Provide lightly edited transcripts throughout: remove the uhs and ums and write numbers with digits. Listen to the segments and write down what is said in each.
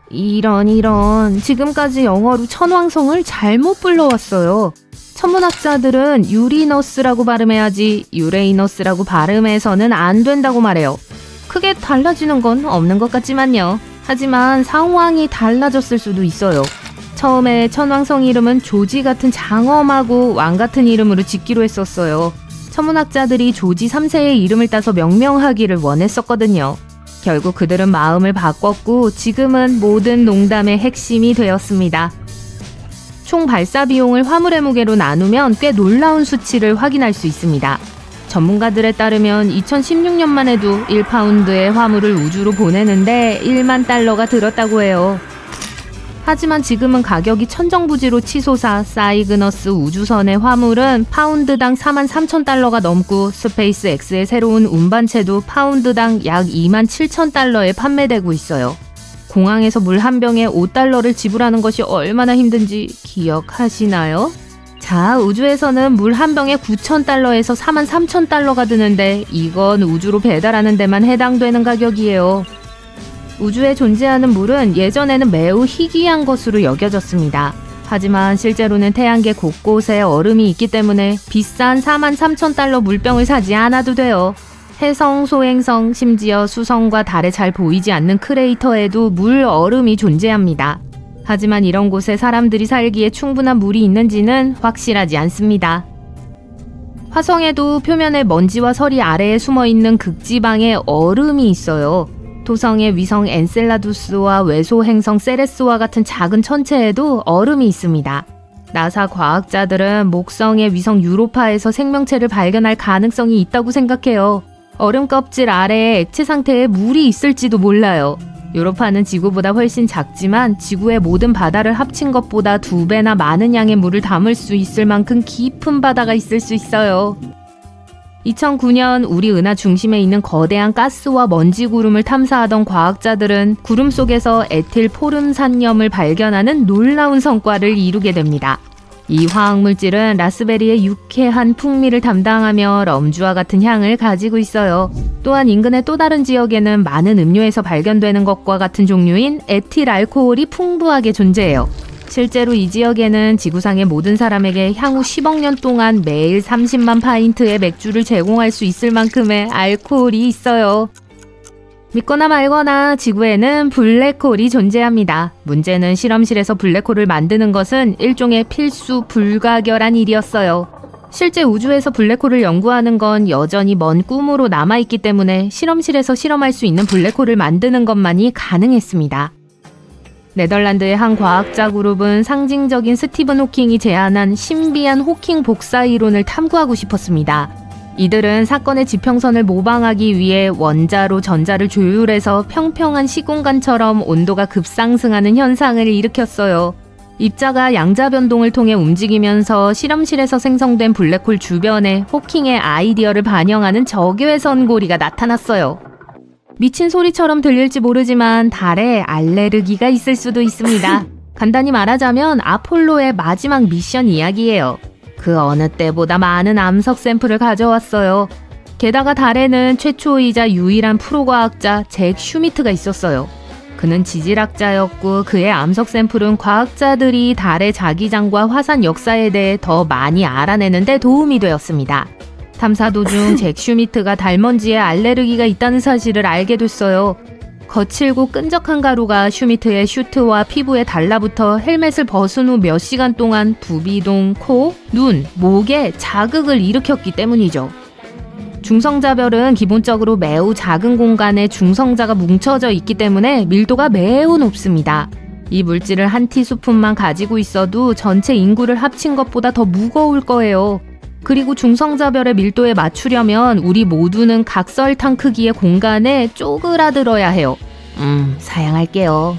이런. 지금까지 영어로 천왕성을 잘못 불러왔어요. 천문학자들은 유리너스라고 발음해야지 유레이너스라고 발음해서는 안 된다고 말해요. 크게 달라지는 건 없는 것 같지만요. 하지만 상황이 달라졌을 수도 있어요. 처음에 천왕성 이름은 조지 같은 장엄하고 왕 같은 이름으로 짓기로 했었어요. 천문학자들이 조지 3세의 이름을 따서 명명하기를 원했었거든요. 결국 그들은 마음을 바꿨고 지금은 모든 농담의 핵심이 되었습니다. 총 발사 비용을 화물의 무게로 나누면 꽤 놀라운 수치를 확인할 수 있습니다. 전문가들에 따르면 2016년만 해도 1파운드의 화물을 우주로 보내는데 1만 달러가 들었다고 해요. 하지만 지금은 가격이 천정부지로 치솟아 사이그너스 우주선의 화물은 파운드당 43,000달러가 넘고 스페이스X의 새로운 운반체도 파운드당 약 27,000달러에 판매되고 있어요. 공항에서 물 한 병에 5달러를 지불하는 것이 얼마나 힘든지 기억하시나요? 자, 우주에서는 물 한 병에 9,000달러에서 43,000달러가 드는데 이건 우주로 배달하는 데만 해당되는 가격이에요. 우주에 존재하는 물은 예전에는 매우 희귀한 것으로 여겨졌습니다. 하지만 실제로는 태양계 곳곳에 얼음이 있기 때문에 비싼 43,000달러 물병을 사지 않아도 돼요. 해성, 소행성, 심지어 수성과 달에 잘 보이지 않는 크레이터에도 물 얼음이 존재합니다. 하지만 이런 곳에 사람들이 살기에 충분한 물이 있는지는 확실하지 않습니다. 화성에도 표면에 먼지와 서리 아래에 숨어있는 극지방에 얼음이 있어요. 토성의 위성 엔셀라두스와 외소 행성 세레스와 같은 작은 천체에도 얼음이 있습니다. 나사 과학자들은 목성의 위성 유로파에서 생명체를 발견할 가능성이 있다고 생각해요. 얼음 껍질 아래에 액체 상태의 물이 있을지도 몰라요. 유로파는 지구보다 훨씬 작지만 지구의 모든 바다를 합친 것보다 2배나 많은 양의 물을 담을 수 있을 만큼 깊은 바다가 있을 수 있어요. 2009년 우리 은하 중심에 있는 거대한 가스와 먼지 구름을 탐사하던 과학자들은 구름 속에서 에틸 포름산염을 발견하는 놀라운 성과를 이루게 됩니다. 이 화학물질은 라스베리의 유쾌한 풍미를 담당하며 럼주와 같은 향을 가지고 있어요. 또한 인근의 또 다른 지역에는 많은 음료에서 발견되는 것과 같은 종류인 에틸 알코올이 풍부하게 존재해요. 실제로 이 지역에는 지구상의 모든 사람에게 향후 10억 년 동안 매일 30만 파인트의 맥주를 제공할 수 있을 만큼의 알코올이 있어요. 믿거나 말거나 지구에는 블랙홀이 존재합니다. 문제는 실험실에서 블랙홀을 만드는 것은 일종의 필수 불가결한 일이었어요. 실제 우주에서 블랙홀을 연구하는 건 여전히 먼 꿈으로 남아있기 때문에 실험실에서 실험할 수 있는 블랙홀을 만드는 것만이 가능했습니다. 네덜란드의 한 과학자 그룹은 상징적인 스티븐 호킹이 제안한 신비한 호킹 복사 이론을 탐구하고 싶었습니다. 이들은 사건의 지평선을 모방하기 위해 원자로 전자를 조율해서 평평한 시공간처럼 온도가 급상승하는 현상을 일으켰어요. 입자가 양자 변동을 통해 움직이면서 실험실에서 생성된 블랙홀 주변에 호킹의 아이디어를 반영하는 적외선 고리가 나타났어요. 미친 소리처럼 들릴지 모르지만 달에 알레르기가 있을 수도 있습니다. 간단히 말하자면 아폴로의 마지막 미션 이야기예요. 그 어느 때보다 많은 암석 샘플을 가져왔어요. 게다가 달에는 최초이자 유일한 프로과학자 잭 슈미트가 있었어요. 그는 지질학자였고 그의 암석 샘플은 과학자들이 달의 자기장과 화산 역사에 대해 더 많이 알아내는 데 도움이 되었습니다. 탐사 도중 잭 슈미트가 달먼지에 알레르기가 있다는 사실을 알게 됐어요. 거칠고 끈적한 가루가 슈미트의 슈트와 피부에 달라붙어 헬멧을 벗은 후 몇 시간 동안 부비동, 코, 눈, 목에 자극을 일으켰기 때문이죠. 중성자별은 기본적으로 매우 작은 공간에 중성자가 뭉쳐져 있기 때문에 밀도가 매우 높습니다. 이 물질을 한 티스푼만 가지고 있어도 전체 인구를 합친 것보다 더 무거울 거예요. 그리고 중성자별의 밀도에 맞추려면 우리 모두는 각설탕 크기의 공간에 쪼그라들어야 해요. 사양할게요.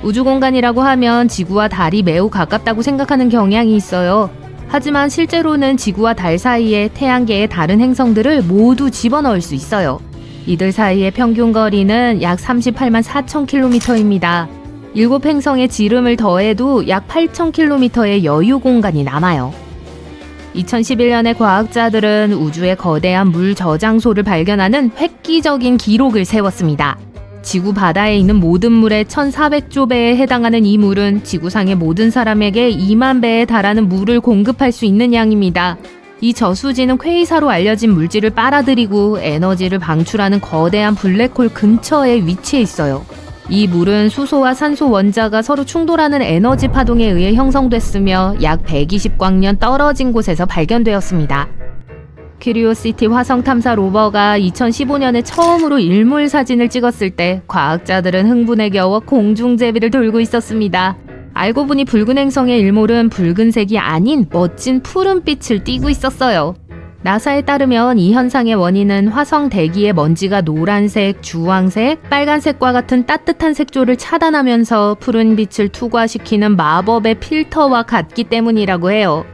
우주공간이라고 하면 지구와 달이 매우 가깝다고 생각하는 경향이 있어요. 하지만 실제로는 지구와 달 사이에 태양계의 다른 행성들을 모두 집어넣을 수 있어요. 이들 사이의 평균 거리는 약 38만 4천 킬로미터입니다. 7행성의 지름을 더해도 약 8천 킬로미터의 여유 공간이 남아요. 2011년에 과학자들은 우주의 거대한 물 저장소를 발견하는 획기적인 기록을 세웠습니다. 지구 바다에 있는 모든 물의 1400조 배에 해당하는 이 물은 지구상의 모든 사람에게 2만 배에 달하는 물을 공급할 수 있는 양입니다. 이 저수지는 퀘이사로 알려진 물질을 빨아들이고 에너지를 방출하는 거대한 블랙홀 근처에 위치해 있어요. 이 물은 수소와 산소 원자가 서로 충돌하는 에너지 파동에 의해 형성됐으며 약 120광년 떨어진 곳에서 발견되었습니다. 큐리오시티 화성 탐사 로버가 2015년에 처음으로 일몰 사진을 찍었을 때 과학자들은 흥분에 겨워 공중제비를 돌고 있었습니다. 알고 보니 붉은 행성의 일몰은 붉은색이 아닌 멋진 푸른빛을 띠고 있었어요. 나사에 따르면 이 현상의 원인은 화성 대기의 먼지가 노란색, 주황색, 빨간색과 같은 따뜻한 색조를 차단하면서 푸른 빛을 투과시키는 마법의 필터와 같기 때문이라고 해요.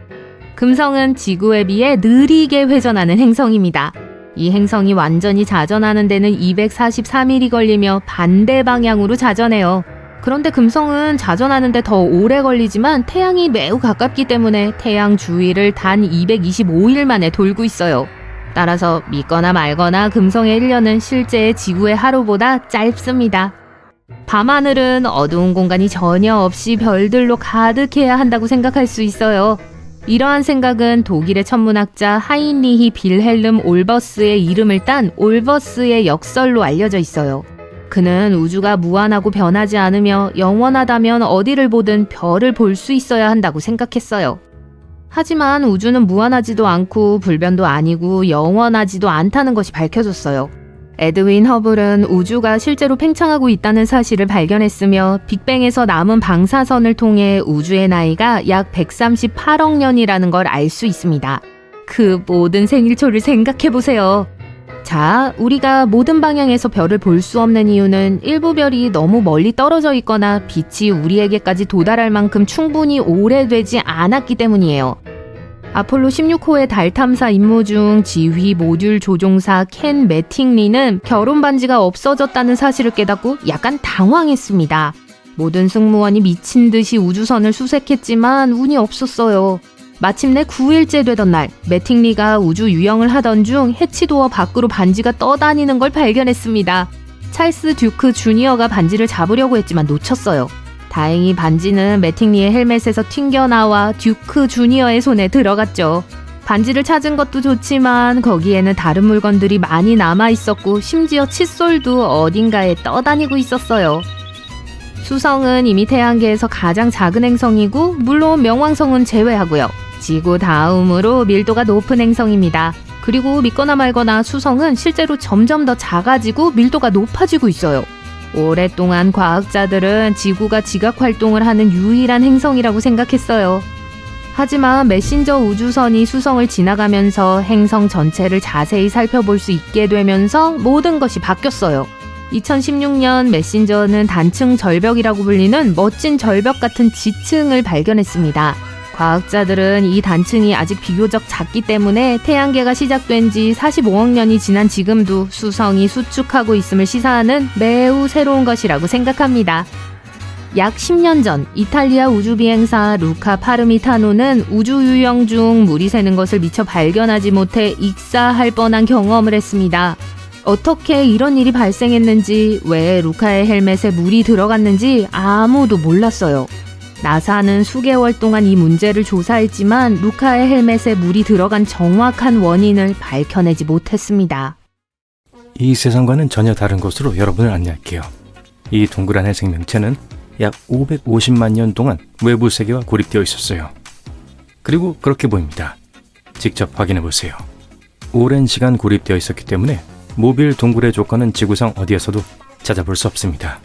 금성은 지구에 비해 느리게 회전하는 행성입니다. 이 행성이 완전히 자전하는 데는 243일이 걸리며 반대 방향으로 자전해요. 그런데 금성은 자전하는 데 더 오래 걸리지만 태양이 매우 가깝기 때문에 태양 주위를 단 225일 만에 돌고 있어요. 따라서 믿거나 말거나 금성의 1년은 실제의 지구의 하루보다 짧습니다. 밤하늘은 어두운 공간이 전혀 없이 별들로 가득해야 한다고 생각할 수 있어요. 이러한 생각은 독일의 천문학자 하인리히 빌헬름 올버스의 이름을 딴 올버스의 역설로 알려져 있어요. 그는 우주가 무한하고 변하지 않으며 영원하다면 어디를 보든 별을 볼 수 있어야 한다고 생각했어요. 하지만 우주는 무한하지도 않고 불변도 아니고 영원하지도 않다는 것이 밝혀졌어요. 에드윈 허블은 우주가 실제로 팽창하고 있다는 사실을 발견했으며 빅뱅에서 남은 방사선을 통해 우주의 나이가 약 138억 년이라는 걸 알 수 있습니다. 그 모든 생일초를 생각해보세요. 자, 우리가 모든 방향에서 별을 볼 수 없는 이유는 일부 별이 너무 멀리 떨어져 있거나 빛이 우리에게까지 도달할 만큼 충분히 오래되지 않았기 때문이에요. 아폴로 16호의 달 탐사 임무 중 지휘 모듈 조종사 켄 매팅리는 결혼 반지가 없어졌다는 사실을 깨닫고 약간 당황했습니다. 모든 승무원이 미친 듯이 우주선을 수색했지만 운이 없었어요. 마침내 9일째 되던 날, 매팅리가 우주 유영을 하던 중 해치도어 밖으로 반지가 떠다니는 걸 발견했습니다. 찰스 듀크 주니어가 반지를 잡으려고 했지만 놓쳤어요. 다행히 반지는 매팅리의 헬멧에서 튕겨나와 듀크 주니어의 손에 들어갔죠. 반지를 찾은 것도 좋지만 거기에는 다른 물건들이 많이 남아있었고 심지어 칫솔도 어딘가에 떠다니고 있었어요. 수성은 이미 태양계에서 가장 작은 행성이고 물론 명왕성은 제외하고요. 지구 다음으로 밀도가 높은 행성입니다. 그리고 믿거나 말거나 수성은 실제로 점점 더 작아지고 밀도가 높아지고 있어요. 오랫동안 과학자들은 지구가 지각 활동을 하는 유일한 행성이라고 생각했어요. 하지만 메신저 우주선이 수성을 지나가면서 행성 전체를 자세히 살펴볼 수 있게 되면서 모든 것이 바뀌었어요. 2016년 메신저는 단층 절벽이라고 불리는 멋진 절벽 같은 지층을 발견했습니다. 과학자들은 이 단층이 아직 비교적 작기 때문에 태양계가 시작된 지 45억 년이 지난 지금도 수성이 수축하고 있음을 시사하는 매우 새로운 것이라고 생각합니다. 약 10년 전 이탈리아 우주비행사 루카 파르미타노는 우주 유영 중 물이 새는 것을 미처 발견하지 못해 익사할 뻔한 경험을 했습니다. 어떻게 이런 일이 발생했는지, 왜 루카의 헬멧에 물이 들어갔는지 아무도 몰랐어요. 나사는 수개월 동안 이 문제를 조사했지만 루카의 헬멧에 물이 들어간 정확한 원인을 밝혀내지 못했습니다. 이 세상과는 전혀 다른 곳으로 여러분을 안내할게요. 이 동그란 생명체는 약 550만 년 동안 외부 세계와 고립되어 있었어요. 그리고 그렇게 보입니다. 직접 확인해 보세요. 오랜 시간 고립되어 있었기 때문에 모빌 동굴의 조건은 지구상 어디에서도 찾아볼 수 없습니다.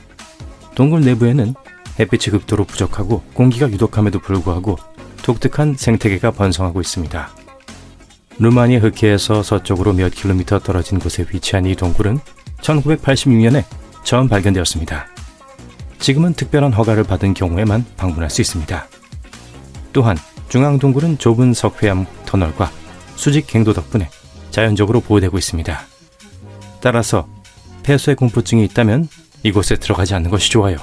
동굴 내부에는 햇빛이 극도로 부족하고 공기가 유독함에도 불구하고 독특한 생태계가 번성하고 있습니다. 루마니아 흑해에서 서쪽으로 몇 킬로미터 떨어진 곳에 위치한 이 동굴은 1986년에 처음 발견되었습니다. 지금은 특별한 허가를 받은 경우에만 방문할 수 있습니다. 또한 중앙 동굴은 좁은 석회암 터널과 수직 갱도 덕분에 자연적으로 보호되고 있습니다. 따라서 폐쇄 공포증이 있다면 이곳에 들어가지 않는 것이 좋아요.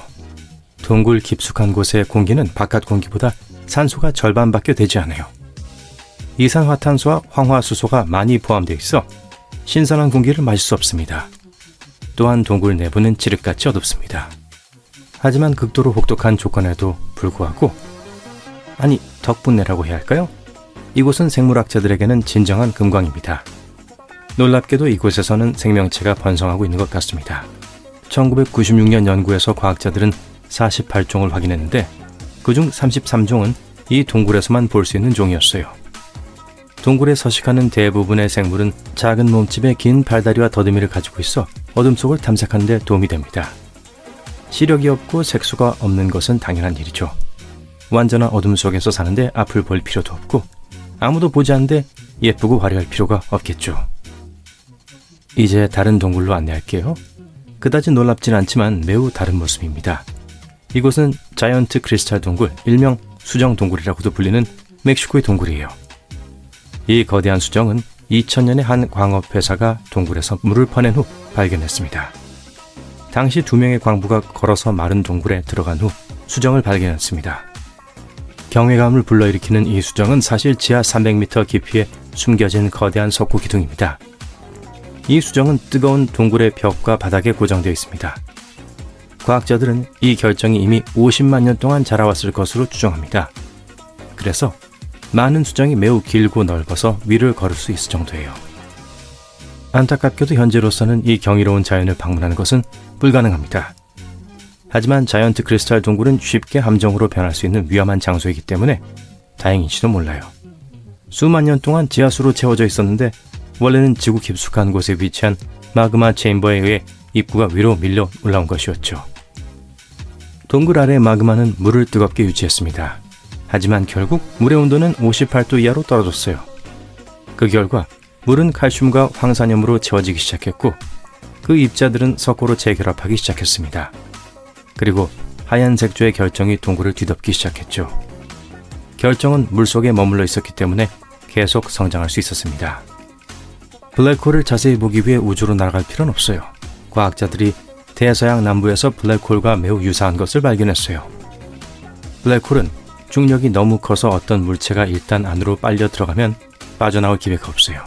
동굴 깊숙한 곳의 공기는 바깥 공기보다 산소가 절반밖에 되지 않아요. 이산화탄소와 황화수소가 많이 포함되어 있어 신선한 공기를 마실 수 없습니다. 또한 동굴 내부는 칠흑같이 어둡습니다. 하지만 극도로 혹독한 조건에도 불구하고, 아니 덕분에라고 해야 할까요? 이곳은 생물학자들에게는 진정한 금광입니다. 놀랍게도 이곳에서는 생명체가 번성하고 있는 것 같습니다. 1996년 연구에서 과학자들은 48종을 확인했는데 그중 33종은 이 동굴에서만 볼 수 있는 종이었어요. 동굴에 서식하는 대부분의 생물은 작은 몸집에 긴 발다리와 더듬이를 가지고 있어 어둠 속을 탐색하는 데 도움이 됩니다. 시력이 없고 색소가 없는 것은 당연한 일이죠. 완전한 어둠 속에서 사는데 앞을 볼 필요도 없고 아무도 보지 않는데 예쁘고 화려할 필요가 없겠죠. 이제 다른 동굴로 안내할게요. 그다지 놀랍진 않지만 매우 다른 모습입니다. 이곳은 자이언트 크리스탈 동굴, 일명 수정 동굴이라고도 불리는 멕시코의 동굴이에요. 이 거대한 수정은 2000년에 한 광업회사가 동굴에서 물을 퍼낸 후 발견했습니다. 당시 2명의 광부가 걸어서 마른 동굴에 들어간 후 수정을 발견했습니다. 경외감을 불러일으키는 이 수정은 사실 지하 300m 깊이에 숨겨진 거대한 석고 기둥입니다. 이 수정은 뜨거운 동굴의 벽과 바닥에 고정되어 있습니다. 과학자들은 이 결정이 이미 50만 년 동안 자라왔을 것으로 추정합니다. 그래서 많은 수정이 매우 길고 넓어서 위를 걸을 수 있을 정도예요. 안타깝게도 현재로서는 이 경이로운 자연을 방문하는 것은 불가능합니다. 하지만 자이언트 크리스탈 동굴은 쉽게 함정으로 변할 수 있는 위험한 장소이기 때문에 다행인지도 몰라요. 수만 년 동안 지하수로 채워져 있었는데 원래는 지구 깊숙한 곳에 위치한 마그마 체인버에 의해 입구가 위로 밀려 올라온 것이었죠. 동굴 아래 마그마는 물을 뜨겁게 유지했습니다. 하지만 결국 물의 온도는 58도 이하로 떨어졌어요. 그 결과 물은 칼슘과 황산염으로 채워지기 시작했고 그 입자들은 석고로 재결합하기 시작했습니다. 그리고 하얀 색조의 결정이 동굴을 뒤덮기 시작했죠. 결정은 물속에 머물러 있었기 때문에 계속 성장할 수 있었습니다. 블랙홀을 자세히 보기 위해 우주로 날아갈 필요는 없어요. 과학자들이 대서양 남부에서 블랙홀과 매우 유사한 것을 발견했어요. 블랙홀은 중력이 너무 커서 어떤 물체가 일단 안으로 빨려 들어가면 빠져나올 기회가 없어요.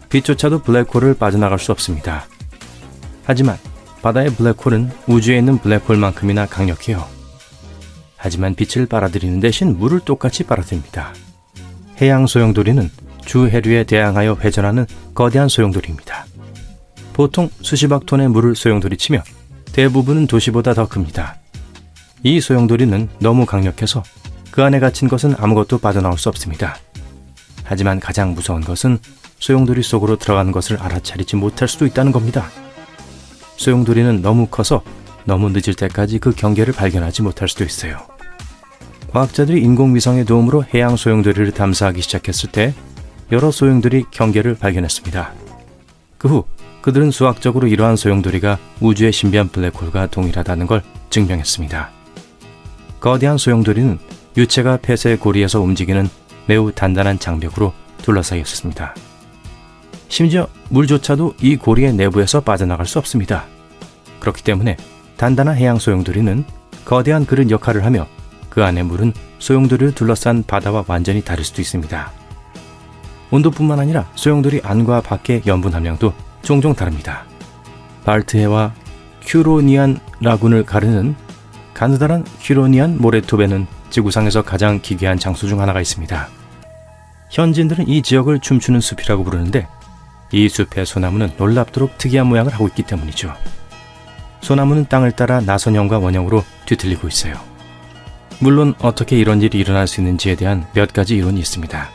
빛조차도 블랙홀을 빠져나갈 수 없습니다. 하지만 바다의 블랙홀은 우주에 있는 블랙홀만큼이나 강력해요. 하지만 빛을 빨아들이는 대신 물을 똑같이 빨아들입니다. 해양 소용돌이는 주 해류에 대항하여 회전하는 거대한 소용돌이입니다. 보통 수십억 톤의 물을 소용돌이치며 대부분은 도시보다 더 큽니다. 이 소용돌이는 너무 강력해서 그 안에 갇힌 것은 아무것도 빠져나올 수 없습니다. 하지만 가장 무서운 것은 소용돌이 속으로 들어가는 것을 알아차리지 못할 수도 있다는 겁니다. 소용돌이는 너무 커서 너무 늦을 때까지 그 경계를 발견하지 못할 수도 있어요. 과학자들이 인공위성의 도움으로 해양 소용돌이를 탐사하기 시작했을 때 여러 소용돌이 경계를 발견했습니다. 그 후 그들은 수학적으로 이러한 소용돌이가 우주의 신비한 블랙홀과 동일하다는 걸 증명했습니다. 거대한 소용돌이는 유체가 폐쇄의 고리에서 움직이는 매우 단단한 장벽으로 둘러싸여 있었습니다. 심지어 물조차도 이 고리의 내부에서 빠져나갈 수 없습니다. 그렇기 때문에 단단한 해양 소용돌이는 거대한 그릇 역할을 하며 그 안의 물은 소용돌이를 둘러싼 바다와 완전히 다를 수도 있습니다. 온도뿐만 아니라 소용돌이 안과 밖의 염분 함량도 종종 다릅니다. 발트해와 휴로니안 라군을 가르는 가느다란 휴로니안 모래톱에는 지구상에서 가장 기괴한 장소 중 하나가 있습니다. 현지인들은 이 지역을 춤추는 숲이라고 부르는데 이 숲의 소나무는 놀랍도록 특이한 모양을 하고 있기 때문이죠. 소나무는 땅을 따라 나선형과 원형으로 뒤틀리고 있어요. 물론 어떻게 이런 일이 일어날 수 있는지에 대한 몇 가지 이론이 있습니다.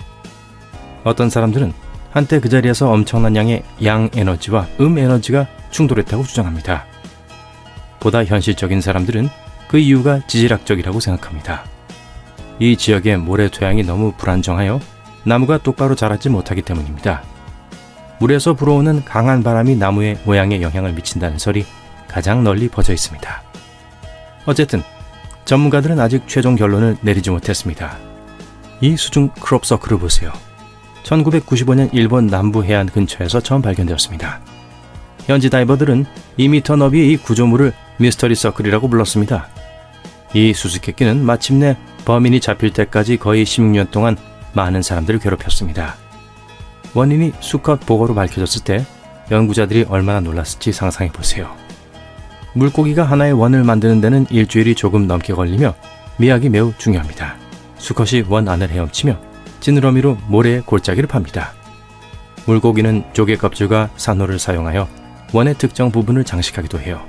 어떤 사람들은 한때 그 자리에서 엄청난 양의 양 에너지와 에너지가 충돌했다고 주장합니다. 보다 현실적인 사람들은 그 이유가 지질학적이라고 생각합니다. 이 지역의 모래 토양이 너무 불안정하여 나무가 똑바로 자라지 못하기 때문입니다. 물에서 불어오는 강한 바람이 나무의 모양에 영향을 미친다는 설이 가장 널리 퍼져 있습니다. 어쨌든 전문가들은 아직 최종 결론을 내리지 못했습니다. 이 수중 크롭 서클을 보세요. 1995년 일본 남부 해안 근처에서 처음 발견되었습니다. 현지 다이버들은 2m 너비의 이 구조물을 미스터리 서클이라고 불렀습니다. 이 수수께끼는 마침내 범인이 잡힐 때까지 거의 16년 동안 많은 사람들을 괴롭혔습니다. 원인이 수컷 보거로 밝혀졌을 때 연구자들이 얼마나 놀랐을지 상상해 보세요. 물고기가 하나의 원을 만드는 데는 일주일이 조금 넘게 걸리며 미학이 매우 중요합니다. 수컷이 원 안을 헤엄치며 지느러미로 모래의 골짜기를 팝니다. 물고기는 조개 껍질과 산호를 사용하여 원의 특정 부분을 장식하기도 해요.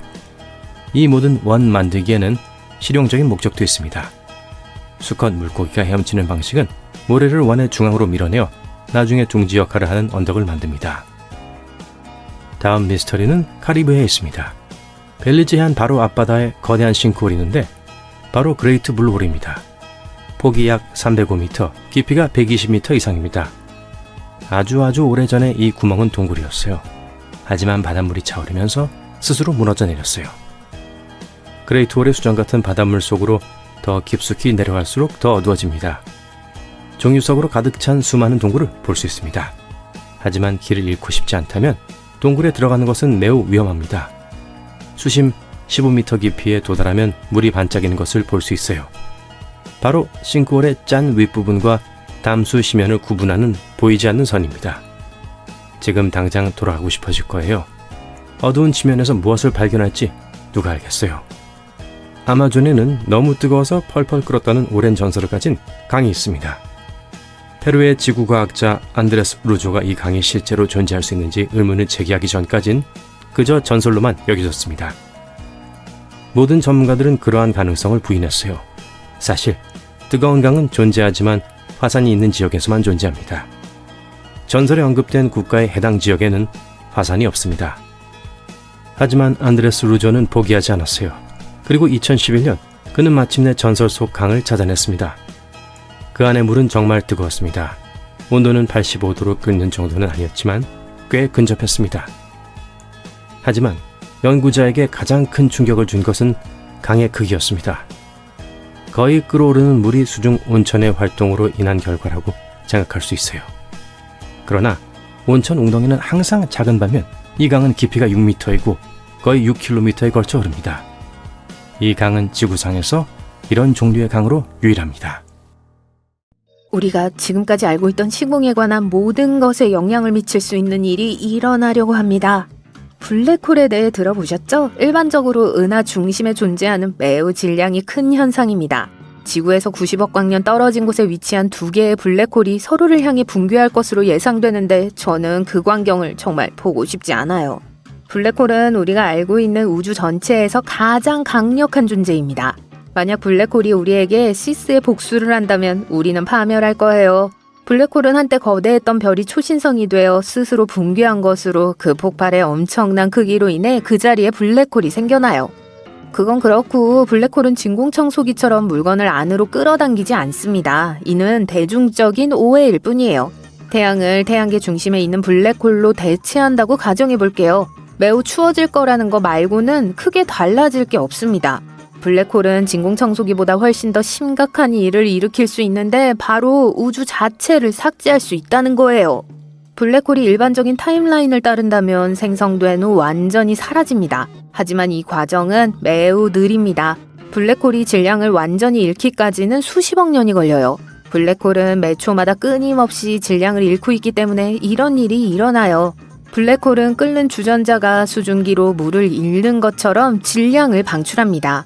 이 모든 원 만들기에는 실용적인 목적도 있습니다. 수컷 물고기가 헤엄치는 방식은 모래를 원의 중앙으로 밀어내어 나중에 둥지 역할을 하는 언덕을 만듭니다. 다음 미스터리는 카리브해에 있습니다. 벨리즈 해안 바로 앞바다에 거대한 싱크홀이 있는데 바로 그레이트 블루홀입니다. 폭이 약 305m, 깊이가 120m 이상입니다. 아주 오래전에 이 구멍은 동굴이었어요. 하지만 바닷물이 차오르면서 스스로 무너져 내렸어요. 그레이트홀의 수정 같은 바닷물 속으로 더 깊숙이 내려갈수록 더 어두워집니다. 종유석으로 가득 찬 수많은 동굴을 볼 수 있습니다. 하지만 길을 잃고 싶지 않다면 동굴에 들어가는 것은 매우 위험합니다. 수심 15m 깊이에 도달하면 물이 반짝이는 것을 볼 수 있어요. 바로 싱크홀의 짠 윗부분과 담수 심연을 구분하는 보이지 않는 선입니다. 지금 당장 돌아가고 싶어질 거예요. 어두운 지면에서 무엇을 발견할지 누가 알겠어요. 아마존에는 너무 뜨거워서 펄펄 끓었다는 오랜 전설을 가진 강이 있습니다. 페루의 지구과학자 안드레스 루조가 이 강이 실제로 존재할 수 있는지 의문을 제기하기 전까진 그저 전설로만 여겨졌습니다. 모든 전문가들은 그러한 가능성을 부인했어요. 사실 뜨거운 강은 존재하지만 화산이 있는 지역에서만 존재합니다. 전설에 언급된 국가의 해당 지역에는 화산이 없습니다. 하지만 안드레스 루조는 포기하지 않았어요. 그리고 2011년 그는 마침내 전설 속 강을 찾아냈습니다. 그 안의 물은 정말 뜨거웠습니다. 온도는 85도로 끓는 정도는 아니었지만 꽤 근접했습니다. 하지만 연구자에게 가장 큰 충격을 준 것은 강의 크기였습니다. 거의 끓어오르는 물이 수중 온천의 활동으로 인한 결과라고 생각할 수 있어요. 그러나 온천 웅덩이는 항상 작은 반면 이 강은 깊이가 6m이고 거의 6km에 걸쳐 흐릅니다. 이 강은 지구상에서 이런 종류의 강으로 유일합니다. 우리가 지금까지 알고 있던 시공에 관한 모든 것에 영향을 미칠 수 있는 일이 일어나려고 합니다. 블랙홀에 대해 들어보셨죠? 일반적으로 은하 중심에 존재하는 매우 질량이 큰 현상입니다. 지구에서 90억 광년 떨어진 곳에 위치한 두 개의 블랙홀이 서로를 향해 붕괴할 것으로 예상되는데 저는 그 광경을 정말 보고 싶지 않아요. 블랙홀은 우리가 알고 있는 우주 전체에서 가장 강력한 존재입니다. 만약 블랙홀이 우리에게 시스의 복수를 한다면 우리는 파멸할 거예요. 블랙홀은 한때 거대했던 별이 초신성이 되어 스스로 붕괴한 것으로 그 폭발의 엄청난 크기로 인해 그 자리에 블랙홀이 생겨나요. 그건 그렇고 블랙홀은 진공청소기처럼 물건을 안으로 끌어당기지 않습니다. 이는 대중적인 오해일 뿐이에요. 태양을 태양계 중심에 있는 블랙홀로 대체한다고 가정해 볼게요. 매우 추워질 거라는 거 말고는 크게 달라질 게 없습니다. 블랙홀은 진공청소기보다 훨씬 더 심각한 일을 일으킬 수 있는데 바로 우주 자체를 삭제할 수 있다는 거예요. 블랙홀이 일반적인 타임라인을 따른다면 생성된 후 완전히 사라집니다. 하지만 이 과정은 매우 느립니다. 블랙홀이 질량을 완전히 잃기까지는 수십억 년이 걸려요. 블랙홀은 매 초마다 끊임없이 질량을 잃고 있기 때문에 이런 일이 일어나요. 블랙홀은 끓는 주전자가 수증기로 물을 잃는 것처럼 질량을 방출합니다.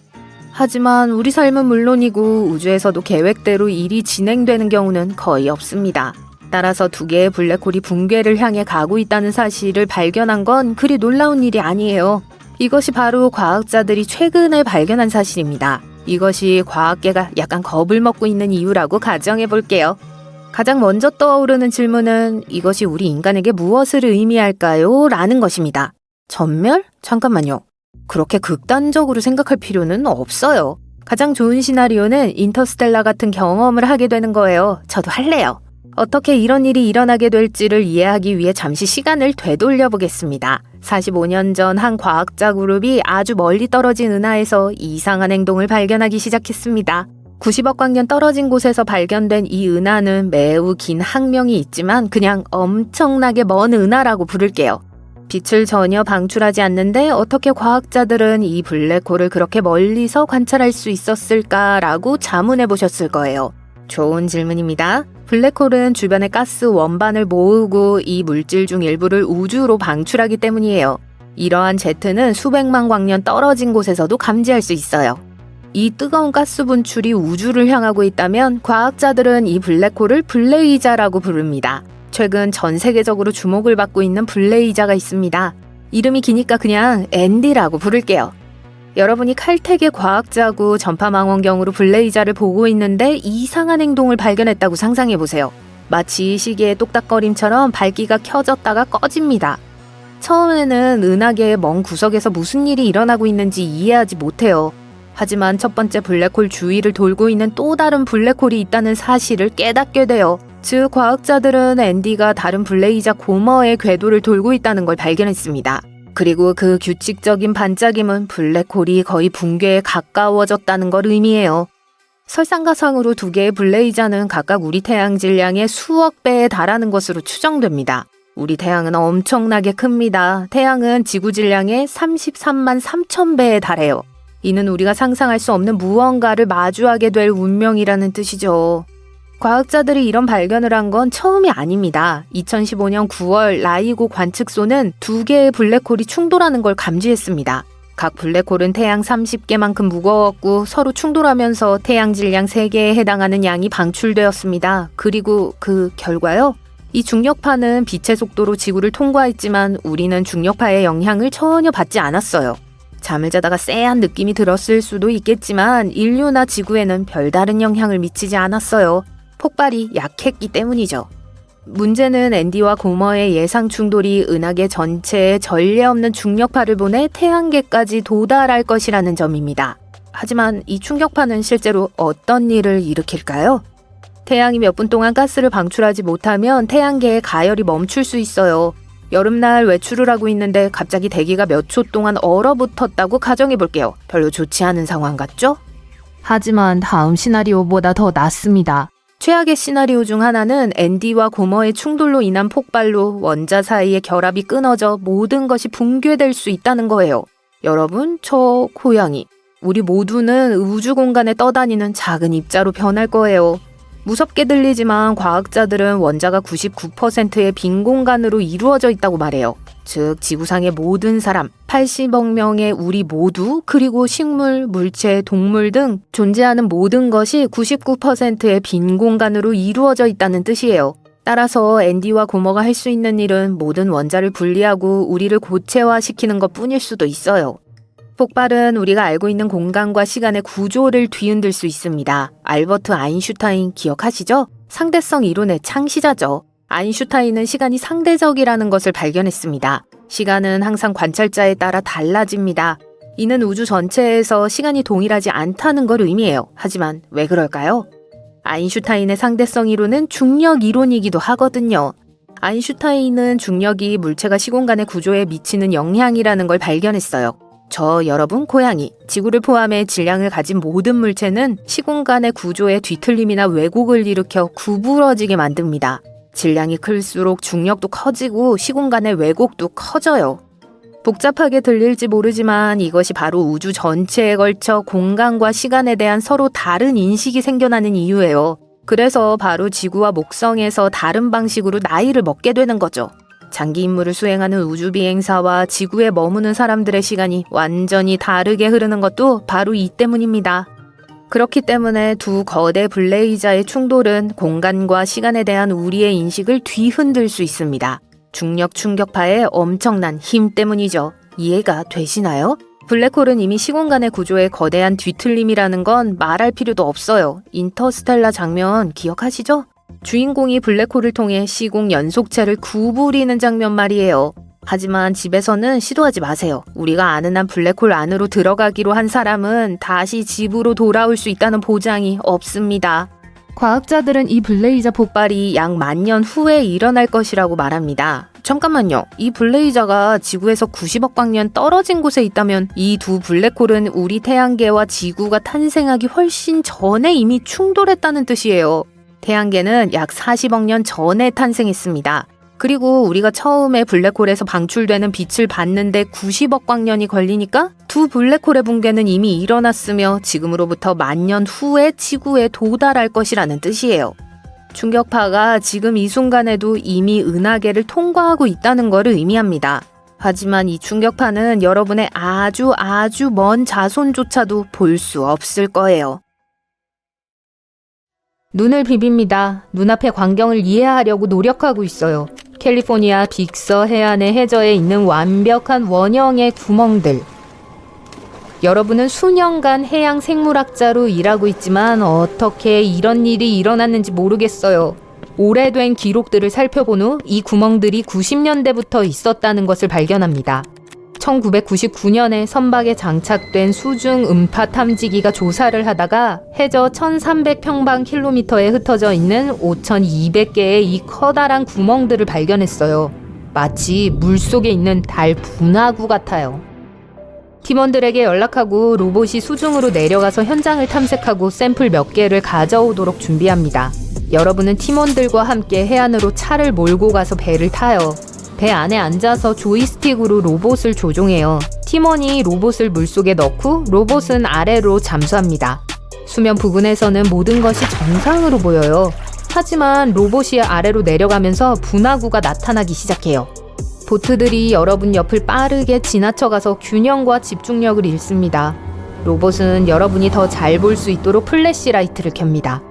하지만 우리 삶은 물론이고 우주에서도 계획대로 일이 진행되는 경우는 거의 없습니다. 따라서 두 개의 블랙홀이 붕괴를 향해 가고 있다는 사실을 발견한 건 그리 놀라운 일이 아니에요. 이것이 바로 과학자들이 최근에 발견한 사실입니다. 이것이 과학계가 약간 겁을 먹고 있는 이유라고 가정해 볼게요. 가장 먼저 떠오르는 질문은 이것이 우리 인간에게 무엇을 의미할까요? 라는 것입니다. 전멸? 잠깐만요. 그렇게 극단적으로 생각할 필요는 없어요. 가장 좋은 시나리오는 인터스텔라 같은 경험을 하게 되는 거예요. 저도 할래요. 어떻게 이런 일이 일어나게 될지를 이해하기 위해 잠시 시간을 되돌려 보겠습니다. 45년 전 한 과학자 그룹이 아주 멀리 떨어진 은하에서 이상한 행동을 발견하기 시작했습니다. 90억 광년 떨어진 곳에서 발견된 이 은하는 매우 긴 학명이 있지만 그냥 엄청나게 먼 은하라고 부를게요. 빛을 전혀 방출하지 않는데 어떻게 과학자들은 이 블랙홀을 그렇게 멀리서 관찰할 수 있었을까라고 자문해 보셨을 거예요. 좋은 질문입니다. 블랙홀은 주변의 가스 원반을 모으고 이 물질 중 일부를 우주로 방출하기 때문이에요. 이러한 제트는 수백만 광년 떨어진 곳에서도 감지할 수 있어요. 이 뜨거운 가스 분출이 우주를 향하고 있다면 과학자들은 이 블랙홀을 블레이자라고 부릅니다. 최근 전 세계적으로 주목을 받고 있는 블레이자가 있습니다. 이름이 기니까 그냥 앤디라고 부를게요. 여러분이 칼텍의 과학자고 전파망원경으로 블레이자를 보고 있는데 이상한 행동을 발견했다고 상상해보세요. 마치 이 시기의 똑딱거림처럼 밝기가 켜졌다가 꺼집니다. 처음에는 은하계의 먼 구석에서 무슨 일이 일어나고 있는지 이해하지 못해요. 하지만 첫 번째 블랙홀 주위를 돌고 있는 또 다른 블랙홀이 있다는 사실을 깨닫게 돼요. 즉 과학자들은 앤디가 다른 블레이자 고머의 궤도를 돌고 있다는 걸 발견했습니다. 그리고 그 규칙적인 반짝임은 블랙홀이 거의 붕괴에 가까워졌다는 걸 의미해요. 설상가상으로 두 개의 블레이자는 각각 우리 태양 질량의 수억 배에 달하는 것으로 추정됩니다. 우리 태양은 엄청나게 큽니다. 태양은 지구 질량의 33만 3천 배에 달해요. 이는 우리가 상상할 수 없는 무언가를 마주하게 될 운명이라는 뜻이죠. 과학자들이 이런 발견을 한 건 처음이 아닙니다. 2015년 9월 라이고 관측소는 두 개의 블랙홀이 충돌하는 걸 감지했습니다. 각 블랙홀은 태양 30개만큼 무거웠고 서로 충돌하면서 태양 질량 3개에 해당하는 양이 방출되었습니다. 그리고 그 결과요? 이 중력파는 빛의 속도로 지구를 통과했지만 우리는 중력파의 영향을 전혀 받지 않았어요. 잠을 자다가 쎄한 느낌이 들었을 수도 있겠지만 인류나 지구에는 별다른 영향을 미치지 않았어요. 폭발이 약했기 때문이죠. 문제는 앤디와 고머의 예상 충돌이 은하계 전체에 전례 없는 중력파를 보내 태양계까지 도달할 것이라는 점입니다. 하지만 이 충격파는 실제로 어떤 일을 일으킬까요? 태양이 몇 분 동안 가스를 방출하지 못하면 태양계의 가열이 멈출 수 있어요. 여름날 외출을 하고 있는데 갑자기 대기가 몇 초 동안 얼어붙었다고 가정해볼게요. 별로 좋지 않은 상황 같죠? 하지만 다음 시나리오보다 더 낫습니다. 최악의 시나리오 중 하나는 앤디와 고머의 충돌로 인한 폭발로 원자 사이의 결합이 끊어져 모든 것이 붕괴될 수 있다는 거예요. 여러분, 저 고양이. 우리 모두는 우주 공간에 떠다니는 작은 입자로 변할 거예요. 무섭게 들리지만 과학자들은 원자가 99%의 빈 공간으로 이루어져 있다고 말해요. 즉 지구상의 모든 사람, 80억 명의 우리 모두, 그리고 식물, 물체, 동물 등 존재하는 모든 것이 99%의 빈 공간으로 이루어져 있다는 뜻이에요. 따라서 앤디와 고머가 할 수 있는 일은 모든 원자를 분리하고 우리를 고체화시키는 것뿐일 수도 있어요. 폭발은 우리가 알고 있는 공간과 시간의 구조를 뒤흔들 수 있습니다. 알버트 아인슈타인 기억하시죠? 상대성 이론의 창시자죠. 아인슈타인은 시간이 상대적이라는 것을 발견했습니다. 시간은 항상 관찰자에 따라 달라집니다. 이는 우주 전체에서 시간이 동일하지 않다는 걸 의미해요. 하지만 왜 그럴까요? 아인슈타인의 상대성 이론은 중력 이론이기도 하거든요. 아인슈타인은 중력이 물체가 시공간의 구조에 미치는 영향이라는 걸 발견했어요. 저 여러분 고양이, 지구를 포함해 질량을 가진 모든 물체는 시공간의 구조에 뒤틀림이나 왜곡을 일으켜 구부러지게 만듭니다. 질량이 클수록 중력도 커지고 시공간의 왜곡도 커져요. 복잡하게 들릴지 모르지만 이것이 바로 우주 전체에 걸쳐 공간과 시간에 대한 서로 다른 인식이 생겨나는 이유예요. 그래서 바로 지구와 목성에서 다른 방식으로 나이를 먹게 되는 거죠. 장기 임무를 수행하는 우주 비행사와 지구에 머무는 사람들의 시간이 완전히 다르게 흐르는 것도 바로 이 때문입니다. 그렇기 때문에 두 거대 블레이자의 충돌은 공간과 시간에 대한 우리의 인식을 뒤흔들 수 있습니다. 중력 충격파의 엄청난 힘 때문이죠. 이해가 되시나요? 블랙홀은 이미 시공간의 구조의 거대한 뒤틀림이라는 건 말할 필요도 없어요. 인터스텔라 장면 기억하시죠? 주인공이 블랙홀을 통해 시공 연속체를 구부리는 장면 말이에요. 하지만 집에서는 시도하지 마세요. 우리가 아는 한 블랙홀 안으로 들어가기로 한 사람은 다시 집으로 돌아올 수 있다는 보장이 없습니다. 과학자들은 이 블레이자 폭발이 약 10,000년 후에 일어날 것이라고 말합니다. 잠깐만요. 이 블레이자가 지구에서 90억 광년 떨어진 곳에 있다면 이 두 블랙홀은 우리 태양계와 지구가 탄생하기 훨씬 전에 이미 충돌했다는 뜻이에요. 태양계는 약 40억 년 전에 탄생했습니다. 그리고 우리가 처음에 블랙홀에서 방출되는 빛을 봤는데 90억 광년이 걸리니까 두 블랙홀의 붕괴는 이미 일어났으며 지금으로부터 10,000년 후에 지구에 도달할 것이라는 뜻이에요. 충격파가 지금 이 순간에도 이미 은하계를 통과하고 있다는 것을 의미합니다. 하지만 이 충격파는 여러분의 아주 먼 자손조차도 볼 수 없을 거예요. 눈을 비빕니다. 눈앞의 광경을 이해하려고 노력하고 있어요. 캘리포니아 빅서 해안의 해저에 있는 완벽한 원형의 구멍들. 여러분은 수년간 해양 생물학자로 일하고 있지만 어떻게 이런 일이 일어났는지 모르겠어요. 오래된 기록들을 살펴본 후 이 구멍들이 90년대부터 있었다는 것을 발견합니다. 1999년에 선박에 장착된 수중 음파 탐지기가 조사를 하다가 해저 1300평방킬로미터에 흩어져 있는 5200개의 이 커다란 구멍들을 발견했어요. 마치 물속에 있는 달 분화구 같아요. 팀원들에게 연락하고 로봇이 수중으로 내려가서 현장을 탐색하고 샘플 몇 개를 가져오도록 준비합니다. 여러분은 팀원들과 함께 해안으로 차를 몰고 가서 배를 타요. 배 안에 앉아서 조이스틱으로 로봇을 조종해요. 팀원이 로봇을 물속에 넣고 로봇은 아래로 잠수합니다. 수면 부근에서는 모든 것이 정상으로 보여요. 하지만 로봇이 아래로 내려가면서 분화구가 나타나기 시작해요. 보트들이 여러분 옆을 빠르게 지나쳐가서 균형과 집중력을 잃습니다. 로봇은 여러분이 더 잘 볼 수 있도록 플래시라이트를 켭니다.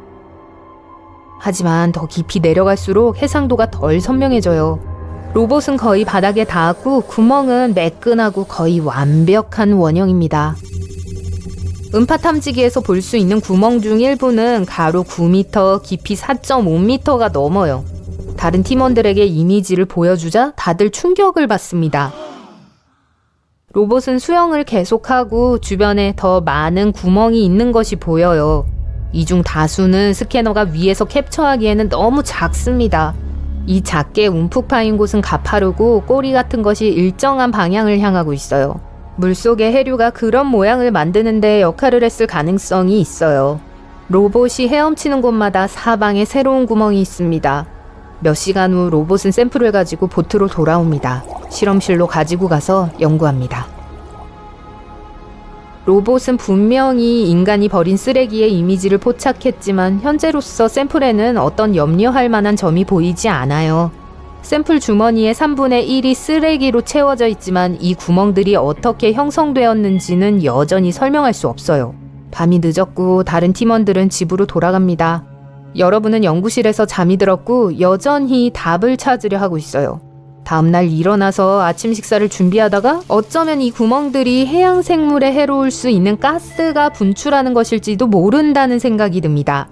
하지만 더 깊이 내려갈수록 해상도가 덜 선명해져요. 로봇은 거의 바닥에 닿았고 구멍은 매끈하고 거의 완벽한 원형입니다. 음파 탐지기에서 볼 수 있는 구멍 중 일부는 가로 9m, 깊이 4.5m가 넘어요. 다른 팀원들에게 이미지를 보여주자 다들 충격을 받습니다. 로봇은 수영을 계속하고 주변에 더 많은 구멍이 있는 것이 보여요. 이 중 다수는 스캐너가 위에서 캡처하기에는 너무 작습니다. 이 작게 움푹 파인 곳은 가파르고 꼬리 같은 것이 일정한 방향을 향하고 있어요. 물속의 해류가 그런 모양을 만드는데 역할을 했을 가능성이 있어요. 로봇이 헤엄치는 곳마다 사방에 새로운 구멍이 있습니다. 몇 시간 후 로봇은 샘플을 가지고 보트로 돌아옵니다. 실험실로 가지고 가서 연구합니다. 로봇은 분명히 인간이 버린 쓰레기의 이미지를 포착했지만 현재로서 샘플에는 어떤 염려할 만한 점이 보이지 않아요. 샘플 주머니의 3분의 1이 쓰레기로 채워져 있지만 이 구멍들이 어떻게 형성되었는지는 여전히 설명할 수 없어요. 밤이 늦었고 다른 팀원들은 집으로 돌아갑니다. 여러분은 연구실에서 잠이 들었고 여전히 답을 찾으려 하고 있어요. 다음날 일어나서 아침 식사를 준비하다가 어쩌면 이 구멍들이 해양 생물에 해로울 수 있는 가스가 분출하는 것일지도 모른다는 생각이 듭니다.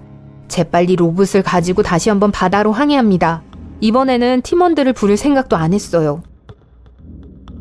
재빨리 로봇을 가지고 다시 한번 바다로 항해합니다. 이번에는 팀원들을 부를 생각도 안 했어요.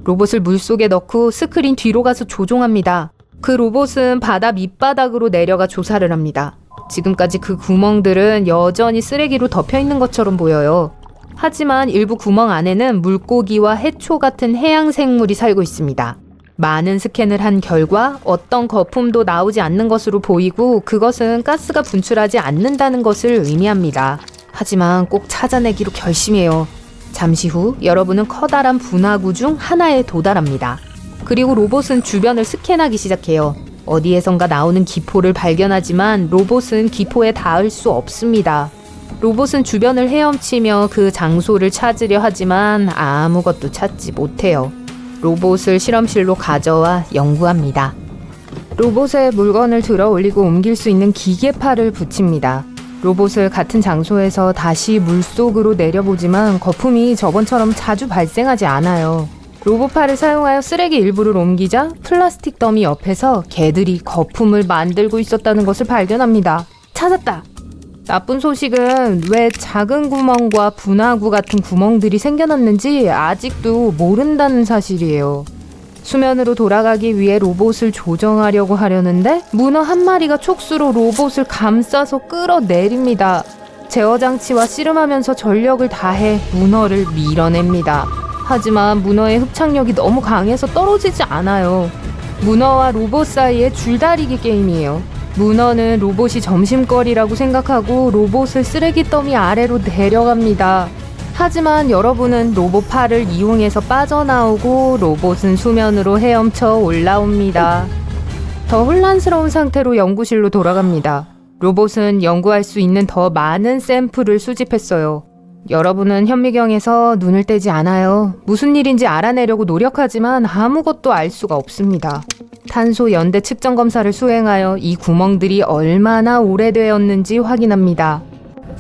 로봇을 물속에 넣고 스크린 뒤로 가서 조종합니다. 그 로봇은 바다 밑바닥으로 내려가 조사를 합니다. 지금까지 그 구멍들은 여전히 쓰레기로 덮여 있는 것처럼 보여요. 하지만 일부 구멍 안에는 물고기와 해초 같은 해양 생물이 살고 있습니다. 많은 스캔을 한 결과 어떤 거품도 나오지 않는 것으로 보이고 그것은 가스가 분출하지 않는다는 것을 의미합니다. 하지만 꼭 찾아내기로 결심해요. 잠시 후 여러분은 커다란 분화구 중 하나에 도달합니다. 그리고 로봇은 주변을 스캔하기 시작해요. 어디에선가 나오는 기포를 발견하지만 로봇은 기포에 닿을 수 없습니다. 로봇은 주변을 헤엄치며 그 장소를 찾으려 하지만 아무것도 찾지 못해요. 로봇을 실험실로 가져와 연구합니다. 로봇에 물건을 들어 올리고 옮길 수 있는 기계팔을 붙입니다. 로봇을 같은 장소에서 다시 물속으로 내려보지만 거품이 저번처럼 자주 발생하지 않아요. 로봇팔을 사용하여 쓰레기 일부를 옮기자 플라스틱 더미 옆에서 개들이 거품을 만들고 있었다는 것을 발견합니다. 찾았다! 나쁜 소식은 왜 작은 구멍과 분화구 같은 구멍들이 생겨났는지 아직도 모른다는 사실이에요. 수면으로 돌아가기 위해 로봇을 조정하려고 하려는데 문어 한 마리가 촉수로 로봇을 감싸서 끌어내립니다. 제어장치와 씨름하면서 전력을 다해 문어를 밀어냅니다. 하지만 문어의 흡착력이 너무 강해서 떨어지지 않아요. 문어와 로봇 사이의 줄다리기 게임이에요. 문어는 로봇이 점심거리라고 생각하고 로봇을 쓰레기 더미 아래로 내려갑니다. 하지만 여러분은 로봇팔을 이용해서 빠져나오고 로봇은 수면으로 헤엄쳐 올라옵니다. 더 혼란스러운 상태로 연구실로 돌아갑니다. 로봇은 연구할 수 있는 더 많은 샘플을 수집했어요. 여러분은 현미경에서 눈을 떼지 않아요. 무슨 일인지 알아내려고 노력하지만 아무것도 알 수가 없습니다. 탄소 연대 측정 검사를 수행하여 이 구멍들이 얼마나 오래되었는지 확인합니다.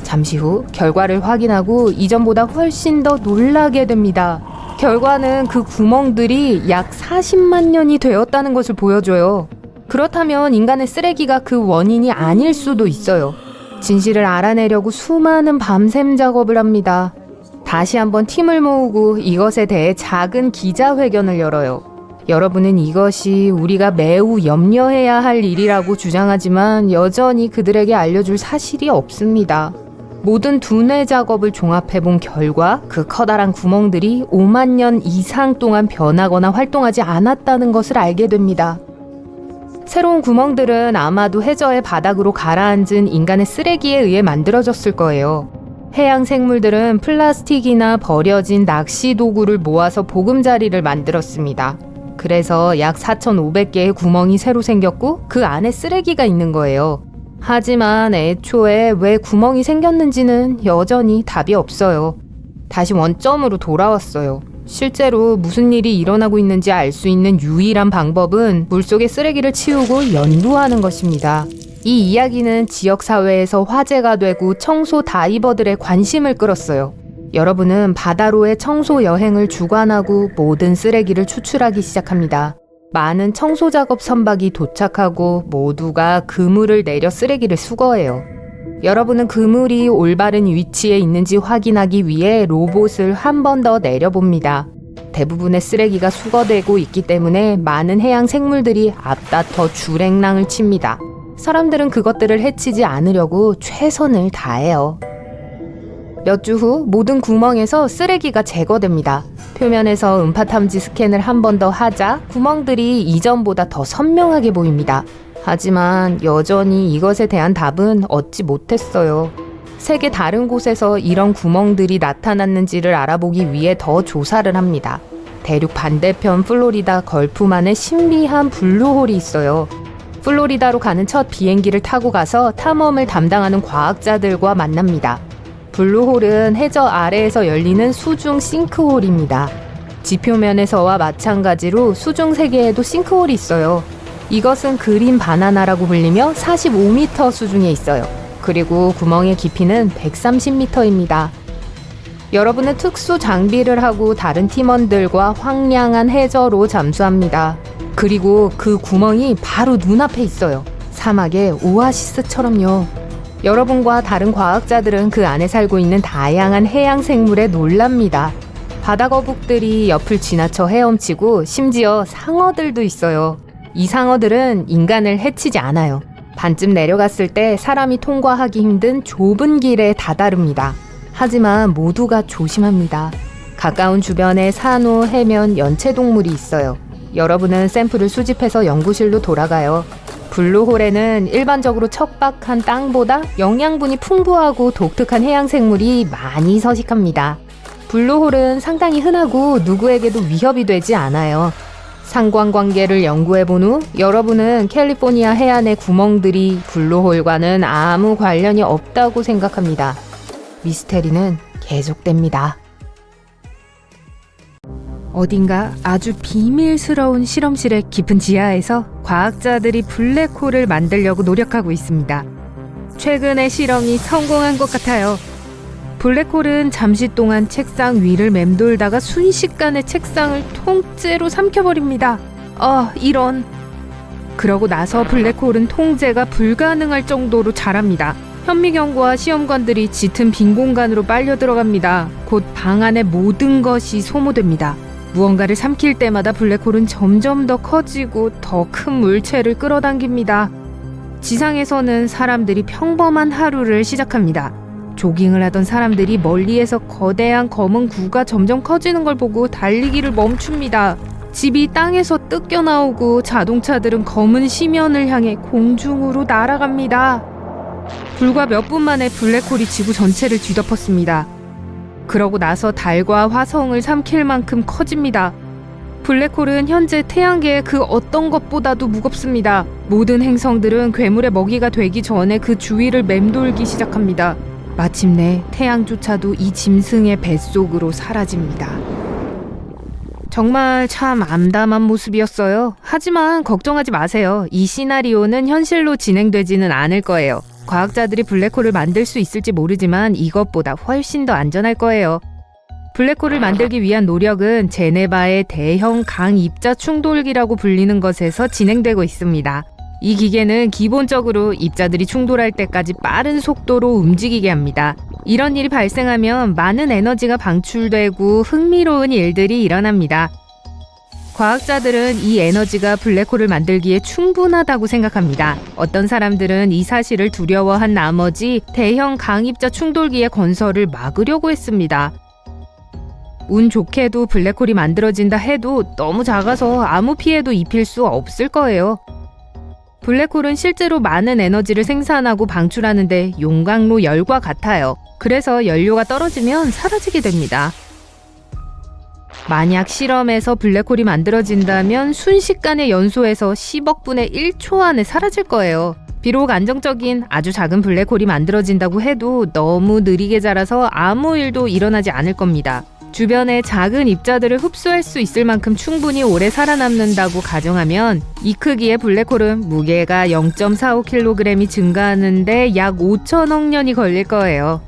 잠시 후 결과를 확인하고 이전보다 훨씬 더 놀라게 됩니다. 결과는 그 구멍들이 약 40만 년이 되었다는 것을 보여줘요. 그렇다면 인간의 쓰레기가 그 원인이 아닐 수도 있어요. 진실을 알아내려고 수많은 밤샘 작업을 합니다. 다시 한번 팀을 모으고 이것에 대해 작은 기자회견을 열어요. 여러분은 이것이 우리가 매우 염려해야 할 일이라고 주장하지만 여전히 그들에게 알려줄 사실이 없습니다. 모든 두뇌 작업을 종합해본 결과 그 커다란 구멍들이 5만 년 이상 동안 변하거나 활동하지 않았다는 것을 알게 됩니다. 새로운 구멍들은 아마도 해저의 바닥으로 가라앉은 인간의 쓰레기에 의해 만들어졌을 거예요. 해양 생물들은 플라스틱이나 버려진 낚시 도구를 모아서 보금자리를 만들었습니다. 그래서 약 4,500개의 구멍이 새로 생겼고 그 안에 쓰레기가 있는 거예요. 하지만 애초에 왜 구멍이 생겼는지는 여전히 답이 없어요. 다시 원점으로 돌아왔어요. 실제로 무슨 일이 일어나고 있는지 알 수 있는 유일한 방법은 물속의 쓰레기를 치우고 연구하는 것입니다. 이 이야기는 지역사회에서 화제가 되고 청소 다이버들의 관심을 끌었어요. 여러분은 바다로의 청소 여행을 주관하고 모든 쓰레기를 추출하기 시작합니다. 많은 청소 작업 선박이 도착하고 모두가 그물을 내려 쓰레기를 수거해요. 여러분은 그물이 올바른 위치에 있는지 확인하기 위해 로봇을 한 번 더 내려봅니다. 대부분의 쓰레기가 수거되고 있기 때문에 많은 해양 생물들이 앞다퉈 주랭랑을 칩니다. 사람들은 그것들을 해치지 않으려고 최선을 다해요. 몇 주 후 모든 구멍에서 쓰레기가 제거됩니다. 표면에서 음파 탐지 스캔을 한 번 더 하자 구멍들이 이전보다 더 선명하게 보입니다. 하지만 여전히 이것에 대한 답은 얻지 못했어요. 세계 다른 곳에서 이런 구멍들이 나타났는지를 알아보기 위해 더 조사를 합니다. 대륙 반대편 플로리다 걸프만의 신비한 블루홀이 있어요. 플로리다로 가는 첫 비행기를 타고 가서 탐험을 담당하는 과학자들과 만납니다. 블루홀은 해저 아래에서 열리는 수중 싱크홀입니다. 지표면에서와 마찬가지로 수중 세계에도 싱크홀이 있어요. 이것은 그린 바나나라고 불리며 45m 수중에 있어요. 그리고 구멍의 깊이는 130m입니다. 여러분은 특수 장비를 하고 다른 팀원들과 황량한 해저로 잠수합니다. 그리고 그 구멍이 바로 눈앞에 있어요. 사막의 오아시스처럼요. 여러분과 다른 과학자들은 그 안에 살고 있는 다양한 해양 생물에 놀랍니다. 바다거북들이 옆을 지나쳐 헤엄치고 심지어 상어들도 있어요. 이 상어들은 인간을 해치지 않아요. 반쯤 내려갔을 때 사람이 통과하기 힘든 좁은 길에 다다릅니다. 하지만 모두가 조심합니다. 가까운 주변에 산호, 해면, 연체동물이 있어요. 여러분은 샘플을 수집해서 연구실로 돌아가요. 블루홀에는 일반적으로 척박한 땅보다 영양분이 풍부하고 독특한 해양생물이 많이 서식합니다. 블루홀은 상당히 흔하고 누구에게도 위협이 되지 않아요. 상관관계를 연구해본 후 여러분은 캘리포니아 해안의 구멍들이 블루홀과는 아무 관련이 없다고 생각합니다. 미스테리는 계속됩니다. 어딘가 아주 비밀스러운 실험실의 깊은 지하에서 과학자들이 블랙홀을 만들려고 노력하고 있습니다. 최근의 실험이 성공한 것 같아요. 블랙홀은 잠시 동안 책상 위를 맴돌다가 순식간에 책상을 통째로 삼켜버립니다. 이런. 그러고 나서 블랙홀은 통제가 불가능할 정도로 자랍니다. 현미경과 시험관들이 짙은 빈 공간으로 빨려 들어갑니다. 곧 방 안의 모든 것이 소모됩니다. 무언가를 삼킬 때마다 블랙홀은 점점 더 커지고 더 큰 물체를 끌어당깁니다. 지상에서는 사람들이 평범한 하루를 시작합니다. 조깅을 하던 사람들이 멀리에서 거대한 검은 구가 점점 커지는 걸 보고 달리기를 멈춥니다. 집이 땅에서 뜯겨 나오고 자동차들은 검은 심연을 향해 공중으로 날아갑니다. 불과 몇 분 만에 블랙홀이 지구 전체를 뒤덮었습니다. 그러고 나서 달과 화성을 삼킬 만큼 커집니다. 블랙홀은 현재 태양계의 그 어떤 것보다도 무겁습니다. 모든 행성들은 괴물의 먹이가 되기 전에 그 주위를 맴돌기 시작합니다. 마침내 태양조차도 이 짐승의 뱃속으로 사라집니다. 정말 참 암담한 모습이었어요. 하지만 걱정하지 마세요. 이 시나리오는 현실로 진행되지는 않을 거예요. 과학자들이 블랙홀을 만들 수 있을지 모르지만 이것보다 훨씬 더 안전할 거예요. 블랙홀을 만들기 위한 노력은 제네바의 대형 강 입자 충돌기라고 불리는 것에서 진행되고 있습니다. 이 기계는 기본적으로 입자들이 충돌할 때까지 빠른 속도로 움직이게 합니다. 이런 일이 발생하면 많은 에너지가 방출되고 흥미로운 일들이 일어납니다. 과학자들은 이 에너지가 블랙홀을 만들기에 충분하다고 생각합니다. 어떤 사람들은 이 사실을 두려워한 나머지 대형 강입자 충돌기의 건설을 막으려고 했습니다. 운 좋게도 블랙홀이 만들어진다 해도 너무 작아서 아무 피해도 입힐 수 없을 거예요. 블랙홀은 실제로 많은 에너지를 생산하고 방출하는데 용광로 열과 같아요. 그래서 연료가 떨어지면 사라지게 됩니다. 만약 실험에서 블랙홀이 만들어진다면 순식간에 연소해서 10억 분의 1초 안에 사라질 거예요. 비록 안정적인 아주 작은 블랙홀이 만들어진다고 해도 너무 느리게 자라서 아무 일도 일어나지 않을 겁니다. 주변의 작은 입자들을 흡수할 수 있을 만큼 충분히 오래 살아남는다고 가정하면 이 크기의 블랙홀은 무게가 0.45kg이 증가하는데 약 5천억 년이 걸릴 거예요.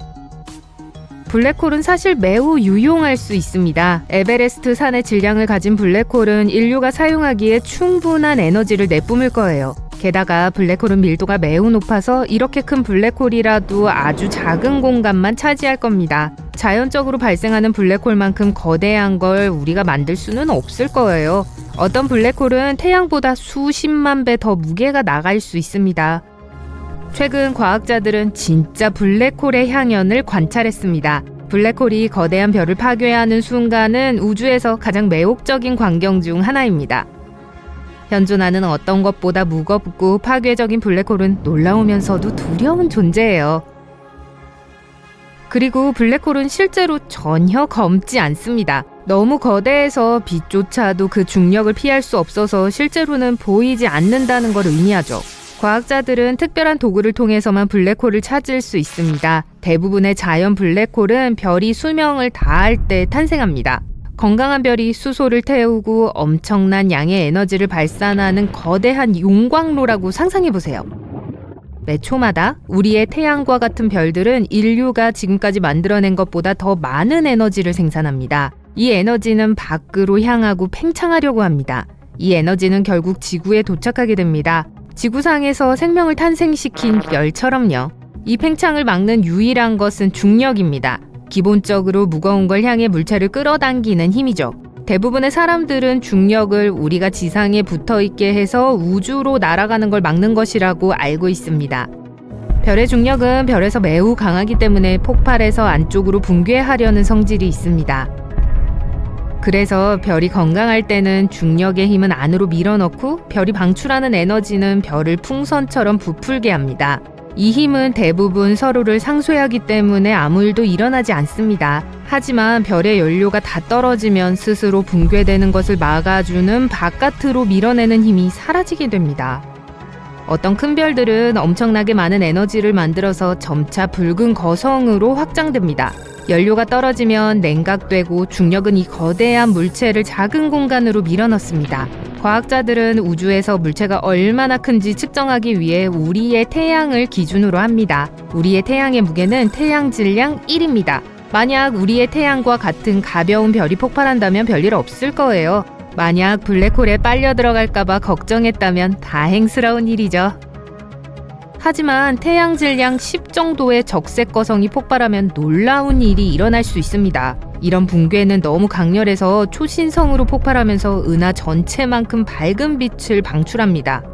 블랙홀은 사실 매우 유용할 수 있습니다. 에베레스트 산의 질량을 가진 블랙홀은 인류가 사용하기에 충분한 에너지를 내뿜을 거예요. 게다가 블랙홀은 밀도가 매우 높아서 이렇게 큰 블랙홀이라도 아주 작은 공간만 차지할 겁니다. 자연적으로 발생하는 블랙홀만큼 거대한 걸 우리가 만들 수는 없을 거예요. 어떤 블랙홀은 태양보다 수십만 배 더 무게가 나갈 수 있습니다. 최근 과학자들은 진짜 블랙홀의 향연을 관찰했습니다. 블랙홀이 거대한 별을 파괴하는 순간은 우주에서 가장 매혹적인 광경 중 하나입니다. 현존하는 어떤 것보다 무겁고 파괴적인 블랙홀은 놀라우면서도 두려운 존재예요. 그리고 블랙홀은 실제로 전혀 검지 않습니다. 너무 거대해서 빛조차도 그 중력을 피할 수 없어서 실제로는 보이지 않는다는 걸 의미하죠. 과학자들은 특별한 도구를 통해서만 블랙홀을 찾을 수 있습니다. 대부분의 자연 블랙홀은 별이 수명을 다할 때 탄생합니다. 건강한 별이 수소를 태우고 엄청난 양의 에너지를 발산하는 거대한 용광로라고 상상해보세요. 매 초마다 우리의 태양과 같은 별들은 인류가 지금까지 만들어낸 것보다 더 많은 에너지를 생산합니다. 이 에너지는 밖으로 향하고 팽창하려고 합니다. 이 에너지는 결국 지구에 도착하게 됩니다. 지구상에서 생명을 탄생시킨 별처럼요. 이 팽창을 막는 유일한 것은 중력입니다. 기본적으로 무거운 걸 향해 물체를 끌어당기는 힘이죠. 대부분의 사람들은 중력을 우리가 지상에 붙어있게 해서 우주로 날아가는 걸 막는 것이라고 알고 있습니다. 별의 중력은 별에서 매우 강하기 때문에 폭발해서 안쪽으로 붕괴하려는 성질이 있습니다. 그래서 별이 건강할 때는 중력의 힘은 안으로 밀어넣고 별이 방출하는 에너지는 별을 풍선처럼 부풀게 합니다. 이 힘은 대부분 서로를 상쇄하기 때문에 아무 일도 일어나지 않습니다. 하지만 별의 연료가 다 떨어지면 스스로 붕괴되는 것을 막아주는 바깥으로 밀어내는 힘이 사라지게 됩니다. 어떤 큰 별들은 엄청나게 많은 에너지를 만들어서 점차 붉은 거성으로 확장됩니다. 연료가 떨어지면 냉각되고 중력은 이 거대한 물체를 작은 공간으로 밀어넣습니다. 과학자들은 우주에서 물체가 얼마나 큰지 측정하기 위해 우리의 태양을 기준으로 합니다. 우리의 태양의 무게는 태양 질량 1입니다. 만약 우리의 태양과 같은 가벼운 별이 폭발한다면 별일 없을 거예요. 만약 블랙홀에 빨려 들어갈까봐 걱정했다면 다행스러운 일이죠. 하지만 태양 질량 10 정도의 적색 거성이 폭발하면 놀라운 일이 일어날 수 있습니다. 이런 붕괴는 너무 강렬해서 초신성으로 폭발하면서 은하 전체만큼 밝은 빛을 방출합니다.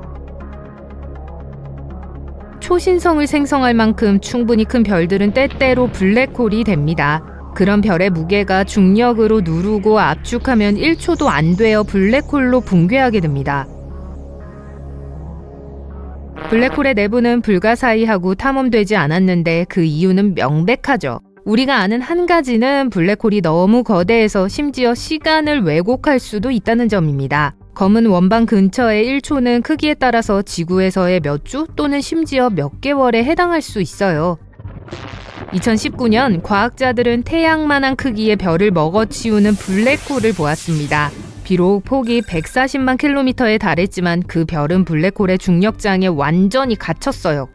초신성을 생성할 만큼 충분히 큰 별들은 때때로 블랙홀이 됩니다. 그런 별의 무게가 중력으로 누르고 압축하면 1초도 안 되어 블랙홀로 붕괴하게 됩니다. 블랙홀의 내부는 불가사의하고 탐험되지 않았는데 그 이유는 명백하죠. 우리가 아는 한 가지는 블랙홀이 너무 거대해서 심지어 시간을 왜곡할 수도 있다는 점입니다. 검은 원반 근처의 1초는 크기에 따라서 지구에서의 몇 주 또는 심지어 몇 개월에 해당할 수 있어요. 2019년 과학자들은 태양만한 크기의 별을 먹어치우는 블랙홀을 보았습니다. 비록 폭이 140만 킬로미터에 달했지만 그 별은 블랙홀의 중력장에 완전히 갇혔어요.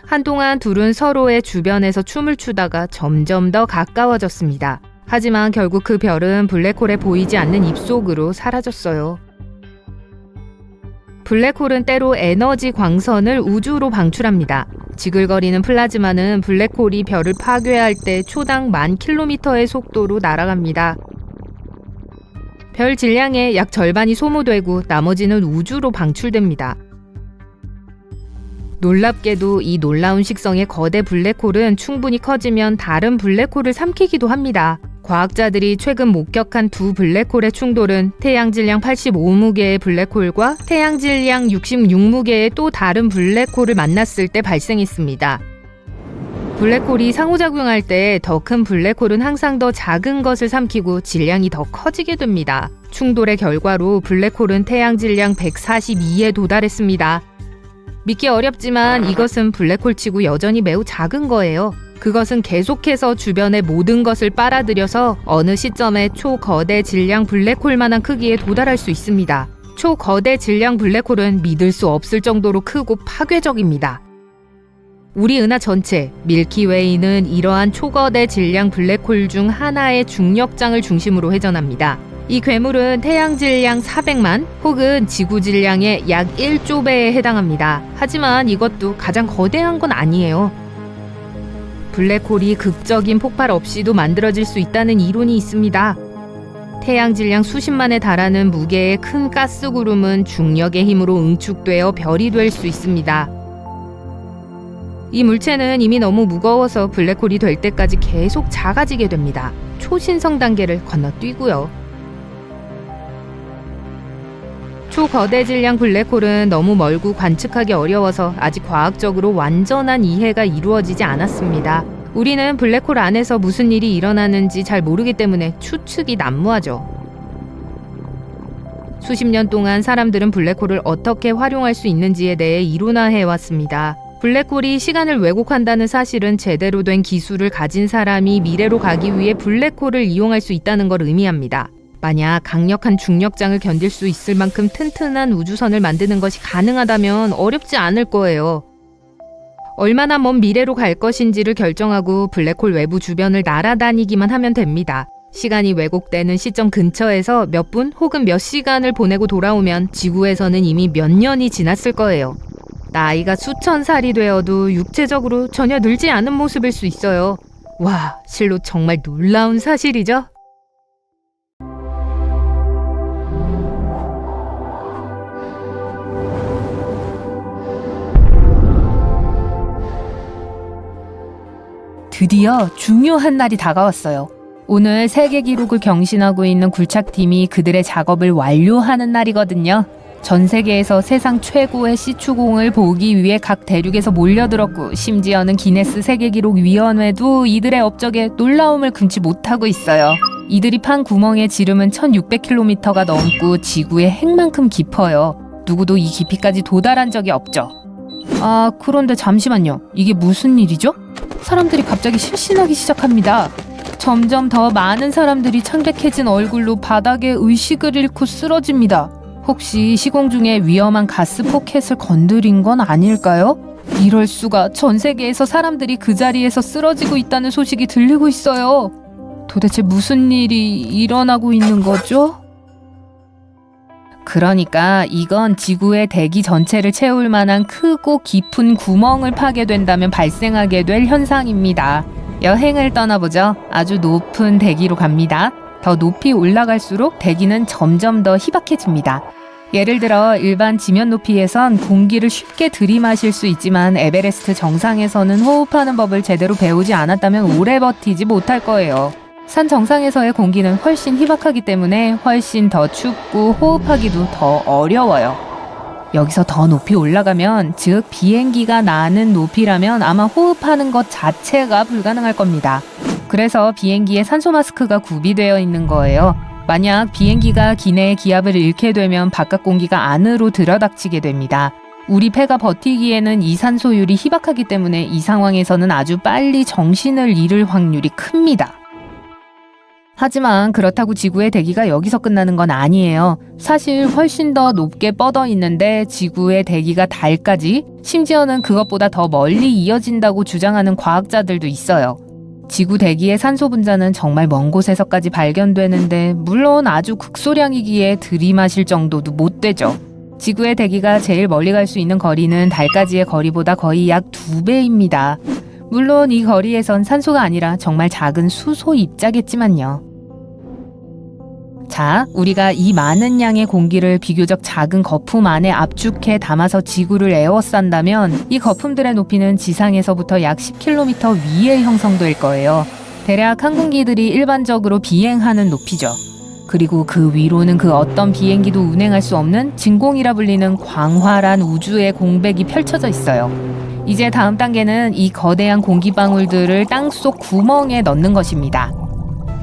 한동안 둘은 서로의 주변에서 춤을 추다가 점점 더 가까워졌습니다. 하지만 결국 그 별은 블랙홀에 보이지 않는 입속으로 사라졌어요. 블랙홀은 때로 에너지 광선을 우주로 방출합니다. 지글거리는 플라즈마는 블랙홀이 별을 파괴할 때 초당 10,000km의 속도로 날아갑니다. 별 질량의 약 절반이 소모되고 나머지는 우주로 방출됩니다. 놀랍게도 이 놀라운 식성의 거대 블랙홀은 충분히 커지면 다른 블랙홀을 삼키기도 합니다. 과학자들이 최근 목격한 두 블랙홀의 충돌은 태양 질량 85무게의 블랙홀과 태양 질량 66무게의 또 다른 블랙홀을 만났을 때 발생했습니다. 블랙홀이 상호작용할 때 더 큰 블랙홀은 항상 더 작은 것을 삼키고 질량이 더 커지게 됩니다. 충돌의 결과로 블랙홀은 태양 질량 142에 도달했습니다. 믿기 어렵지만 이것은 블랙홀치고 여전히 매우 작은 거예요. 그것은 계속해서 주변의 모든 것을 빨아들여서 어느 시점에 초거대 질량 블랙홀만한 크기에 도달할 수 있습니다. 초거대 질량 블랙홀은 믿을 수 없을 정도로 크고 파괴적입니다. 우리 은하 전체, 밀키웨이는 이러한 초거대 질량 블랙홀 중 하나의 중력장을 중심으로 회전합니다. 이 괴물은 태양 질량 400만 혹은 지구 질량의 약 1조 배에 해당합니다. 하지만 이것도 가장 거대한 건 아니에요. 블랙홀이 극적인 폭발 없이도 만들어질 수 있다는 이론이 있습니다. 태양 질량 수십만에 달하는 무게의 큰 가스구름은 중력의 힘으로 응축되어 별이 될 수 있습니다. 이 물체는 이미 너무 무거워서 블랙홀이 될 때까지 계속 작아지게 됩니다. 초신성 단계를 건너뛰고요. 초거대 질량 블랙홀은 너무 멀고 관측하기 어려워서 아직 과학적으로 완전한 이해가 이루어지지 않았습니다. 우리는 블랙홀 안에서 무슨 일이 일어나는지 잘 모르기 때문에 추측이 난무하죠. 수십 년 동안 사람들은 블랙홀을 어떻게 활용할 수 있는지에 대해 이론화해왔습니다. 블랙홀이 시간을 왜곡한다는 사실은 제대로 된 기술을 가진 사람이 미래로 가기 위해 블랙홀을 이용할 수 있다는 걸 의미합니다. 만약 강력한 중력장을 견딜 수 있을 만큼 튼튼한 우주선을 만드는 것이 가능하다면 어렵지 않을 거예요. 얼마나 먼 미래로 갈 것인지를 결정하고 블랙홀 외부 주변을 날아다니기만 하면 됩니다. 시간이 왜곡되는 시점 근처에서 몇 분 혹은 몇 시간을 보내고 돌아오면 지구에서는 이미 몇 년이 지났을 거예요. 나이가 수천 살이 되어도 육체적으로 전혀 늙지 않은 모습일 수 있어요. 와, 실로 정말 놀라운 사실이죠? 드디어 중요한 날이 다가왔어요. 오늘 세계 기록을 경신하고 있는 굴착팀이 그들의 작업을 완료하는 날이거든요. 전 세계에서 세상 최고의 시추공을 보기 위해 각 대륙에서 몰려들었고 심지어는 기네스 세계기록위원회도 이들의 업적에 놀라움을 금치 못하고 있어요. 이들이 판 구멍의 지름은 1600km가 넘고 지구의 핵만큼 깊어요. 누구도 이 깊이까지 도달한 적이 없죠. 아, 그런데 잠시만요. 이게 무슨 일이죠? 사람들이 갑자기 실신하기 시작합니다. 점점 더 많은 사람들이 창백해진 얼굴로 바닥에 의식을 잃고 쓰러집니다. 혹시 시공 중에 위험한 가스 포켓을 건드린 건 아닐까요? 이럴 수가. 전 세계에서 사람들이 그 자리에서 쓰러지고 있다는 소식이 들리고 있어요. 도대체 무슨 일이 일어나고 있는 거죠? 그러니까 이건 지구의 대기 전체를 채울 만한 크고 깊은 구멍을 파게 된다면 발생하게 될 현상입니다. 여행을 떠나보죠. 아주 높은 대기로 갑니다. 더 높이 올라갈수록 대기는 점점 더 희박해집니다. 예를 들어 일반 지면 높이에선 공기를 쉽게 들이마실 수 있지만 에베레스트 정상에서는 호흡하는 법을 제대로 배우지 않았다면 오래 버티지 못할 거예요. 산 정상에서의 공기는 훨씬 희박하기 때문에 훨씬 더 춥고 호흡하기도 더 어려워요. 여기서 더 높이 올라가면, 즉 비행기가 나는 높이라면 아마 호흡하는 것 자체가 불가능할 겁니다. 그래서 비행기에 산소 마스크가 구비되어 있는 거예요. 만약 비행기가 기내의 기압을 잃게 되면 바깥 공기가 안으로 들어닥치게 됩니다. 우리 폐가 버티기에는 이 산소율이 희박하기 때문에 이 상황에서는 아주 빨리 정신을 잃을 확률이 큽니다. 하지만 그렇다고 지구의 대기가 여기서 끝나는 건 아니에요. 사실 훨씬 더 높게 뻗어 있는데 지구의 대기가 달까지, 심지어는 그것보다 더 멀리 이어진다고 주장하는 과학자들도 있어요. 지구 대기의 산소 분자는 정말 먼 곳에서까지 발견되는데, 물론 아주 극소량이기에 들이마실 정도도 못 되죠. 지구의 대기가 제일 멀리 갈 수 있는 거리는 달까지의 거리보다 거의 약 2배입니다. 물론 이 거리에선 산소가 아니라 정말 작은 수소 입자겠지만요. 자, 우리가 이 많은 양의 공기를 비교적 작은 거품 안에 압축해 담아서 지구를 에워싼다면 이 거품들의 높이는 지상에서부터 약 10km 위에 형성될 거예요. 대략 항공기들이 일반적으로 비행하는 높이죠. 그리고 그 위로는 그 어떤 비행기도 운행할 수 없는 진공이라 불리는 광활한 우주의 공백이 펼쳐져 있어요. 이제 다음 단계는 이 거대한 공기방울들을 땅속 구멍에 넣는 것입니다.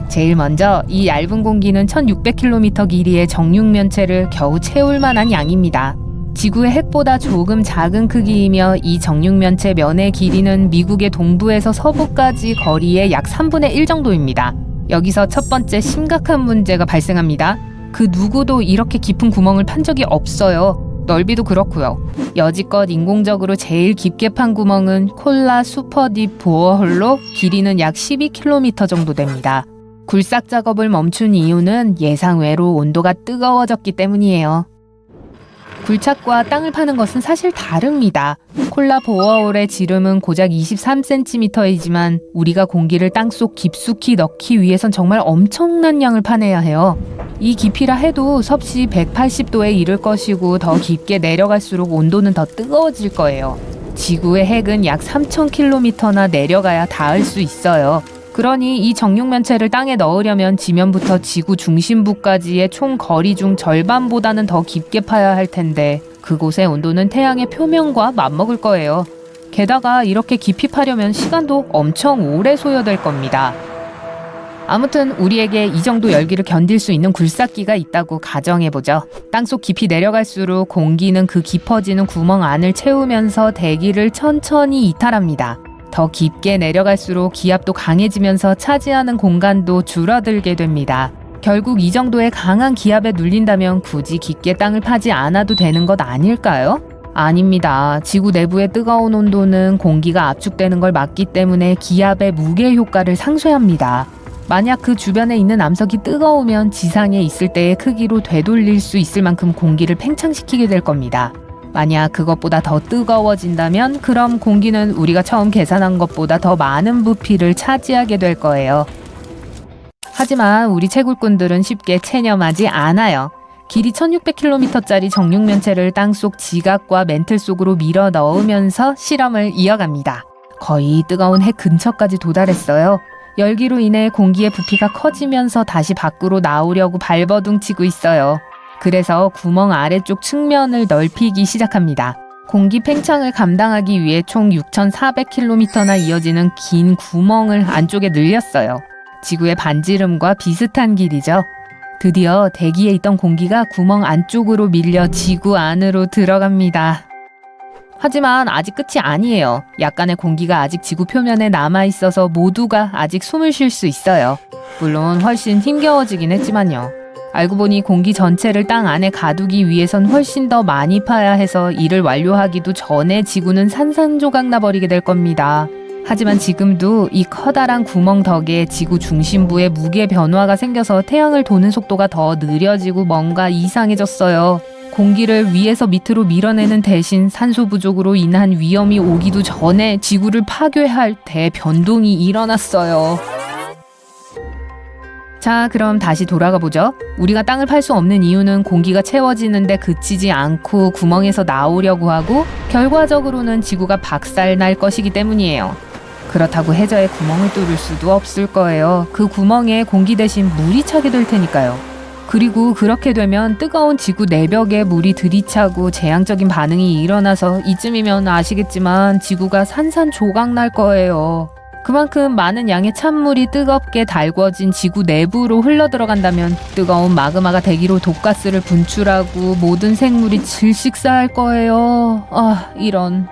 제일 먼저 이 얇은 공기는 1600km 길이의 정육면체를 겨우 채울 만한 양입니다. 지구의 핵보다 조금 작은 크기이며 이 정육면체 면의 길이는 미국의 동부에서 서부까지 거리의 약 3분의 1 정도입니다. 여기서 첫 번째 심각한 문제가 발생합니다. 그 누구도 이렇게 깊은 구멍을 판 적이 없어요. 넓이도 그렇고요. 여지껏 인공적으로 제일 깊게 판 구멍은 콜라 슈퍼딥 보어홀로 길이는 약 12km 정도 됩니다. 굴삭 작업을 멈춘 이유는 예상외로 온도가 뜨거워졌기 때문이에요. 굴착과 땅을 파는 것은 사실 다릅니다. 콜라 보어홀의 지름은 고작 23cm이지만 우리가 공기를 땅속 깊숙이 넣기 위해선 정말 엄청난 양을 파내야 해요. 이 깊이라 해도 섭씨 180도에 이를 것이고 더 깊게 내려갈수록 온도는 더 뜨거워질 거예요. 지구의 핵은 약 3000km나 내려가야 닿을 수 있어요. 그러니 이 정육면체를 땅에 넣으려면 지면부터 지구 중심부까지의 총 거리 중 절반보다는 더 깊게 파야 할 텐데 그곳의 온도는 태양의 표면과 맞먹을 거예요. 게다가 이렇게 깊이 파려면 시간도 엄청 오래 소요될 겁니다. 아무튼 우리에게 이 정도 열기를 견딜 수 있는 굴삭기가 있다고 가정해보죠. 땅속 깊이 내려갈수록 공기는 그 깊어지는 구멍 안을 채우면서 대기를 천천히 이탈합니다. 더 깊게 내려갈수록 기압도 강해지면서 차지하는 공간도 줄어들게 됩니다. 결국 이 정도의 강한 기압에 눌린다면 굳이 깊게 땅을 파지 않아도 되는 것 아닐까요? 아닙니다. 지구 내부의 뜨거운 온도는 공기가 압축되는 걸 막기 때문에 기압의 무게 효과를 상쇄합니다. 만약 그 주변에 있는 암석이 뜨거우면 지상에 있을 때의 크기로 되돌릴 수 있을 만큼 공기를 팽창시키게 될 겁니다. 만약 그것보다 더 뜨거워진다면 그럼 공기는 우리가 처음 계산한 것보다 더 많은 부피를 차지하게 될 거예요. 하지만 우리 채굴꾼들은 쉽게 체념하지 않아요. 길이 1600km짜리 정육면체를 땅속 지각과 멘틀 속으로 밀어 넣으면서 실험을 이어갑니다. 거의 뜨거운 핵 근처까지 도달했어요. 열기로 인해 공기의 부피가 커지면서 다시 밖으로 나오려고 발버둥치고 있어요. 그래서 구멍 아래쪽 측면을 넓히기 시작합니다. 공기 팽창을 감당하기 위해 총 6400km나 이어지는 긴 구멍을 안쪽에 늘렸어요. 지구의 반지름과 비슷한 길이죠. 드디어 대기에 있던 공기가 구멍 안쪽으로 밀려 지구 안으로 들어갑니다. 하지만 아직 끝이 아니에요. 약간의 공기가 아직 지구 표면에 남아있어서 모두가 아직 숨을 쉴 수 있어요. 물론 훨씬 힘겨워지긴 했지만요. 알고 보니 공기 전체를 땅 안에 가두기 위해선 훨씬 더 많이 파야 해서 이를 완료하기도 전에 지구는 산산조각 나버리게 될 겁니다. 하지만 지금도 이 커다란 구멍 덕에 지구 중심부에 무게 변화가 생겨서 태양을 도는 속도가 더 느려지고 뭔가 이상해졌어요. 공기를 위에서 밑으로 밀어내는 대신 산소 부족으로 인한 위험이 오기도 전에 지구를 파괴할 대변동이 일어났어요. 자, 그럼 다시 돌아가 보죠. 우리가 땅을 팔 수 없는 이유는 공기가 채워지는데 그치지 않고 구멍에서 나오려고 하고 결과적으로는 지구가 박살날 것이기 때문이에요. 그렇다고 해저에 구멍을 뚫을 수도 없을 거예요. 그 구멍에 공기 대신 물이 차게 될 테니까요. 그리고 그렇게 되면 뜨거운 지구 내벽에 물이 들이차고 재앙적인 반응이 일어나서 이쯤이면 아시겠지만 지구가 산산조각 날 거예요. 그만큼 많은 양의 찬물이 뜨겁게 달궈진 지구 내부로 흘러들어간다면 뜨거운 마그마가 대기로 독가스를 분출하고 모든 생물이 질식사할 거예요. 이런.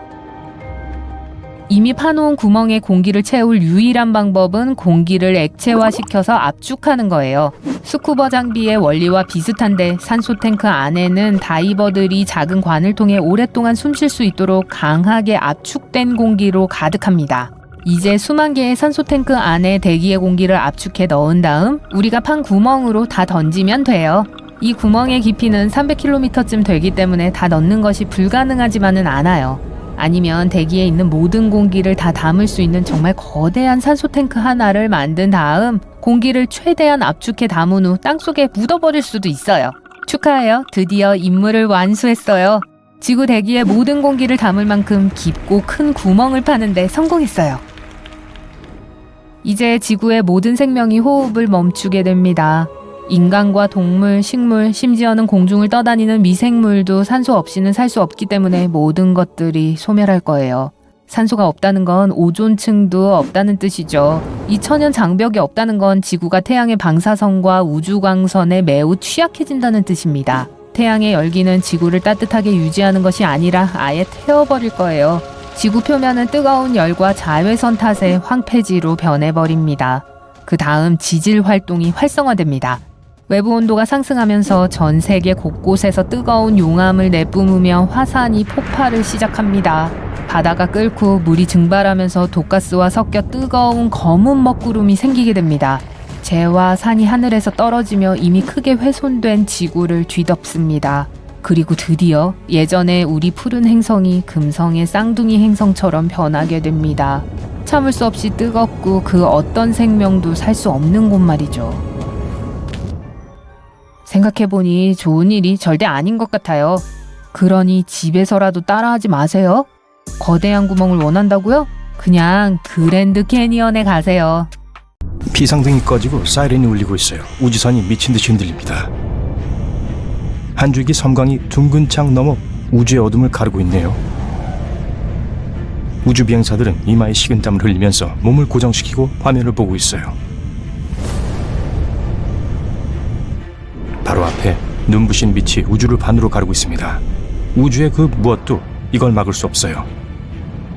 이미 파놓은 구멍에 공기를 채울 유일한 방법은 공기를 액체화시켜서 압축하는 거예요. 스쿠버 장비의 원리와 비슷한데 산소 탱크 안에는 다이버들이 작은 관을 통해 오랫동안 숨 쉴 수 있도록 강하게 압축된 공기로 가득합니다. 이제 수만 개의 산소 탱크 안에 대기의 공기를 압축해 넣은 다음 우리가 판 구멍으로 다 던지면 돼요. 이 구멍의 깊이는 300km쯤 되기 때문에 다 넣는 것이 불가능하지만은 않아요. 아니면 대기에 있는 모든 공기를 다 담을 수 있는 정말 거대한 산소 탱크 하나를 만든 다음 공기를 최대한 압축해 담은 후 땅속에 묻어버릴 수도 있어요. 축하해요. 드디어 임무를 완수했어요. 지구 대기에 모든 공기를 담을 만큼 깊고 큰 구멍을 파는데 성공했어요. 이제 지구의 모든 생명이 호흡을 멈추게 됩니다. 인간과 동물, 식물, 심지어는 공중을 떠다니는 미생물도 산소 없이는 살 수 없기 때문에 모든 것들이 소멸할 거예요. 산소가 없다는 건 오존층도 없다는 뜻이죠. 이 천연 장벽이 없다는 건 지구가 태양의 방사선과 우주광선에 매우 취약해진다는 뜻입니다. 태양의 열기는 지구를 따뜻하게 유지하는 것이 아니라 아예 태워버릴 거예요. 지구 표면은 뜨거운 열과 자외선 탓에 황폐지로 변해버립니다. 그 다음 지질 활동이 활성화됩니다. 외부 온도가 상승하면서 전 세계 곳곳에서 뜨거운 용암을 내뿜으며 화산이 폭발을 시작합니다. 바다가 끓고 물이 증발하면서 독가스와 섞여 뜨거운 검은 먹구름이 생기게 됩니다. 재와 산이 하늘에서 떨어지며 이미 크게 훼손된 지구를 뒤덮습니다. 그리고 드디어 예전에 우리 푸른 행성이 금성의 쌍둥이 행성처럼 변하게 됩니다. 참을 수 없이 뜨겁고 그 어떤 생명도 살 수 없는 곳 말이죠. 생각해보니 좋은 일이 절대 아닌 것 같아요. 그러니 집에서라도 따라하지 마세요. 거대한 구멍을 원한다고요? 그냥 그랜드 캐니언에 가세요. 비상등이 꺼지고 사이렌이 울리고 있어요. 우주선이 미친 듯이 흔들립니다. 한 줄기 섬광이 둥근 창 넘어 우주의 어둠을 가르고 있네요. 우주 비행사들은 이마에 식은땀을 흘리면서 몸을 고정시키고 화면을 보고 있어요. 바로 앞에 눈부신 빛이 우주를 반으로 가르고 있습니다. 우주의 그 무엇도 이걸 막을 수 없어요.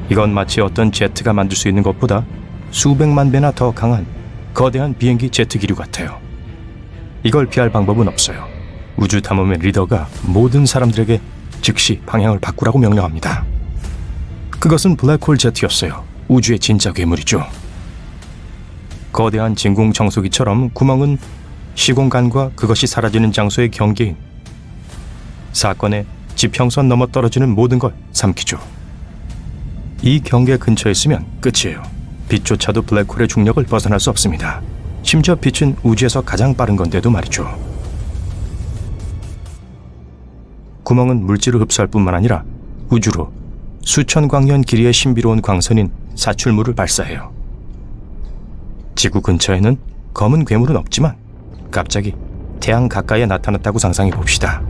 이건 마치 어떤 제트가 만들 수 있는 것보다 수백만 배나 더 강한 거대한 비행기 제트 기류 같아요. 이걸 피할 방법은 없어요. 우주 탐험의 리더가 모든 사람들에게 즉시 방향을 바꾸라고 명령합니다. 그것은 블랙홀 제트였어요. 우주의 진짜 괴물이죠. 거대한 진공 청소기처럼 구멍은 시공간과 그것이 사라지는 장소의 경계인 사건의 지평선 넘어 떨어지는 모든 걸 삼키죠. 이 경계 근처에 있으면 끝이에요. 빛조차도 블랙홀의 중력을 벗어날 수 없습니다. 심지어 빛은 우주에서 가장 빠른 건데도 말이죠. 구멍은 물질을 흡수할 뿐만 아니라 우주로 수천 광년 길이의 신비로운 광선인 사출물을 발사해요. 지구 근처에는 검은 괴물은 없지만 갑자기 태양 가까이에 나타났다고 상상해 봅시다.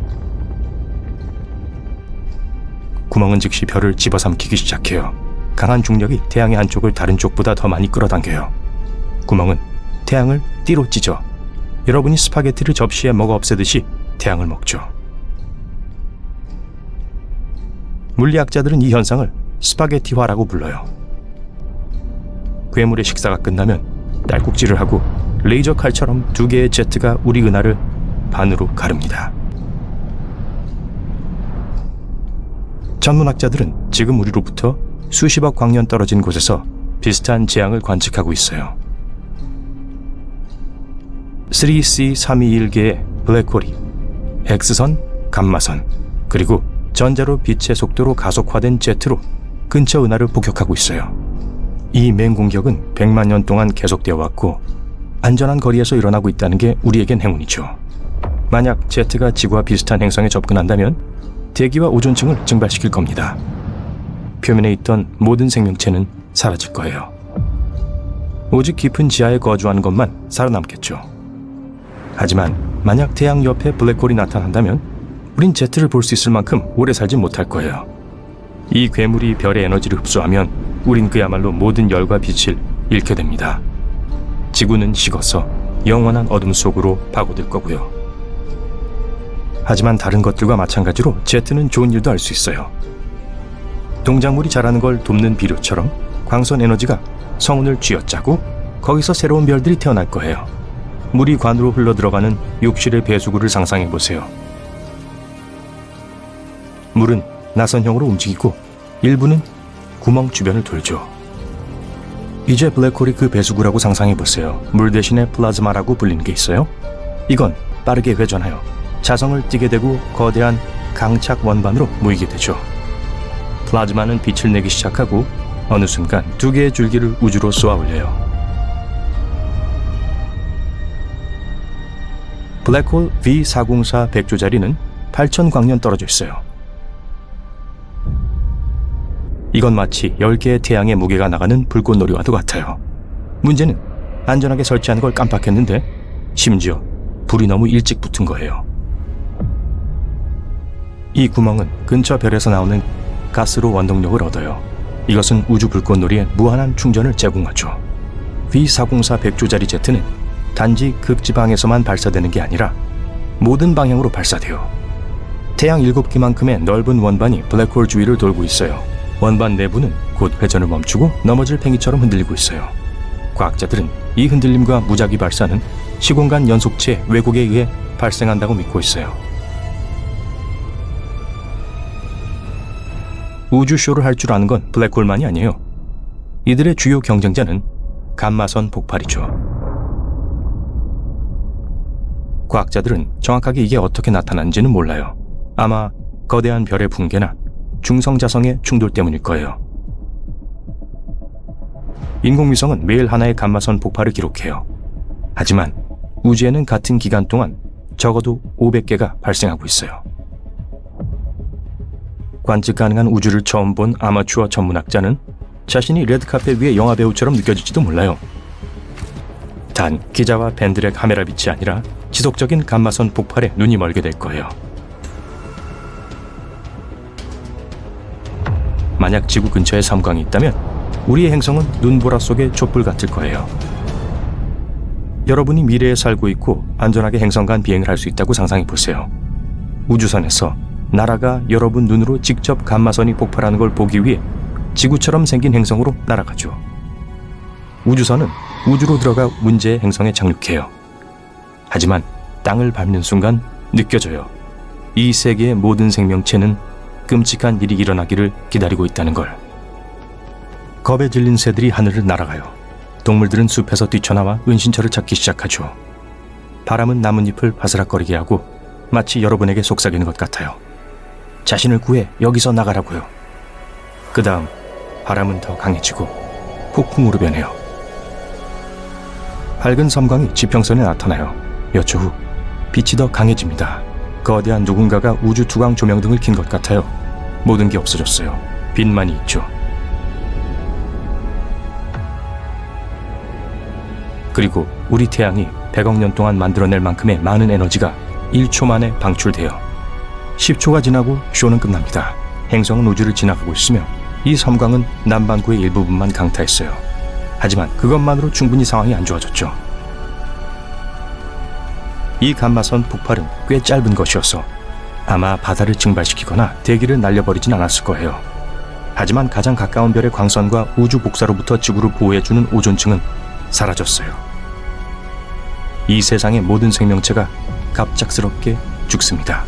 구멍은 즉시 별을 집어삼키기 시작해요. 강한 중력이 태양의 한쪽을 다른 쪽보다 더 많이 끌어당겨요. 구멍은 태양을 띠로 찢어 여러분이 스파게티를 접시에 먹어 없애듯이 태양을 먹죠. 물리학자들은 이 현상을 스파게티화라고 불러요. 괴물의 식사가 끝나면 딸꾹질을 하고 레이저 칼처럼 두 개의 제트가 우리 은하를 반으로 가릅니다. 전문학자들은 지금 우리로부터 수십억 광년 떨어진 곳에서 비슷한 재앙을 관측하고 있어요. 3C321개의 블랙홀이 X선, 감마선, 그리고 전자로 빛의 속도로 가속화된 제트로 근처 은하를 폭격하고 있어요. 이 맹공격은 100만 년 동안 계속되어 왔고 안전한 거리에서 일어나고 있다는 게 우리에겐 행운이죠. 만약 제트가 지구와 비슷한 행성에 접근한다면 대기와 오존층을 증발시킬 겁니다. 표면에 있던 모든 생명체는 사라질 거예요. 오직 깊은 지하에 거주하는 것만 살아남겠죠. 하지만 만약 태양 옆에 블랙홀이 나타난다면 우린 Z를 볼 수 있을 만큼 오래 살지 못할 거예요. 이 괴물이 별의 에너지를 흡수하면 우린 그야말로 모든 열과 빛을 잃게 됩니다. 지구는 식어서 영원한 어둠 속으로 파고들 거고요. 하지만 다른 것들과 마찬가지로 Z는 좋은 일도 할 수 있어요. 동작물이 자라는 걸 돕는 비료처럼 광선 에너지가 성운을 쥐어짜고 거기서 새로운 별들이 태어날 거예요. 물이 관으로 흘러들어가는 욕실의 배수구를 상상해 보세요. 물은 나선형으로 움직이고 일부는 구멍 주변을 돌죠. 이제 블랙홀이 그 배수구라고 상상해 보세요. 물 대신에 플라즈마라고 불리는 게 있어요. 이건 빠르게 회전하여 자성을 띠게 되고 거대한 강착 원반으로 모이게 되죠. 플라즈마는 빛을 내기 시작하고 어느 순간 두 개의 줄기를 우주로 쏘아 올려요. 블랙홀 V404 백조자리는 8,000광년 떨어져 있어요. 이건 마치 10개의 태양의 무게가 나가는 불꽃놀이와도 같아요. 문제는 안전하게 설치하는 걸 깜빡했는데 심지어 불이 너무 일찍 붙은 거예요. 이 구멍은 근처 별에서 나오는 가스로 원동력을 얻어요. 이것은 우주 불꽃놀이에 무한한 충전을 제공하죠. V404 백조자리 제트는 단지 극지방에서만 발사되는 게 아니라 모든 방향으로 발사돼요. 태양 7개만큼의 넓은 원반이 블랙홀 주위를 돌고 있어요. 원반 내부는 곧 회전을 멈추고 넘어질 팽이처럼 흔들리고 있어요. 과학자들은 이 흔들림과 무작위 발사는 시공간 연속체 왜곡에 의해 발생한다고 믿고 있어요. 우주쇼를 할 줄 아는 건 블랙홀만이 아니에요. 이들의 주요 경쟁자는 감마선 폭발이죠. 과학자들은 정확하게 이게 어떻게 나타난지는 몰라요. 아마 거대한 별의 붕괴나 중성자성의 충돌 때문일 거예요. 인공위성은 매일 하나의 감마선 폭발을 기록해요. 하지만 우주에는 같은 기간 동안 적어도 500개가 발생하고 있어요. 관측 가능한 우주를 처음 본 아마추어 전문학자는 자신이 레드카펫 위의 영화배우처럼 느껴질지도 몰라요. 단 기자와 팬들의 카메라 빛이 아니라 지속적인 감마선 폭발에 눈이 멀게 될 거예요. 만약 지구 근처에 섬광이 있다면 우리의 행성은 눈보라 속의 촛불 같을 거예요. 여러분이 미래에 살고 있고 안전하게 행성 간 비행을 할 수 있다고 상상해 보세요. 우주선에서 나라가 여러분 눈으로 직접 감마선이 폭발하는 걸 보기 위해 지구처럼 생긴 행성으로 날아가죠. 우주선은 우주로 들어가 문제의 행성에 착륙해요. 하지만 땅을 밟는 순간 느껴져요. 이 세계의 모든 생명체는 끔찍한 일이 일어나기를 기다리고 있다는 걸. 겁에 질린 새들이 하늘을 날아가요. 동물들은 숲에서 뛰쳐나와 은신처를 찾기 시작하죠. 바람은 나뭇잎을 바스락거리게 하고 마치 여러분에게 속삭이는 것 같아요. 자신을 구해 여기서 나가라고요. 그 다음 바람은 더 강해지고 폭풍으로 변해요. 밝은 섬광이 지평선에 나타나요. 몇 초 후 빛이 더 강해집니다. 거대한 누군가가 우주 투광 조명등을 킨 것 같아요. 모든 게 없어졌어요. 빛만이 있죠. 그리고 우리 태양이 100억 년 동안 만들어낼 만큼의 많은 에너지가 1초 만에 방출돼요. 10초가 지나고 쇼는 끝납니다. 행성은 우주를 지나가고 있으며 이 섬광은 남반구의 일부분만 강타했어요. 하지만 그것만으로 충분히 상황이 안 좋아졌죠. 이 감마선 폭발은 꽤 짧은 것이어서 아마 바다를 증발시키거나 대기를 날려버리진 않았을 거예요. 하지만 가장 가까운 별의 광선과 우주 복사로부터 지구를 보호해주는 오존층은 사라졌어요. 이 세상의 모든 생명체가 갑작스럽게 죽습니다.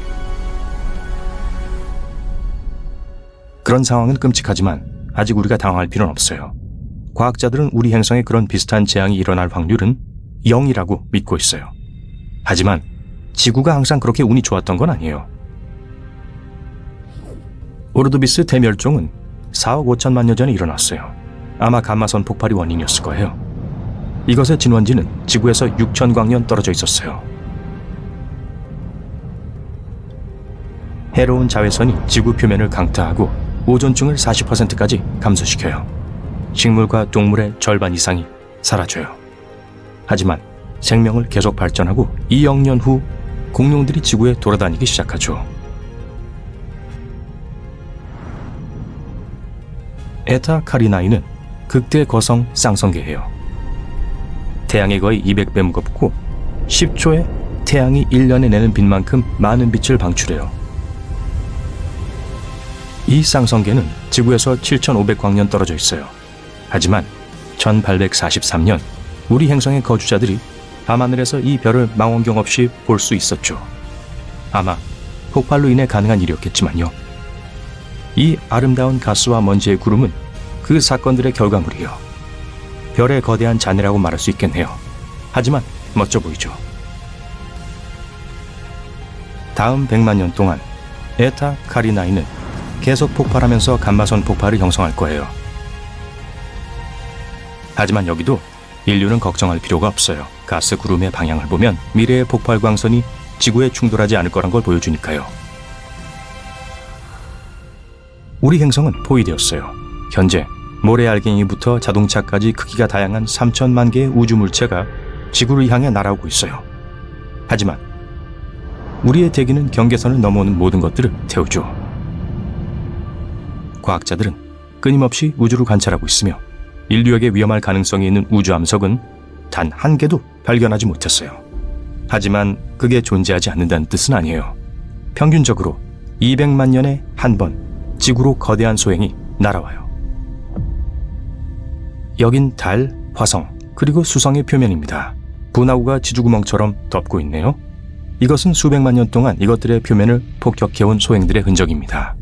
그런 상황은 끔찍하지만 아직 우리가 당황할 필요는 없어요. 과학자들은 우리 행성에 그런 비슷한 재앙이 일어날 확률은 0이라고 믿고 있어요. 하지만 지구가 항상 그렇게 운이 좋았던 건 아니에요. 오르도비스 대멸종은 4억 5천만 년 전에 일어났어요. 아마 감마선 폭발이 원인이었을 거예요. 이것의 진원지는 지구에서 6,000광년 떨어져 있었어요. 해로운 자외선이 지구 표면을 강타하고 오존층을 40%까지 감소시켜요. 식물과 동물의 절반 이상이 사라져요. 하지만 생명을 계속 발전하고 2억 년 후 공룡들이 지구에 돌아다니기 시작하죠. 에타 카리나이는 극대 거성 쌍성계예요. 태양의 거의 200배 무겁고 10초에 태양이 1년에 내는 빛만큼 많은 빛을 방출해요. 이 쌍성계는 지구에서 7,500광년 떨어져 있어요. 하지만 1843년 우리 행성의 거주자들이 밤하늘에서 이 별을 망원경 없이 볼 수 있었죠. 아마 폭발로 인해 가능한 일이었겠지만요. 이 아름다운 가스와 먼지의 구름은 그 사건들의 결과물이에요. 별의 거대한 잔해라고 말할 수 있겠네요. 하지만 멋져 보이죠. 다음 100만 년 동안 에타 카리나이는 계속 폭발하면서 감마선 폭발을 형성할 거예요. 하지만 여기도 인류는 걱정할 필요가 없어요. 가스 구름의 방향을 보면 미래의 폭발 광선이 지구에 충돌하지 않을 거란 걸 보여주니까요. 우리 행성은 포위되었어요. 현재 모래알갱이부터 자동차까지 크기가 다양한 3천만 개의 우주 물체가 지구를 향해 날아오고 있어요. 하지만 우리의 대기는 경계선을 넘어오는 모든 것들을 태우죠. 과학자들은 끊임없이 우주를 관찰하고 있으며 인류에게 위험할 가능성이 있는 우주 암석은 단 한 개도 발견하지 못했어요. 하지만 그게 존재하지 않는다는 뜻은 아니에요. 평균적으로 200만 년에 한 번 지구로 거대한 소행이 날아와요. 여긴 달, 화성, 그리고 수성의 표면입니다. 분화구가 지주구멍처럼 덮고 있네요. 이것은 수백만 년 동안 이것들의 표면을 폭격해온 소행들의 흔적입니다.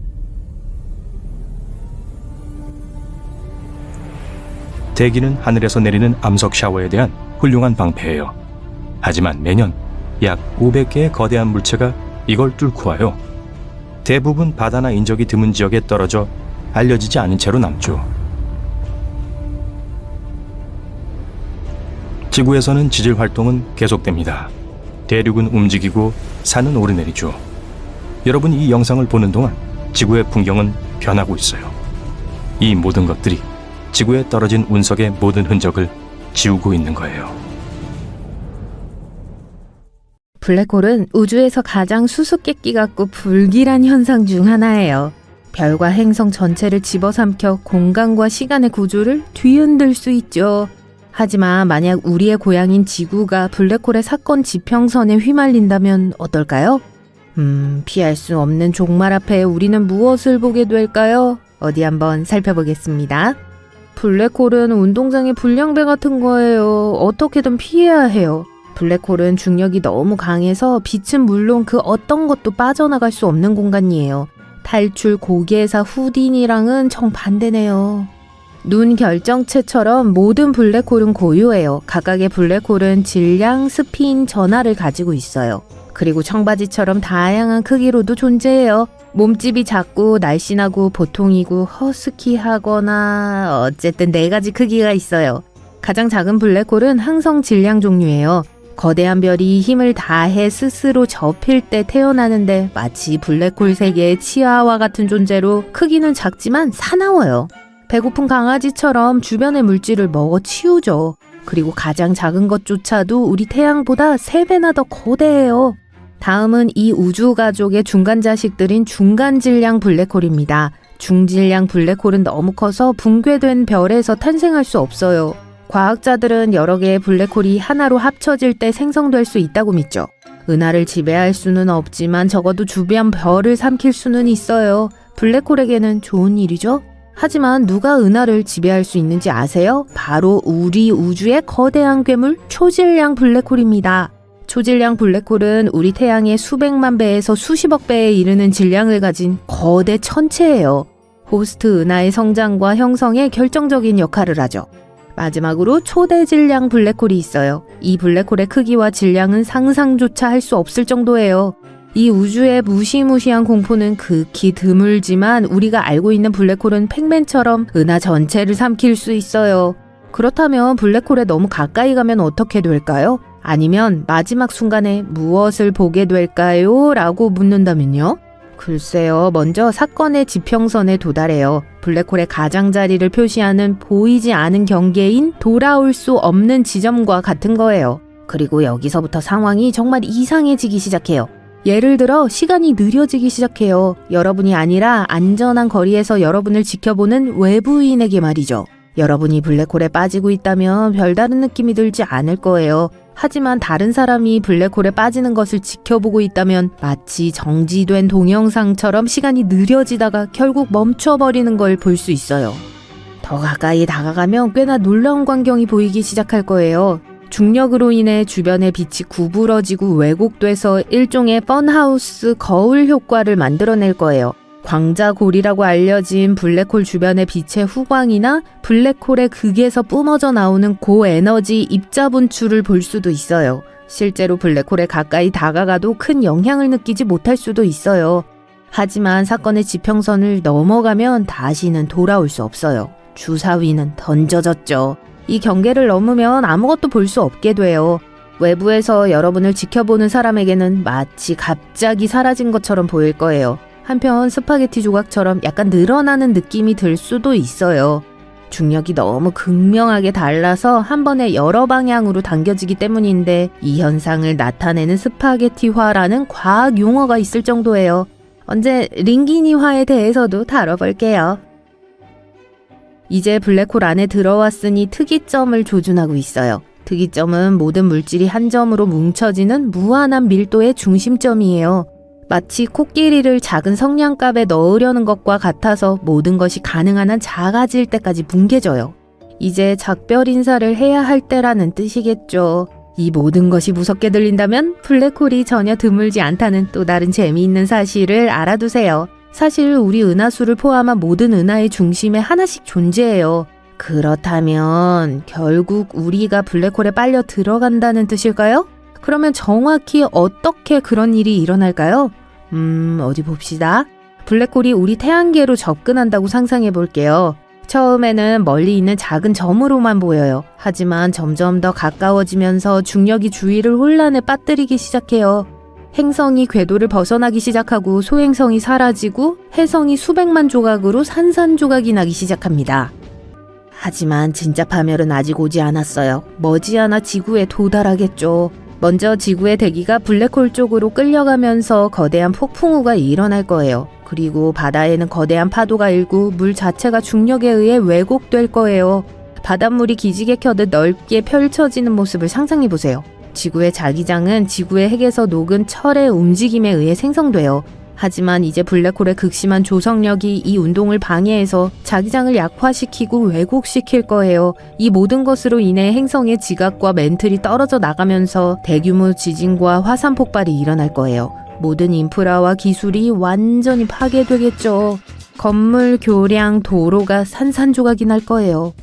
대기는 하늘에서 내리는 암석 샤워에 대한 훌륭한 방패예요. 하지만 매년 약 500개의 거대한 물체가 이걸 뚫고 와요. 대부분 바다나 인적이 드문 지역에 떨어져 알려지지 않은 채로 남죠. 지구에서는 지질 활동은 계속됩니다. 대륙은 움직이고 산은 오르내리죠. 여러분이 이 영상을 보는 동안 지구의 풍경은 변하고 있어요. 이 모든 것들이 지구에 떨어진 운석의 모든 흔적을 지우고 있는 거예요. 블랙홀은 우주에서 가장 수수께끼 같고 불길한 현상 중 하나예요. 별과 행성 전체를 집어삼켜 공간과 시간의 구조를 뒤흔들 수 있죠. 하지만 만약 우리의 고향인 지구가 블랙홀의 사건 지평선에 휘말린다면 어떨까요? 피할 수 없는 종말 앞에 우리는 무엇을 보게 될까요? 어디 한번 살펴보겠습니다. 블랙홀은 운동장의 불량배 같은 거예요. 어떻게든 피해야 해요. 블랙홀은 중력이 너무 강해서 빛은 물론 그 어떤 것도 빠져나갈 수 없는 공간이에요. 탈출 고기회사 후딘이랑은 정반대네요. 눈 결정체처럼 모든 블랙홀은 고유해요. 각각의 블랙홀은 질량, 스핀, 전하를 가지고 있어요. 그리고 청바지처럼 다양한 크기로도 존재해요. 몸집이 작고 날씬하고 보통이고 허스키하거나 어쨌든 4가지 크기가 있어요. 가장 작은 블랙홀은 항성 질량 종류예요. 거대한 별이 힘을 다해 스스로 접힐 때 태어나는데 마치 블랙홀 세계의 치아와 같은 존재로 크기는 작지만 사나워요. 배고픈 강아지처럼 주변의 물질을 먹어 치우죠. 그리고 가장 작은 것조차도 우리 태양보다 3배나 더 거대해요. 다음은 이 우주 가족의 중간 자식들인 중간 질량 블랙홀입니다. 중질량 블랙홀은 너무 커서 붕괴된 별에서 탄생할 수 없어요. 과학자들은 여러 개의 블랙홀이 하나로 합쳐질 때 생성될 수 있다고 믿죠. 은하를 지배할 수는 없지만 적어도 주변 별을 삼킬 수는 있어요. 블랙홀에게는 좋은 일이죠. 하지만 누가 은하를 지배할 수 있는지 아세요? 바로 우리 우주의 거대한 괴물 초질량 블랙홀입니다. 초질량 블랙홀은 우리 태양의 수백만 배에서 수십억 배에 이르는 질량을 가진 거대 천체예요. 호스트 은하의 성장과 형성에 결정적인 역할을 하죠. 마지막으로 초대질량 블랙홀이 있어요. 이 블랙홀의 크기와 질량은 상상조차 할 수 없을 정도예요. 이 우주의 무시무시한 공포는 극히 드물지만 우리가 알고 있는 블랙홀은 팩맨처럼 은하 전체를 삼킬 수 있어요. 그렇다면 블랙홀에 너무 가까이 가면 어떻게 될까요? 아니면 마지막 순간에 무엇을 보게 될까요? 라고 묻는다면요? 글쎄요, 먼저 사건의 지평선에 도달해요. 블랙홀의 가장자리를 표시하는 보이지 않은 경계인 돌아올 수 없는 지점과 같은 거예요. 그리고 여기서부터 상황이 정말 이상해지기 시작해요. 예를 들어 시간이 느려지기 시작해요. 여러분이 아니라 안전한 거리에서 여러분을 지켜보는 외부인에게 말이죠. 여러분이 블랙홀에 빠지고 있다면 별다른 느낌이 들지 않을 거예요. 하지만 다른 사람이 블랙홀에 빠지는 것을 지켜보고 있다면 마치 정지된 동영상처럼 시간이 느려지다가 결국 멈춰버리는 걸 볼 수 있어요. 더 가까이 다가가면 꽤나 놀라운 광경이 보이기 시작할 거예요. 중력으로 인해 주변의 빛이 구부러지고 왜곡돼서 일종의 펀하우스 거울 효과를 만들어낼 거예요. 광자골이라고 알려진 블랙홀 주변의 빛의 후광이나 블랙홀의 극에서 뿜어져 나오는 고에너지 입자 분출을 볼 수도 있어요. 실제로 블랙홀에 가까이 다가가도 큰 영향을 느끼지 못할 수도 있어요. 하지만 사건의 지평선을 넘어가면 다시는 돌아올 수 없어요. 주사위는 던져졌죠. 이 경계를 넘으면 아무것도 볼 수 없게 돼요. 외부에서 여러분을 지켜보는 사람에게는 마치 갑자기 사라진 것처럼 보일 거예요. 한편 스파게티 조각처럼 약간 늘어나는 느낌이 들 수도 있어요. 중력이 너무 극명하게 달라서 한 번에 여러 방향으로 당겨지기 때문인데 이 현상을 나타내는 스파게티화라는 과학 용어가 있을 정도예요. 언제 링기니화에 대해서도 다뤄볼게요. 이제 블랙홀 안에 들어왔으니 특이점을 조준하고 있어요. 특이점은 모든 물질이 한 점으로 뭉쳐지는 무한한 밀도의 중심점이에요. 마치 코끼리를 작은 성냥갑에 넣으려는 것과 같아서 모든 것이 가능한 한 작아질 때까지 뭉개져요. 이제 작별 인사를 해야 할 때라는 뜻이겠죠. 이 모든 것이 무섭게 들린다면 블랙홀이 전혀 드물지 않다는 또 다른 재미있는 사실을 알아두세요. 사실 우리 은하수를 포함한 모든 은하의 중심에 하나씩 존재해요. 그렇다면 결국 우리가 블랙홀에 빨려 들어간다는 뜻일까요? 그러면 정확히 어떻게 그런 일이 일어날까요? 어디 봅시다. 블랙홀이 우리 태양계로 접근한다고 상상해 볼게요. 처음에는 멀리 있는 작은 점으로만 보여요. 하지만 점점 더 가까워지면서 중력이 주위를 혼란에 빠뜨리기 시작해요. 행성이 궤도를 벗어나기 시작하고 소행성이 사라지고 해성이 수백만 조각으로 산산조각이 나기 시작합니다. 하지만 진짜 파멸은 아직 오지 않았어요. 머지않아 지구에 도달하겠죠. 먼저 지구의 대기가 블랙홀 쪽으로 끌려가면서 거대한 폭풍우가 일어날 거예요. 그리고 바다에는 거대한 파도가 일고 물 자체가 중력에 의해 왜곡될 거예요. 바닷물이 기지개 켜듯 넓게 펼쳐지는 모습을 상상해보세요. 지구의 자기장은 지구의 핵에서 녹은 철의 움직임에 의해 생성돼요. 하지만 이제 블랙홀의 극심한 조성력이 이 운동을 방해해서 자기장을 약화시키고 왜곡시킬 거예요. 이 모든 것으로 인해 행성의 지각과 멘틀이 떨어져 나가면서 대규모 지진과 화산 폭발이 일어날 거예요. 모든 인프라와 기술이 완전히 파괴되겠죠. 건물, 교량, 도로가 산산조각이 날 거예요.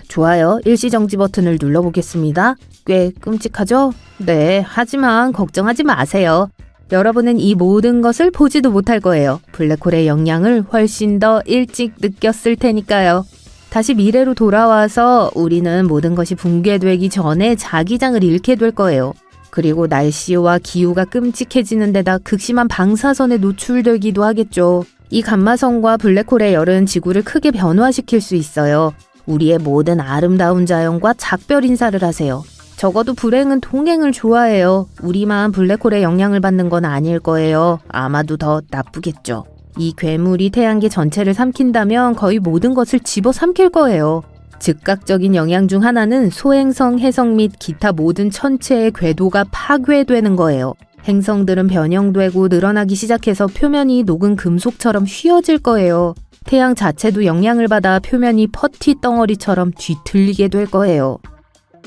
좋아요. 일시정지 버튼을 눌러보겠습니다. 꽤 끔찍하죠? 네, 하지만 걱정하지 마세요. 여러분은 이 모든 것을 보지도 못할 거예요. 블랙홀의 영향을 훨씬 더 일찍 느꼈을 테니까요. 다시 미래로 돌아와서 우리는 모든 것이 붕괴되기 전에 자기장을 잃게 될 거예요. 그리고 날씨와 기후가 끔찍해지는 데다 극심한 방사선에 노출되기도 하겠죠. 이 감마선과 블랙홀의 열은 지구를 크게 변화시킬 수 있어요. 우리의 모든 아름다운 자연과 작별 인사를 하세요. 적어도 불행은 동행을 좋아해요. 우리만 블랙홀의 영향을 받는 건 아닐 거예요. 아마도 더 나쁘겠죠. 이 괴물이 태양계 전체를 삼킨다면 거의 모든 것을 집어삼킬 거예요. 즉각적인 영향 중 하나는 소행성, 해성 및 기타 모든 천체의 궤도가 파괴되는 거예요. 행성들은 변형되고 늘어나기 시작해서 표면이 녹은 금속처럼 휘어질 거예요. 태양 자체도 영향을 받아 표면이 퍼티 덩어리처럼 뒤틀리게 될 거예요.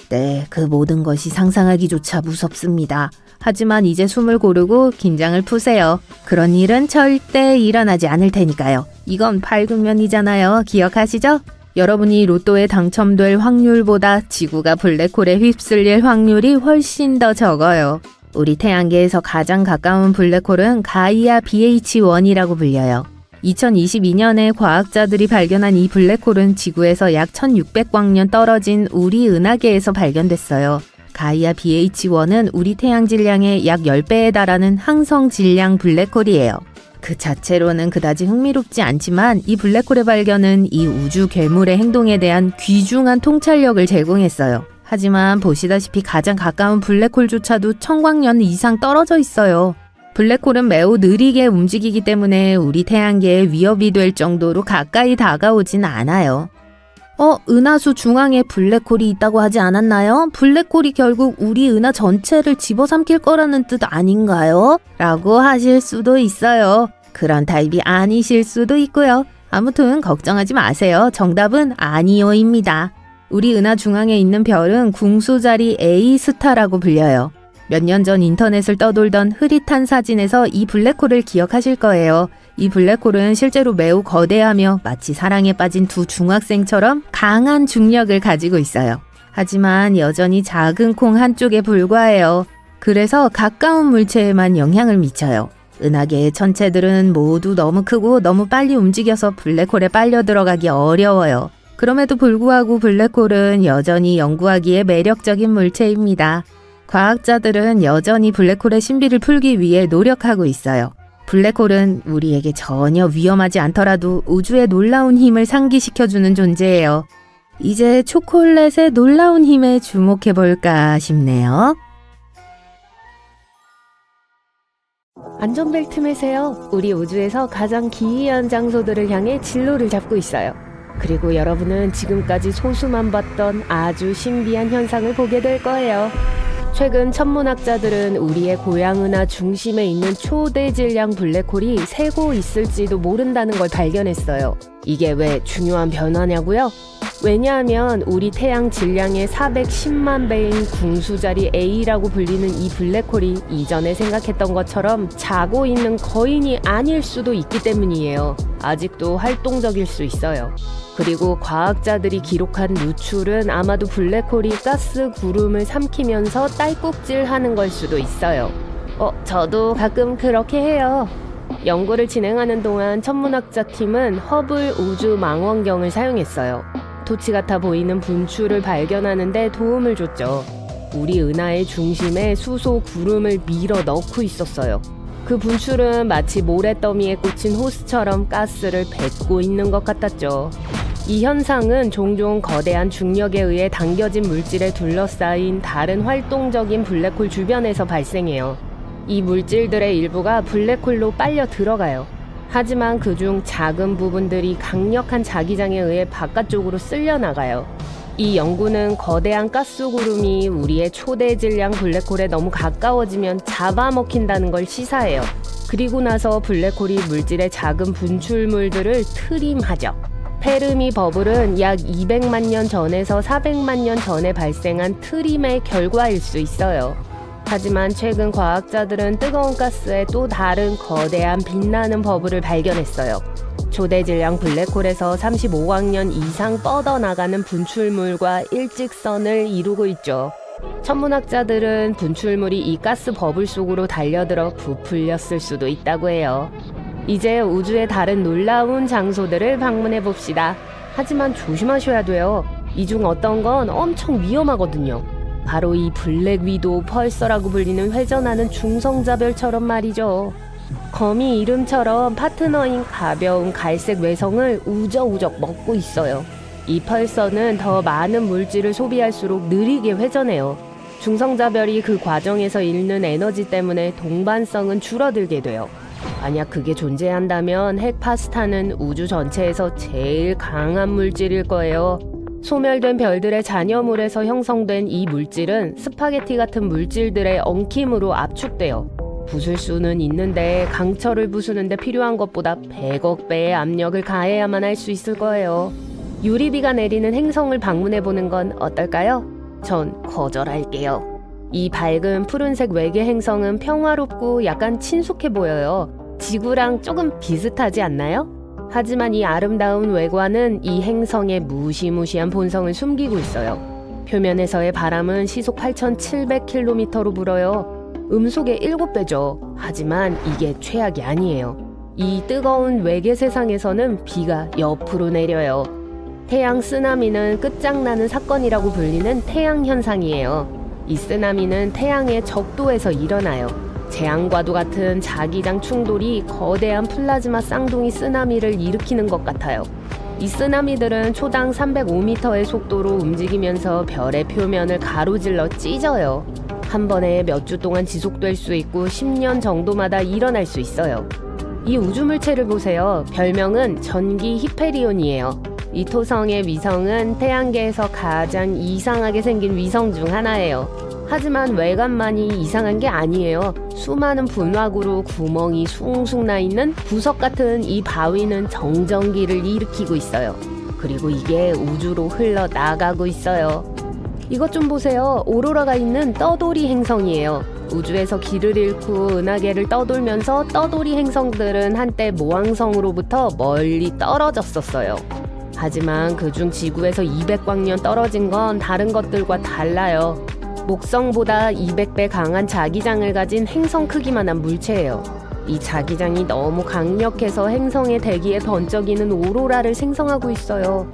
네, 그 모든 것이 상상하기조차 무섭습니다. 하지만 이제 숨을 고르고 긴장을 푸세요. 그런 일은 절대 일어나지 않을 테니까요. 이건 팔극면이잖아요. 기억하시죠? 여러분이 로또에 당첨될 확률보다 지구가 블랙홀에 휩쓸릴 확률이 훨씬 더 적어요. 우리 태양계에서 가장 가까운 블랙홀은 가이아 BH1이라고 불려요. 2022년에 과학자들이 발견한 이 블랙홀은 지구에서 약 1600광년 떨어진 우리 은하계에서 발견됐어요. 가이아 BH1은 우리 태양 질량의 약 10배에 달하는 항성 질량 블랙홀이에요. 그 자체로는 그다지 흥미롭지 않지만 이 블랙홀의 발견은 이 우주 괴물의 행동에 대한 귀중한 통찰력을 제공했어요. 하지만 보시다시피 가장 가까운 블랙홀조차도 청광년 이상 떨어져 있어요. 블랙홀은 매우 느리게 움직이기 때문에 우리 태양계에 위협이 될 정도로 가까이 다가오진 않아요. 은하수 중앙에 블랙홀이 있다고 하지 않았나요? 블랙홀이 결국 우리 은하 전체를 집어삼킬 거라는 뜻 아닌가요? 라고 하실 수도 있어요. 그런 타입이 아니실 수도 있고요. 아무튼 걱정하지 마세요. 정답은 아니오입니다. 우리 은하 중앙에 있는 별은 궁수자리 A스타라고 불려요. 몇 년 전 인터넷을 떠돌던 흐릿한 사진에서 이 블랙홀을 기억하실 거예요. 이 블랙홀은 실제로 매우 거대하며 마치 사랑에 빠진 두 중학생처럼 강한 중력을 가지고 있어요. 하지만 여전히 작은 콩 한쪽에 불과해요. 그래서 가까운 물체에만 영향을 미쳐요. 은하계의 천체들은 모두 너무 크고 너무 빨리 움직여서 블랙홀에 빨려 들어가기 어려워요. 그럼에도 불구하고 블랙홀은 여전히 연구하기에 매력적인 물체입니다. 과학자들은 여전히 블랙홀의 신비를 풀기 위해 노력하고 있어요. 블랙홀은 우리에게 전혀 위험하지 않더라도 우주의 놀라운 힘을 상기시켜주는 존재예요. 이제 초콜릿의 놀라운 힘에 주목해볼까 싶네요. 안전벨트 매세요. 우리 우주에서 가장 기이한 장소들을 향해 진로를 잡고 있어요. 그리고 여러분은 지금까지 소수만 봤던 아주 신비한 현상을 보게 될 거예요. 최근 천문학자들은 우리의 고향 은하 중심에 있는 초대질량 블랙홀이 새고 있을지도 모른다는 걸 발견했어요. 이게 왜 중요한 변화냐고요? 왜냐하면 우리 태양 질량의 410만 배인 궁수자리 A라고 불리는 이 블랙홀이 이전에 생각했던 것처럼 자고 있는 거인이 아닐 수도 있기 때문이에요. 아직도 활동적일 수 있어요. 그리고 과학자들이 기록한 누출은 아마도 블랙홀이 가스 구름을 삼키면서 딸꾹질하는 걸 수도 있어요. 저도 가끔 그렇게 해요. 연구를 진행하는 동안 천문학자 팀은 허블 우주 망원경을 사용했어요. 토치 같아 보이는 분출을 발견하는 데 도움을 줬죠. 우리 은하의 중심에 수소 구름을 밀어 넣고 있었어요. 그 분출은 마치 모래더미에 꽂힌 호스처럼 가스를 뱉고 있는 것 같았죠. 이 현상은 종종 거대한 중력에 의해 당겨진 물질에 둘러싸인 다른 활동적인 블랙홀 주변에서 발생해요. 이 물질들의 일부가 블랙홀로 빨려 들어가요. 하지만 그중 작은 부분들이 강력한 자기장에 의해 바깥쪽으로 쓸려 나가요. 이 연구는 거대한 가스 구름이 우리의 초대 질량 블랙홀에 너무 가까워지면 잡아먹힌다는 걸 시사해요. 그리고 나서 블랙홀이 물질의 작은 분출물들을 트림하죠. 페르미 버블은 약 200만 년 전에서 400만 년 전에 발생한 트림의 결과일 수 있어요. 하지만 최근 과학자들은 뜨거운 가스에 또 다른 거대한 빛나는 버블을 발견했어요. 초대질량 블랙홀에서 35광년 이상 뻗어나가는 분출물과 일직선을 이루고 있죠. 천문학자들은 분출물이 이 가스 버블 속으로 달려들어 부풀렸을 수도 있다고 해요. 이제 우주의 다른 놀라운 장소들을 방문해 봅시다. 하지만 조심하셔야 돼요. 이 중 어떤 건 엄청 위험하거든요. 바로 이 블랙 위도우 펄서라고 불리는 회전하는 중성자별처럼 말이죠. 거미 이름처럼 파트너인 가벼운 갈색 외성을 우적우적 먹고 있어요. 이 펄서는 더 많은 물질을 소비할수록 느리게 회전해요. 중성자별이 그 과정에서 잃는 에너지 때문에 동반성은 줄어들게 돼요. 만약 그게 존재한다면 핵파스타는 우주 전체에서 제일 강한 물질일 거예요. 소멸된 별들의 잔여물에서 형성된 이 물질은 스파게티 같은 물질들의 엉킴으로 압축돼요. 부술 수는 있는데 강철을 부수는데 필요한 것보다 100억 배의 압력을 가해야만 할 수 있을 거예요. 유리비가 내리는 행성을 방문해보는 건 어떨까요? 전 거절할게요. 이 밝은 푸른색 외계 행성은 평화롭고 약간 친숙해 보여요. 지구랑 조금 비슷하지 않나요? 하지만 이 아름다운 외관은 이 행성의 무시무시한 본성을 숨기고 있어요. 표면에서의 바람은 시속 8,700km로 불어요. 음속의 7배죠. 하지만 이게 최악이 아니에요. 이 뜨거운 외계 세상에서는 비가 옆으로 내려요. 태양 쓰나미는 끝장나는 사건이라고 불리는 태양 현상이에요. 이 쓰나미는 태양의 적도에서 일어나요. 재앙과도 같은 자기장 충돌이 거대한 플라즈마 쌍둥이 쓰나미를 일으키는 것 같아요. 이 쓰나미들은 초당 305m의 속도로 움직이면서 별의 표면을 가로질러 찢어요. 한 번에 몇 주 동안 지속될 수 있고 10년 정도마다 일어날 수 있어요. 이 우주물체를 보세요. 별명은 전기 히페리온이에요. 이 토성의 위성은 태양계에서 가장 이상하게 생긴 위성 중 하나예요. 하지만 외관만이 이상한 게 아니에요. 수많은 분화구로 구멍이 숭숭 나 있는 부석 같은 이 바위는 정전기를 일으키고 있어요. 그리고 이게 우주로 흘러나가고 있어요. 이것 좀 보세요. 오로라가 있는 떠돌이 행성이에요. 우주에서 길을 잃고 은하계를 떠돌면서 떠돌이 행성들은 한때 모항성으로부터 멀리 떨어졌었어요. 하지만 그중 지구에서 200광년 떨어진 건 다른 것들과 달라요. 목성보다 200배 강한 자기장을 가진 행성 크기만한 물체예요. 이 자기장이 너무 강력해서 행성의 대기에 번쩍이는 오로라를 생성하고 있어요.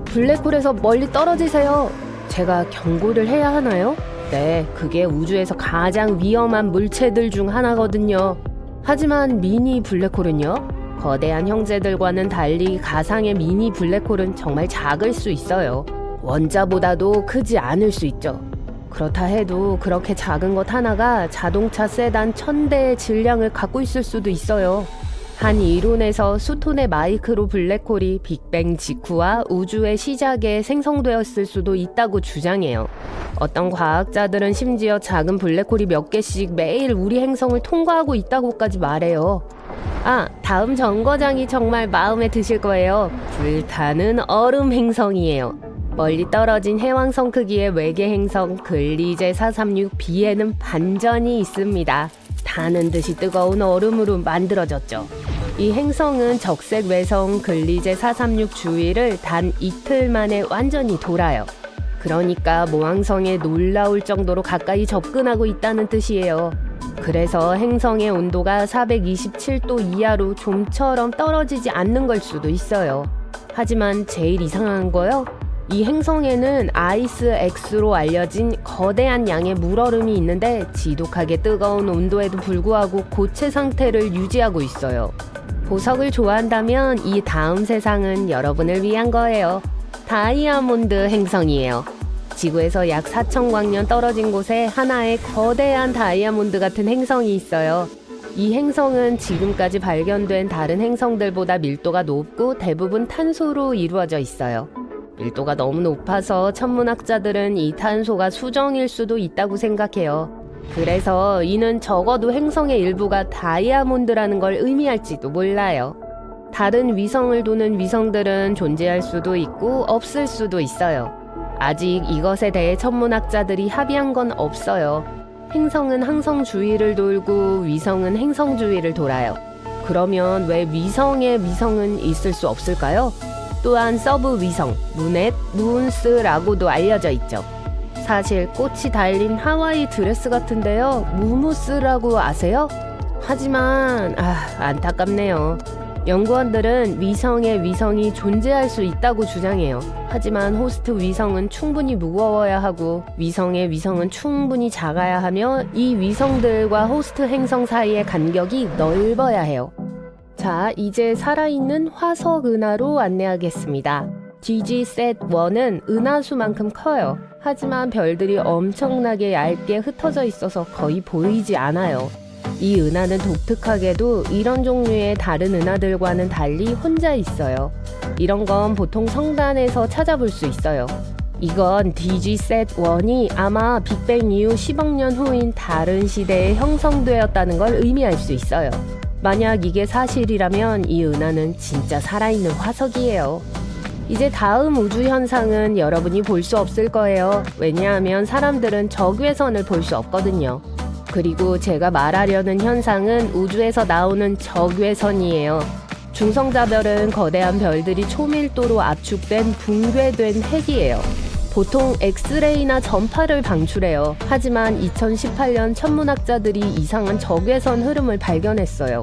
블랙홀에서 멀리 떨어지세요. 제가 경고를 해야 하나요? 네, 그게 우주에서 가장 위험한 물체들 중 하나거든요. 하지만 미니 블랙홀은요? 거대한 형제들과는 달리 가상의 미니 블랙홀은 정말 작을 수 있어요. 원자보다도 크지 않을 수 있죠. 그렇다 해도 그렇게 작은 것 하나가 자동차 세단 1000대의 질량을 갖고 있을 수도 있어요. 한 이론에서 수톤의 마이크로 블랙홀이 빅뱅 직후와 우주의 시작에 생성되었을 수도 있다고 주장해요. 어떤 과학자들은 심지어 작은 블랙홀이 몇 개씩 매일 우리 행성을 통과하고 있다고까지 말해요. 아, 다음 정거장이 정말 마음에 드실 거예요. 불타는 얼음 행성이에요. 멀리 떨어진 해왕성 크기의 외계 행성 글리제 436b에는 반전이 있습니다. 타는 듯이 뜨거운 얼음으로 만들어졌죠. 이 행성은 적색 외성 글리제 436 주위를 단 이틀 만에 완전히 돌아요. 그러니까 모항성에 놀라울 정도로 가까이 접근하고 있다는 뜻이에요. 그래서 행성의 온도가 427도 이하로 좀처럼 떨어지지 않는 걸 수도 있어요. 하지만 제일 이상한 거요? 이 행성에는 아이스 X로 알려진 거대한 양의 물얼음이 있는데 지독하게 뜨거운 온도에도 불구하고 고체 상태를 유지하고 있어요. 보석을 좋아한다면 이 다음 세상은 여러분을 위한 거예요. 다이아몬드 행성이에요. 지구에서 약 4,000광년 떨어진 곳에 하나의 거대한 다이아몬드 같은 행성이 있어요. 이 행성은 지금까지 발견된 다른 행성들보다 밀도가 높고 대부분 탄소로 이루어져 있어요. 밀도가 너무 높아서 천문학자들은 이 탄소가 수정일 수도 있다고 생각해요. 그래서 이는 적어도 행성의 일부가 다이아몬드라는 걸 의미할지도 몰라요. 다른 위성을 도는 위성들은 존재할 수도 있고 없을 수도 있어요. 아직 이것에 대해 천문학자들이 합의한 건 없어요. 행성은 항성 주위를 돌고 위성은 행성 주위를 돌아요. 그러면 왜 위성에 위성은 있을 수 없을까요? 또한 서브 위성, 무넷, 무운스라고도 알려져 있죠. 사실 꽃이 달린 하와이 드레스 같은데요. 무무스라고 아세요? 하지만 안타깝네요. 연구원들은 위성에 위성이 존재할 수 있다고 주장해요. 하지만 호스트 위성은 충분히 무거워야 하고 위성의 위성은 충분히 작아야 하며 이 위성들과 호스트 행성 사이의 간격이 넓어야 해요. 자, 이제 살아있는 화석 은하로 안내하겠습니다. DGSat-1은 은하수만큼 커요. 하지만 별들이 엄청나게 얇게 흩어져 있어서 거의 보이지 않아요. 이 은하는 독특하게도 이런 종류의 다른 은하들과는 달리 혼자 있어요. 이런 건 보통 성단에서 찾아볼 수 있어요. 이건 DGSat-1이 아마 빅뱅 이후 10억 년 후인 다른 시대에 형성되었다는 걸 의미할 수 있어요. 만약 이게 사실이라면 이 은하는 진짜 살아있는 화석이에요. 이제 다음 우주 현상은 여러분이 볼 수 없을 거예요. 왜냐하면 사람들은 적외선을 볼 수 없거든요. 그리고 제가 말하려는 현상은 우주에서 나오는 적외선이에요. 중성자별은 거대한 별들이 초밀도로 압축된 붕괴된 핵이에요. 보통 엑스레이나 전파를 방출해요. 하지만 2018년 천문학자들이 이상한 적외선 흐름을 발견했어요.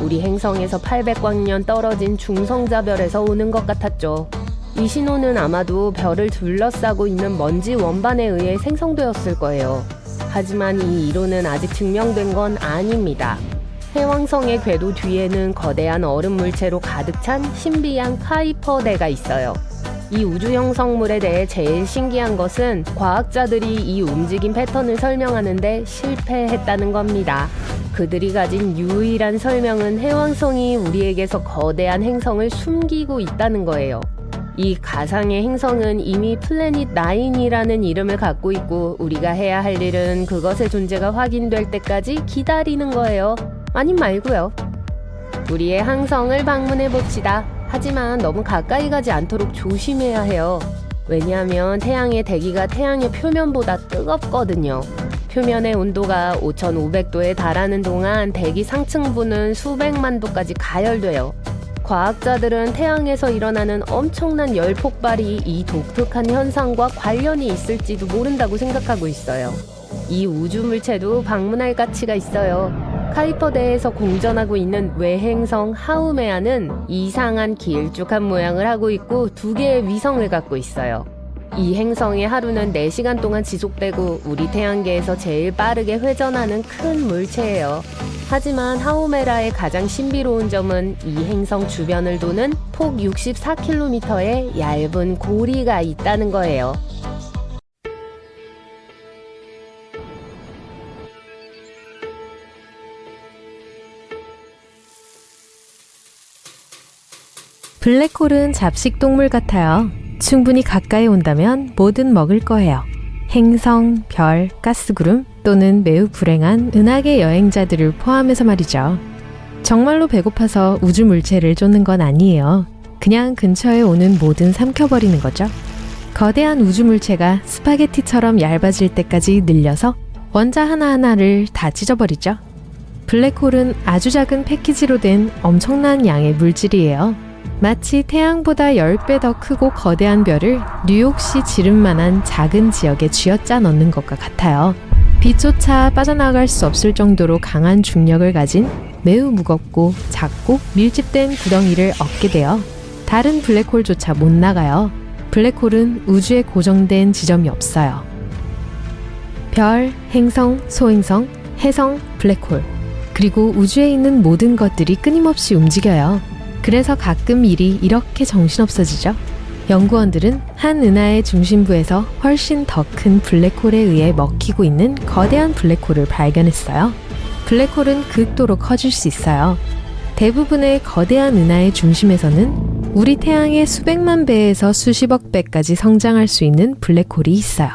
우리 행성에서 800광년 떨어진 중성자별에서 오는 것 같았죠. 이 신호는 아마도 별을 둘러싸고 있는 먼지 원반에 의해 생성되었을 거예요. 하지만 이 이론은 아직 증명된 건 아닙니다. 해왕성의 궤도 뒤에는 거대한 얼음 물체로 가득 찬 신비한 카이퍼대가 있어요. 이 우주 형성물에 대해 제일 신기한 것은 과학자들이 이 움직임 패턴을 설명하는데 실패했다는 겁니다. 그들이 가진 유일한 설명은 해왕성이 우리에게서 거대한 행성을 숨기고 있다는 거예요. 이 가상의 행성은 이미 플래닛 9이라는 이름을 갖고 있고 우리가 해야 할 일은 그것의 존재가 확인될 때까지 기다리는 거예요. 아님 말고요. 우리의 항성을 방문해 봅시다. 하지만 너무 가까이 가지 않도록 조심해야 해요. 왜냐하면 태양의 대기가 태양의 표면보다 뜨겁거든요. 표면의 온도가 5500도에 달하는 동안 대기 상층부는 수백만 도까지 가열돼요. 과학자들은 태양에서 일어나는 엄청난 열 폭발이 이 독특한 현상과 관련이 있을지도 모른다고 생각하고 있어요. 이 우주 물체도 방문할 가치가 있어요. 카이퍼대에서 공전하고 있는 외행성 하우메아는 이상한 길쭉한 모양을 하고 있고 2개의 위성을 갖고 있어요. 이 행성의 하루는 4시간 동안 지속되고 우리 태양계에서 제일 빠르게 회전하는 큰 물체예요. 하지만 하우메라의 가장 신비로운 점은 이 행성 주변을 도는 폭 64km의 얇은 고리가 있다는 거예요. 블랙홀은 잡식동물 같아요. 충분히 가까이 온다면 뭐든 먹을 거예요. 행성, 별, 가스구름 또는 매우 불행한 은하계 여행자들을 포함해서 말이죠. 정말로 배고파서 우주 물체를 쫓는 건 아니에요. 그냥 근처에 오는 뭐든 삼켜버리는 거죠. 거대한 우주 물체가 스파게티처럼 얇아질 때까지 늘려서 원자 하나하나를 다 찢어버리죠. 블랙홀은 아주 작은 패키지로 된 엄청난 양의 물질이에요. 마치 태양보다 10배 더 크고 거대한 별을 뉴욕시 지름만한 작은 지역에 쥐어짜 넣는 것과 같아요. 빛조차 빠져나갈 수 없을 정도로 강한 중력을 가진 매우 무겁고 작고 밀집된 구덩이를 얻게 되어 다른 블랙홀조차 못 나가요. 블랙홀은 우주에 고정된 지점이 없어요. 별, 행성, 소행성, 해성, 블랙홀 그리고 우주에 있는 모든 것들이 끊임없이 움직여요. 그래서 가끔 일이 이렇게 정신없어지죠. 연구원들은 한 은하의 중심부에서 훨씬 더 큰 블랙홀에 의해 먹히고 있는 거대한 블랙홀을 발견했어요. 블랙홀은 극도로 커질 수 있어요. 대부분의 거대한 은하의 중심에서는 우리 태양의 수백만 배에서 수십억 배까지 성장할 수 있는 블랙홀이 있어요.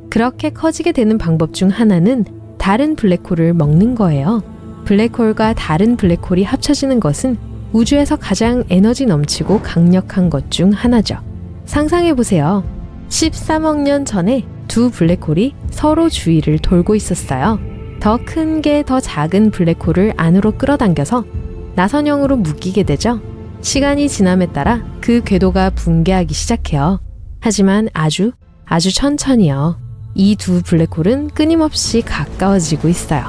그렇게 커지게 되는 방법 중 하나는 다른 블랙홀을 먹는 거예요. 블랙홀과 다른 블랙홀이 합쳐지는 것은 우주에서 가장 에너지 넘치고 강력한 것 중 하나죠. 상상해보세요. 13억 년 전에 두 블랙홀이 서로 주위를 돌고 있었어요. 더 큰 게 더 작은 블랙홀을 안으로 끌어당겨서 나선형으로 묶이게 되죠. 시간이 지남에 따라 그 궤도가 붕괴하기 시작해요. 하지만 아주 천천히요. 이 두 블랙홀은 끊임없이 가까워지고 있어요.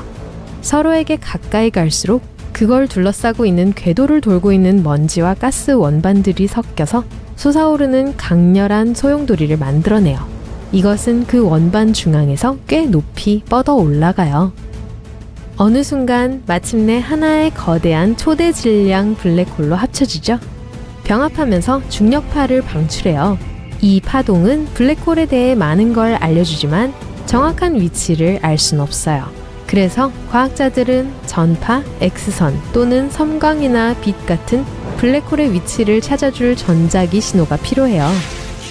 서로에게 가까이 갈수록 그걸 둘러싸고 있는 궤도를 돌고 있는 먼지와 가스 원반들이 섞여서 솟아오르는 강렬한 소용돌이를 만들어내요. 이것은 그 원반 중앙에서 꽤 높이 뻗어 올라가요. 어느 순간 마침내 하나의 거대한 초대 질량 블랙홀로 합쳐지죠. 병합하면서 중력파를 방출해요. 이 파동은 블랙홀에 대해 많은 걸 알려주지만 정확한 위치를 알 순 없어요. 그래서 과학자들은 전파, X선 또는 섬광이나 빛 같은 블랙홀의 위치를 찾아줄 전자기 신호가 필요해요.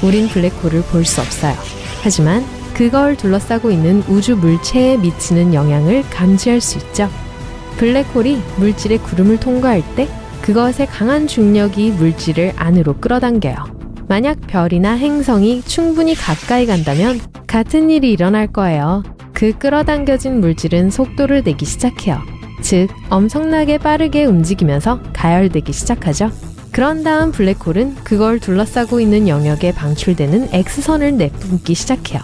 우린 블랙홀을 볼 수 없어요. 하지만 그걸 둘러싸고 있는 우주 물체에 미치는 영향을 감지할 수 있죠. 블랙홀이 물질의 구름을 통과할 때 그것의 강한 중력이 물질을 안으로 끌어당겨요. 만약 별이나 행성이 충분히 가까이 간다면 같은 일이 일어날 거예요. 그 끌어당겨진 물질은 속도를 내기 시작해요. 즉, 엄청나게 빠르게 움직이면서 가열되기 시작하죠. 그런 다음 블랙홀은 그걸 둘러싸고 있는 영역에 방출되는 X선을 내뿜기 시작해요.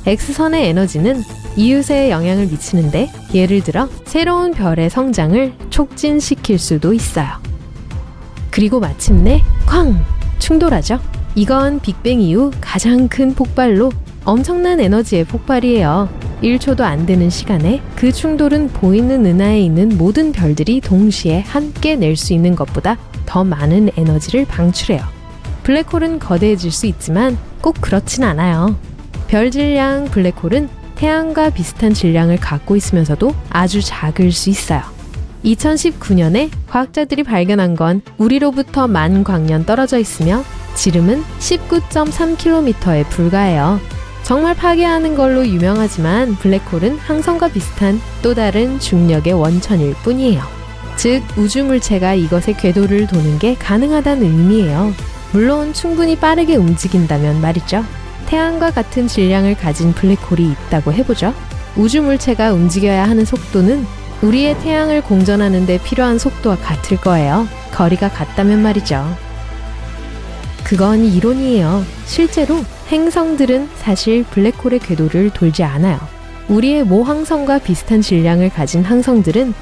X선의 에너지는 이웃에 영향을 미치는데 예를 들어 새로운 별의 성장을 촉진시킬 수도 있어요. 그리고 마침내 쾅! 충돌하죠. 이건 빅뱅 이후 가장 큰 폭발로 엄청난 에너지의 폭발이에요. 1초도 안 되는 시간에 그 충돌은 보이는 은하에 있는 모든 별들이 동시에 함께 낼 수 있는 것보다 더 많은 에너지를 방출해요. 블랙홀은 거대해질 수 있지만 꼭 그렇진 않아요. 별 질량 블랙홀은 태양과 비슷한 질량을 갖고 있으면서도 아주 작을 수 있어요. 2019년에 과학자들이 발견한 건 우리로부터 10,000광년 떨어져 있으며 지름은 19.3km에 불과해요. 정말 파괴하는 걸로 유명하지만 블랙홀은 항성과 비슷한 또 다른 중력의 원천일 뿐이에요. 즉 우주물체가 이것의 궤도를 도는 게 가능하다는 의미예요. 물론 충분히 빠르게 움직인다면 말이죠. 태양과 같은 질량을 가진 블랙홀이 있다고 해보죠. 우주물체가 움직여야 하는 속도는 우리의 태양을 공전하는 데 필요한 속도와 같을 거예요. 거리가 같다면 말이죠. 그건 이론이에요. 실제로 행성들은 사실 블랙홀의 궤도를 돌지 않아요. 우리의 모항성과 비슷한 질량을 가진 항성들은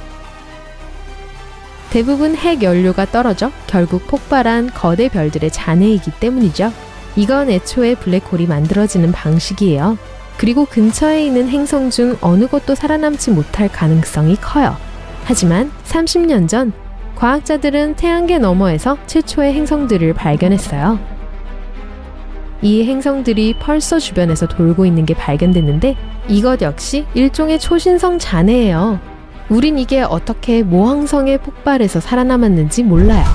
대부분 핵 연료가 떨어져 결국 폭발한 거대 별들의 잔해이기 때문이죠. 이건 애초에 블랙홀이 만들어지는 방식이에요. 그리고 근처에 있는 행성 중 어느 것도 살아남지 못할 가능성이 커요. 하지만 30년 전 과학자들은 태양계 너머에서 최초의 행성들을 발견했어요. 이 행성들이 펄서 주변에서 돌고 있는 게 발견됐는데 이것 역시 일종의 초신성 잔해예요. 우린 이게 어떻게 모항성의 폭발에서 살아남았는지 몰라요.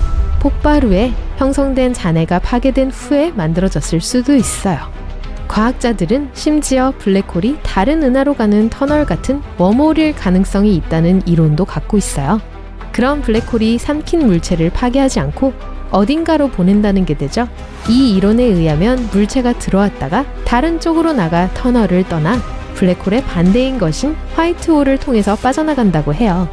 폭발 후에 형성된 잔해가 파괴된 후에 만들어졌을 수도 있어요. 과학자들은 심지어 블랙홀이 다른 은하로 가는 터널 같은 웜홀일 가능성이 있다는 이론도 갖고 있어요. 그럼 블랙홀이 삼킨 물체를 파괴하지 않고 어딘가로 보낸다는 게 되죠. 이 이론에 의하면 물체가 들어왔다가 다른 쪽으로 나가 터널을 떠나 블랙홀의 반대인 것인 화이트홀을 통해서 빠져나간다고 해요.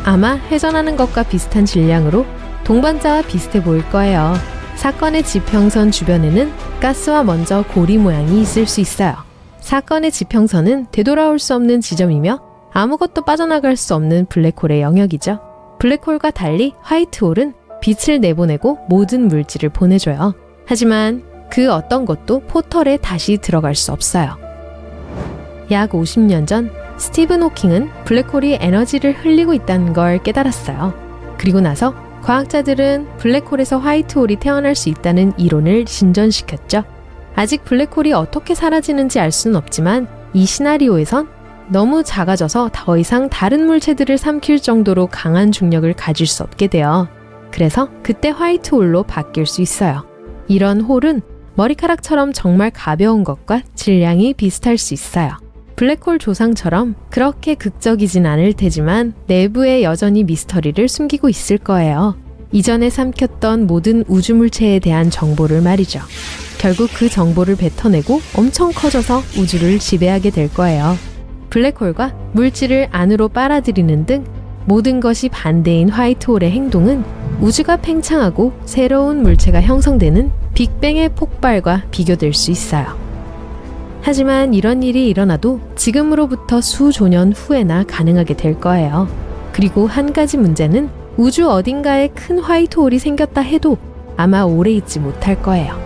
아마 회전하는 것과 비슷한 질량으로 동반자와 비슷해 보일 거예요. 사건의 지평선 주변에는 가스와 먼저 고리 모양이 있을 수 있어요. 사건의 지평선은 되돌아올 수 없는 지점이며 아무것도 빠져나갈 수 없는 블랙홀의 영역이죠. 블랙홀과 달리 화이트홀은 빛을 내보내고 모든 물질을 보내줘요. 하지만 그 어떤 것도 포털에 다시 들어갈 수 없어요. 약 50년 전 스티븐 호킹은 블랙홀이 에너지를 흘리고 있다는 걸 깨달았어요. 그리고 나서 과학자들은 블랙홀에서 화이트홀이 태어날 수 있다는 이론을 진전시켰죠. 아직 블랙홀이 어떻게 사라지는지 알 수는 없지만 이 시나리오에선 너무 작아져서 더 이상 다른 물체들을 삼킬 정도로 강한 중력을 가질 수 없게 돼요. 그래서 그때 화이트홀로 바뀔 수 있어요. 이런 홀은 머리카락처럼 정말 가벼운 것과 질량이 비슷할 수 있어요. 블랙홀 조상처럼 그렇게 극적이진 않을 테지만 내부에 여전히 미스터리를 숨기고 있을 거예요. 이전에 삼켰던 모든 우주물체에 대한 정보를 말이죠. 결국 그 정보를 뱉어내고 엄청 커져서 우주를 지배하게 될 거예요. 블랙홀과 물질을 안으로 빨아들이는 등 모든 것이 반대인 화이트홀의 행동은 우주가 팽창하고 새로운 물체가 형성되는 빅뱅의 폭발과 비교될 수 있어요. 하지만 이런 일이 일어나도 지금으로부터 수조년 후에나 가능하게 될 거예요. 그리고 한 가지 문제는 우주 어딘가에 큰 화이트홀이 생겼다 해도 아마 오래 있지 못할 거예요.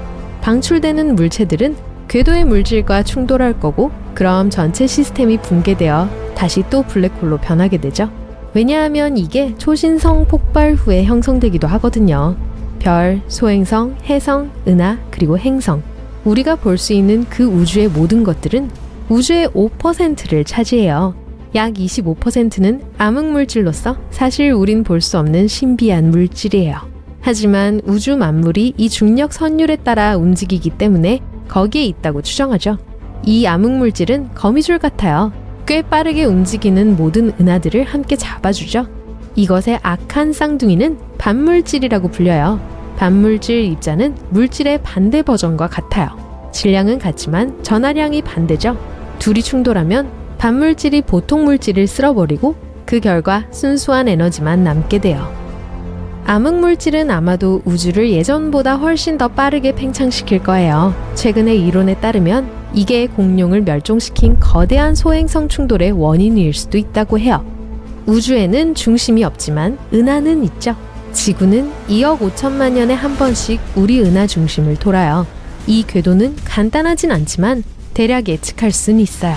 방출되는 물체들은 궤도의 물질과 충돌할 거고 그럼 전체 시스템이 붕괴되어 다시 또 블랙홀로 변하게 되죠. 왜냐하면 이게 초신성 폭발 후에 형성되기도 하거든요. 별, 소행성, 해성, 은하, 그리고 행성. 우리가 볼 수 있는 그 우주의 모든 것들은 우주의 5%를 차지해요. 약 25%는 암흑물질로서 사실 우린 볼 수 없는 신비한 물질이에요. 하지만 우주 만물이 이 중력 선율에 따라 움직이기 때문에 거기에 있다고 추정하죠. 이 암흑물질은 거미줄 같아요. 꽤 빠르게 움직이는 모든 은하들을 함께 잡아주죠. 이것의 악한 쌍둥이는 반물질이라고 불려요. 반물질 입자는 물질의 반대 버전과 같아요. 질량은 같지만 전하량이 반대죠. 둘이 충돌하면 반물질이 보통 물질을 쓸어버리고 그 결과 순수한 에너지만 남게 돼요. 암흑물질은 아마도 우주를 예전보다 훨씬 더 빠르게 팽창시킬 거예요. 최근의 이론에 따르면 이게 공룡을 멸종시킨 거대한 소행성 충돌의 원인일 수도 있다고 해요. 우주에는 중심이 없지만 은하는 있죠. 지구는 2억 5천만 년에 한 번씩 우리 은하 중심을 돌아요. 이 궤도는 간단하진 않지만 대략 예측할 수는 있어요.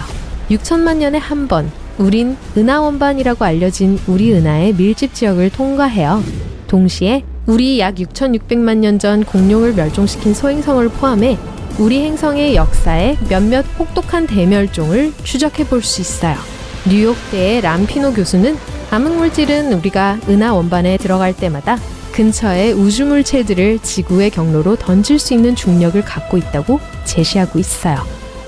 6천만 년에 한 번, 우린 은하원반이라고 알려진 우리 은하의 밀집 지역을 통과해요. 동시에 우리 약 6,600만 년 전 공룡을 멸종시킨 소행성을 포함해 우리 행성의 역사에 몇몇 혹독한 대멸종을 추적해 볼 수 있어요. 뉴욕대의 람피노 교수는 암흑물질은 우리가 은하원반에 들어갈 때마다 근처의 우주물체들을 지구의 경로로 던질 수 있는 중력을 갖고 있다고 제시하고 있어요.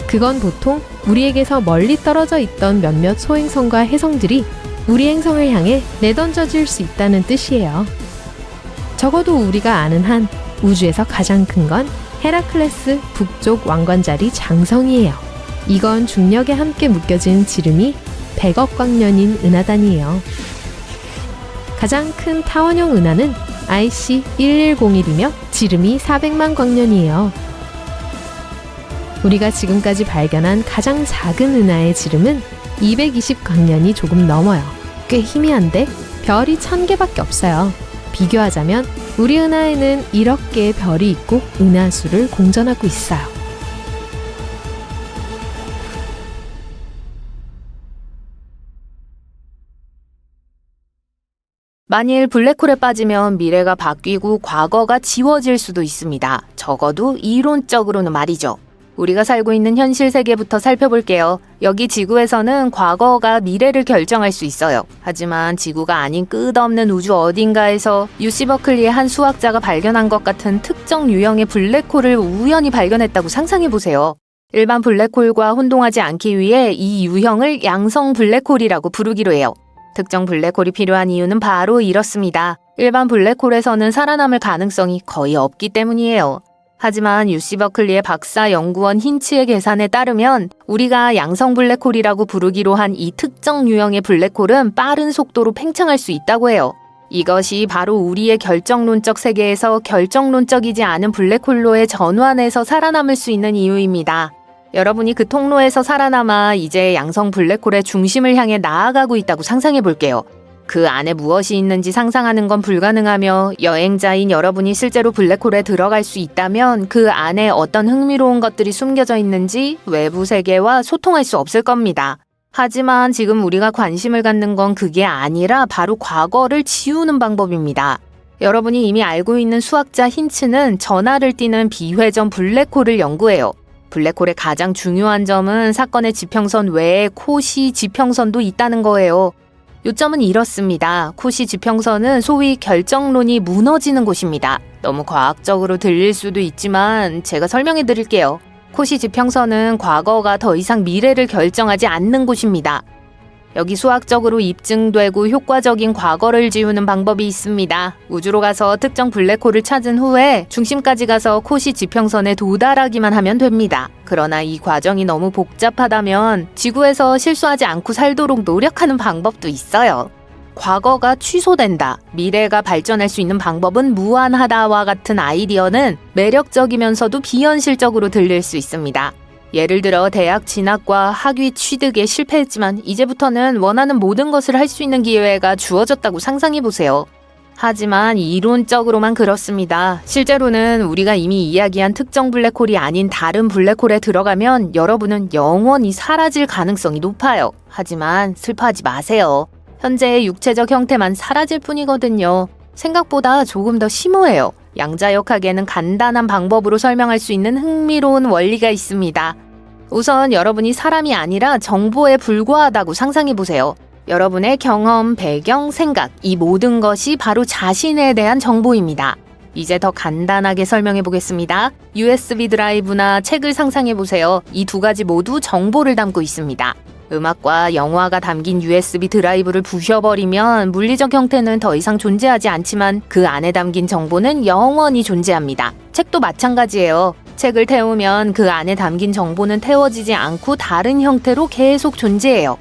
그건 보통 우리에게서 멀리 떨어져 있던 몇몇 소행성과 해성들이 우리 행성을 향해 내던져질 수 있다는 뜻이에요. 적어도 우리가 아는 한 우주에서 가장 큰 건 헤라클레스 북쪽 왕관자리 장성이에요. 이건 중력에 함께 묶여진 지름이 100억 광년인 은하단이에요. 가장 큰 타원형 은하는 IC1101이며 지름이 400만 광년이에요. 우리가 지금까지 발견한 가장 작은 은하의 지름은 220 광년이 조금 넘어요. 꽤 희미한데 별이 1000개밖에 없어요. 비교하자면 우리 은하에는 1억 개의 별이 있고 은하수를 공전하고 있어요. 만일 블랙홀에 빠지면 미래가 바뀌고 과거가 지워질 수도 있습니다. 적어도 이론적으로는 말이죠. 우리가 살고 있는 현실 세계부터 살펴볼게요. 여기 지구에서는 과거가 미래를 결정할 수 있어요. 하지만 지구가 아닌 끝없는 우주 어딘가에서 UC 버클리의 한 수학자가 발견한 것 같은 특정 유형의 블랙홀을 우연히 발견했다고 상상해보세요. 일반 블랙홀과 혼동하지 않기 위해 이 유형을 양성 블랙홀이라고 부르기로 해요. 특정 블랙홀이 필요한 이유는 바로 이렇습니다. 일반 블랙홀에서는 살아남을 가능성이 거의 없기 때문이에요. 하지만 UC 버클리의 박사 연구원 힌츠의 계산에 따르면 우리가 양성 블랙홀이라고 부르기로 한 이 특정 유형의 블랙홀은 빠른 속도로 팽창할 수 있다고 해요. 이것이 바로 우리의 결정론적 세계에서 결정론적이지 않은 블랙홀로의 전환에서 살아남을 수 있는 이유입니다. 여러분이 그 통로에서 살아남아 이제 양성 블랙홀의 중심을 향해 나아가고 있다고 상상해 볼게요. 그 안에 무엇이 있는지 상상하는 건 불가능하며 여행자인 여러분이 실제로 블랙홀에 들어갈 수 있다면 그 안에 어떤 흥미로운 것들이 숨겨져 있는지 외부 세계와 소통할 수 없을 겁니다. 하지만 지금 우리가 관심을 갖는 건 그게 아니라 바로 과거를 지우는 방법입니다. 여러분이 이미 알고 있는 수학자 힌츠는 전하를 띠는 비회전 블랙홀을 연구해요. 블랙홀의 가장 중요한 점은 사건의 지평선 외에 코시 지평선도 있다는 거예요. 요점은 이렇습니다. 코시 지평선은 소위 결정론이 무너지는 곳입니다. 너무 과학적으로 들릴 수도 있지만 제가 설명해 드릴게요. 코시 지평선은 과거가 더 이상 미래를 결정하지 않는 곳입니다. 여기 수학적으로 입증되고 효과적인 과거를 지우는 방법이 있습니다. 우주로 가서 특정 블랙홀을 찾은 후에 중심까지 가서 코시 지평선에 도달하기만 하면 됩니다. 그러나 이 과정이 너무 복잡하다면 지구에서 실수하지 않고 살도록 노력하는 방법도 있어요. 과거가 취소된다, 미래가 발전할 수 있는 방법은 무한하다와 같은 아이디어는 매력적이면서도 비현실적으로 들릴 수 있습니다. 예를 들어 대학 진학과 학위 취득에 실패했지만 이제부터는 원하는 모든 것을 할 수 있는 기회가 주어졌다고 상상해보세요. 하지만 이론적으로만 그렇습니다. 실제로는 우리가 이미 이야기한 특정 블랙홀이 아닌 다른 블랙홀에 들어가면 여러분은 영원히 사라질 가능성이 높아요. 하지만 슬퍼하지 마세요. 현재의 육체적 형태만 사라질 뿐이거든요. 생각보다 조금 더 심오해요. 양자역학에는 간단한 방법으로 설명할 수 있는 흥미로운 원리가 있습니다. 우선 여러분이 사람이 아니라 정보에 불과하다고 상상해보세요. 여러분의 경험, 배경, 생각, 이 모든 것이 바로 자신에 대한 정보입니다. 이제 더 간단하게 설명해보겠습니다. USB 드라이브나 책을 상상해보세요. 이 두 가지 모두 정보를 담고 있습니다. 음악과 영화가 담긴 USB 드라이브를 부셔버리면 물리적 형태는 더 이상 존재하지 않지만 그 안에 담긴 정보는 영원히 존재합니다. 책도 마찬가지예요. 책을 태우면 그 안에 담긴 정보는 태워지지 않고 다른 형태로 계속 존재해요.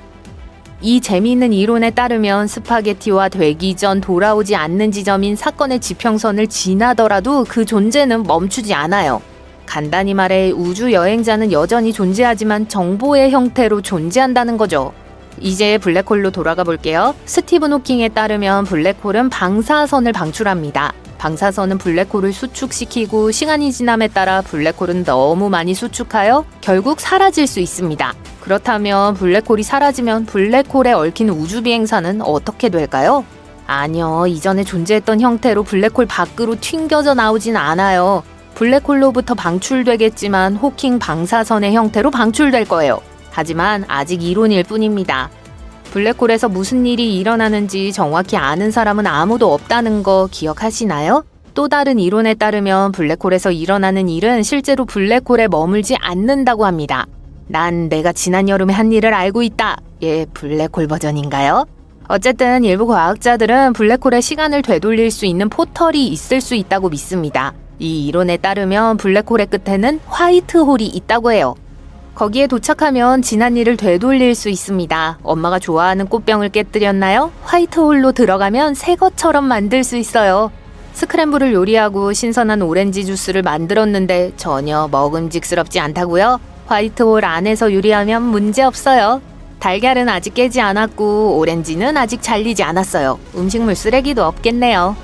이 재미있는 이론에 따르면 스파게티와 되기 전 돌아오지 않는 지점인 사건의 지평선을 지나더라도 그 존재는 멈추지 않아요. 간단히 말해 우주 여행자는 여전히 존재하지만 정보의 형태로 존재한다는 거죠. 이제 블랙홀로 돌아가 볼게요. 스티븐 호킹에 따르면 블랙홀은 방사선을 방출합니다. 방사선은 블랙홀을 수축시키고 시간이 지남에 따라 블랙홀은 너무 많이 수축하여 결국 사라질 수 있습니다. 그렇다면 블랙홀이 사라지면 블랙홀에 얽힌 우주 비행사는 어떻게 될까요? 아니요, 이전에 존재했던 형태로 블랙홀 밖으로 튕겨져 나오진 않아요. 블랙홀로부터 방출되겠지만 호킹 방사선의 형태로 방출될 거예요. 하지만 아직 이론일 뿐입니다. 블랙홀에서 무슨 일이 일어나는지 정확히 아는 사람은 아무도 없다는 거 기억하시나요? 또 다른 이론에 따르면 블랙홀에서 일어나는 일은 실제로 블랙홀에 머물지 않는다고 합니다. 난 내가 지난 여름에 한 일을 알고 있다. 예, 블랙홀 버전인가요? 어쨌든 일부 과학자들은 블랙홀의 시간을 되돌릴 수 있는 포털이 있을 수 있다고 믿습니다. 이 이론에 따르면 블랙홀의 끝에는 화이트홀이 있다고 해요. 거기에 도착하면 지난 일을 되돌릴 수 있습니다. 엄마가 좋아하는 꽃병을 깨뜨렸나요? 화이트홀로 들어가면 새 것처럼 만들 수 있어요. 스크램블을 요리하고 신선한 오렌지 주스를 만들었는데 전혀 먹음직스럽지 않다고요? 화이트홀 안에서 요리하면 문제없어요. 달걀은 아직 깨지 않았고 오렌지는 아직 잘리지 않았어요. 음식물 쓰레기도 없겠네요.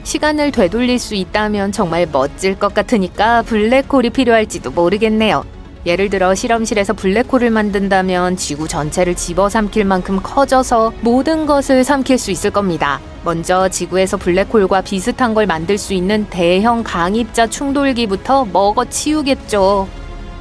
시간을 되돌릴 수 있다면 정말 멋질 것 같으니까 블랙홀이 필요할지도 모르겠네요. 예를 들어 실험실에서 블랙홀을 만든다면 지구 전체를 집어삼킬 만큼 커져서 모든 것을 삼킬 수 있을 겁니다. 먼저 지구에서 블랙홀과 비슷한 걸 만들 수 있는 대형 강입자 충돌기부터 먹어치우겠죠.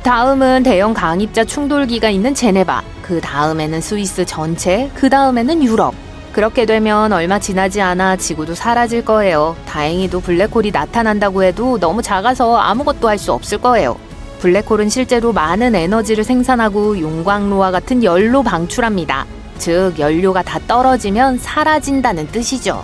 다음은 대형 강입자 충돌기가 있는 제네바, 그 다음에는 스위스 전체, 그 다음에는 유럽. 그렇게 되면 얼마 지나지 않아 지구도 사라질 거예요. 다행히도 블랙홀이 나타난다고 해도 너무 작아서 아무것도 할 수 없을 거예요. 블랙홀은 실제로 많은 에너지를 생산하고 용광로와 같은 열로 방출합니다. 즉, 연료가 다 떨어지면 사라진다는 뜻이죠.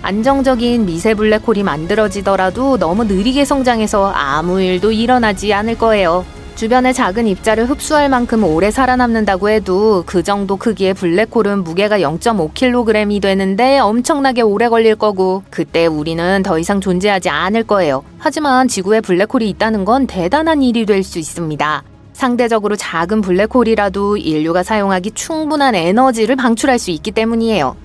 안정적인 미세 블랙홀이 만들어지더라도 너무 느리게 성장해서 아무 일도 일어나지 않을 거예요. 주변의 작은 입자를 흡수할 만큼 오래 살아남는다고 해도 그 정도 크기의 블랙홀은 무게가 0.5kg이 되는데 엄청나게 오래 걸릴 거고 그때 우리는 더 이상 존재하지 않을 거예요. 하지만 지구에 블랙홀이 있다는 건 대단한 일이 될 수 있습니다. 상대적으로 작은 블랙홀이라도 인류가 사용하기 충분한 에너지를 방출할 수 있기 때문이에요.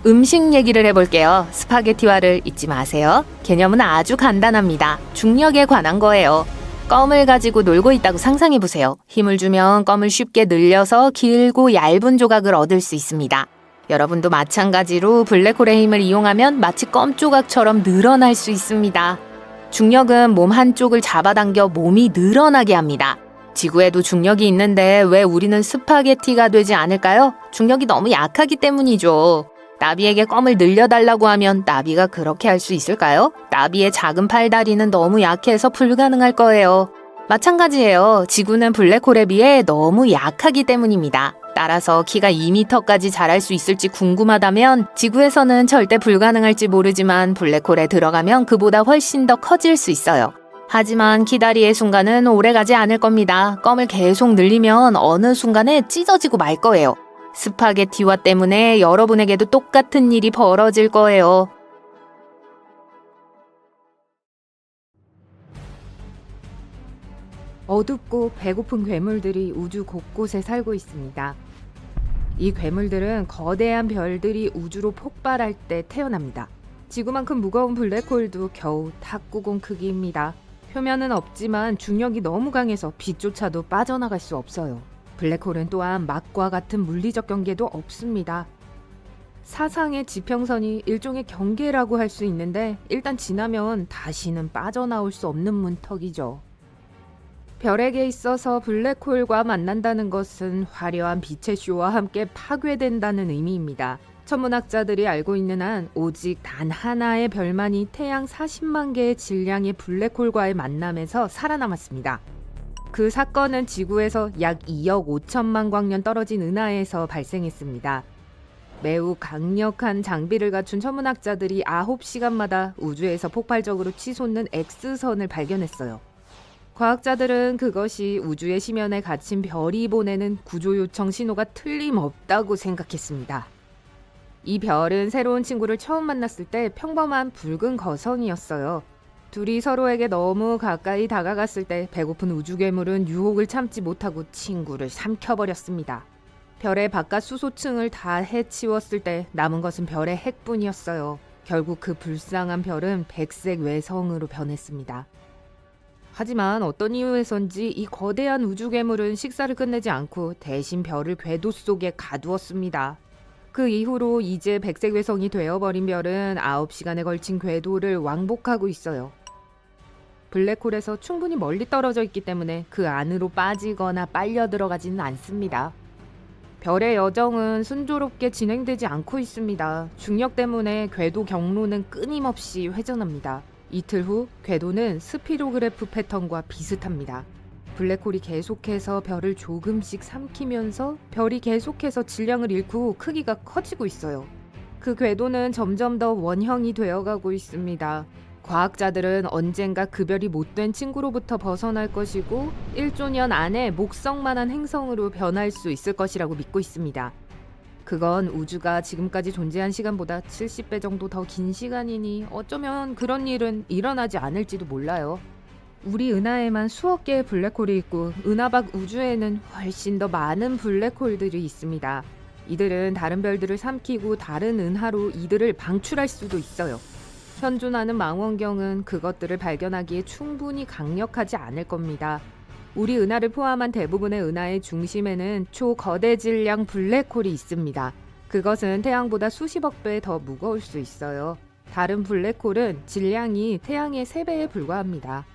음식 얘기를 해볼게요. 스파게티와를 잊지 마세요. 개념은 아주 간단합니다. 중력에 관한 거예요. 껌을 가지고 놀고 있다고 상상해보세요. 힘을 주면 껌을 쉽게 늘려서 길고 얇은 조각을 얻을 수 있습니다. 여러분도 마찬가지로 블랙홀의 힘을 이용하면 마치 껌 조각처럼 늘어날 수 있습니다. 중력은 몸 한쪽을 잡아당겨 몸이 늘어나게 합니다. 지구에도 중력이 있는데 왜 우리는 스파게티가 되지 않을까요? 중력이 너무 약하기 때문이죠. 나비에게 껌을 늘려달라고 하면 나비가 그렇게 할 수 있을까요? 나비의 작은 팔다리는 너무 약해서 불가능할 거예요. 마찬가지예요. 지구는 블랙홀에 비해 너무 약하기 때문입니다. 따라서 키가 2m까지 자랄 수 있을지 궁금하다면 지구에서는 절대 불가능할지 모르지만 블랙홀에 들어가면 그보다 훨씬 더 커질 수 있어요. 하지만 키다리의 순간은 오래가지 않을 겁니다. 껌을 계속 늘리면 어느 순간에 찢어지고 말 거예요. 스파게티와 때문에 여러분에게도 똑같은 일이 벌어질 거예요. 어둡고 배고픈 괴물들이 우주 곳곳에 살고 있습니다. 이 괴물들은 거대한 별들이 우주로 폭발할 때 태어납니다. 지구만큼 무거운 블랙홀도 겨우 탁구공 크기입니다. 표면은 없지만 중력이 너무 강해서 빛조차도 빠져나갈 수 없어요. 블랙홀은 또한 막과 같은 물리적 경계도 없습니다. 사상의 지평선이 일종의 경계라고 할 수 있는데 일단 지나면 다시는 빠져나올 수 없는 문턱이죠. 별에게 있어서 블랙홀과 만난다는 것은 화려한 빛의 쇼와 함께 파괴된다는 의미입니다. 천문학자들이 알고 있는 한 오직 단 하나의 별만이 태양 40만 개의 질량의 블랙홀과의 만남에서 살아남았습니다. 그 사건은 지구에서 약 2억 5천만 광년 떨어진 은하에서 발생했습니다. 매우 강력한 장비를 갖춘 천문학자들이 9시간마다 우주에서 폭발적으로 치솟는 X선을 발견했어요. 과학자들은 그것이 우주의 심연에 갇힌 별이 보내는 구조 요청 신호가 틀림없다고 생각했습니다. 이 별은 새로운 친구를 처음 만났을 때 평범한 붉은 거성이었어요. 둘이 서로에게 너무 가까이 다가갔을 때 배고픈 우주 괴물은 유혹을 참지 못하고 친구를 삼켜버렸습니다. 별의 바깥 수소층을 다 해치웠을 때 남은 것은 별의 핵뿐이었어요. 결국 그 불쌍한 별은 백색 외성으로 변했습니다. 하지만 어떤 이유에선지 이 거대한 우주 괴물은 식사를 끝내지 않고 대신 별을 궤도 속에 가두었습니다. 그 이후로 이제 백색 외성이 되어버린 별은 9시간에 걸친 궤도를 왕복하고 있어요. 블랙홀에서 충분히 멀리 떨어져 있기 때문에 그 안으로 빠지거나 빨려 들어가지는 않습니다. 별의 여정은 순조롭게 진행되지 않고 있습니다. 중력 때문에 궤도 경로는 끊임없이 회전합니다. 이틀 후 궤도는 스피로그래프 패턴과 비슷합니다. 블랙홀이 계속해서 별을 조금씩 삼키면서 별이 계속해서 질량을 잃고 크기가 커지고 있어요. 그 궤도는 점점 더 원형이 되어가고 있습니다. 과학자들은 언젠가 그 별이 못된 친구로부터 벗어날 것이고 1조 년 안에 목성만한 행성으로 변할 수 있을 것이라고 믿고 있습니다. 그건 우주가 지금까지 존재한 시간보다 70배 정도 더 긴 시간이니 어쩌면 그런 일은 일어나지 않을지도 몰라요. 우리 은하에만 수억 개의 블랙홀이 있고 은하 밖 우주에는 훨씬 더 많은 블랙홀들이 있습니다. 이들은 다른 별들을 삼키고 다른 은하로 이들을 방출할 수도 있어요. 현존하는 망원경은 그것들을 발견하기에 충분히 강력하지 않을 겁니다. 우리 은하를 포함한 대부분의 은하의 중심에는 초거대 질량 블랙홀이 있습니다. 그것은 태양보다 수십억 배 더 무거울 수 있어요. 다른 블랙홀은 질량이 태양의 3배에 불과합니다.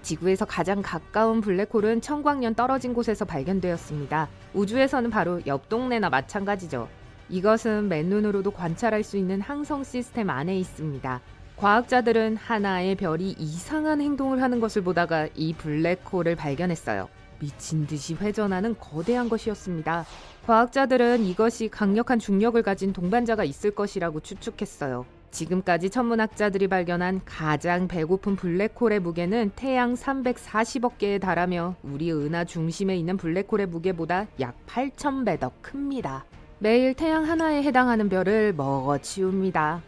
지구에서 가장 가까운 블랙홀은 청광년 떨어진 곳에서 발견되었습니다. 우주에서는 바로 옆 동네나 마찬가지죠. 이것은 맨눈으로도 관찰할 수 있는 항성 시스템 안에 있습니다. 과학자들은 하나의 별이 이상한 행동을 하는 것을 보다가 이 블랙홀을 발견했어요. 미친 듯이 회전하는 거대한 것이었습니다. 과학자들은 이것이 강력한 중력을 가진 동반자가 있을 것이라고 추측했어요. 지금까지 천문학자들이 발견한 가장 배고픈 블랙홀의 무게는 태양 340억 개에 달하며 우리 은하 중심에 있는 블랙홀의 무게보다 약 8,000배 더 큽니다. 매일 태양 하나에 해당하는 별을 먹어치웁니다.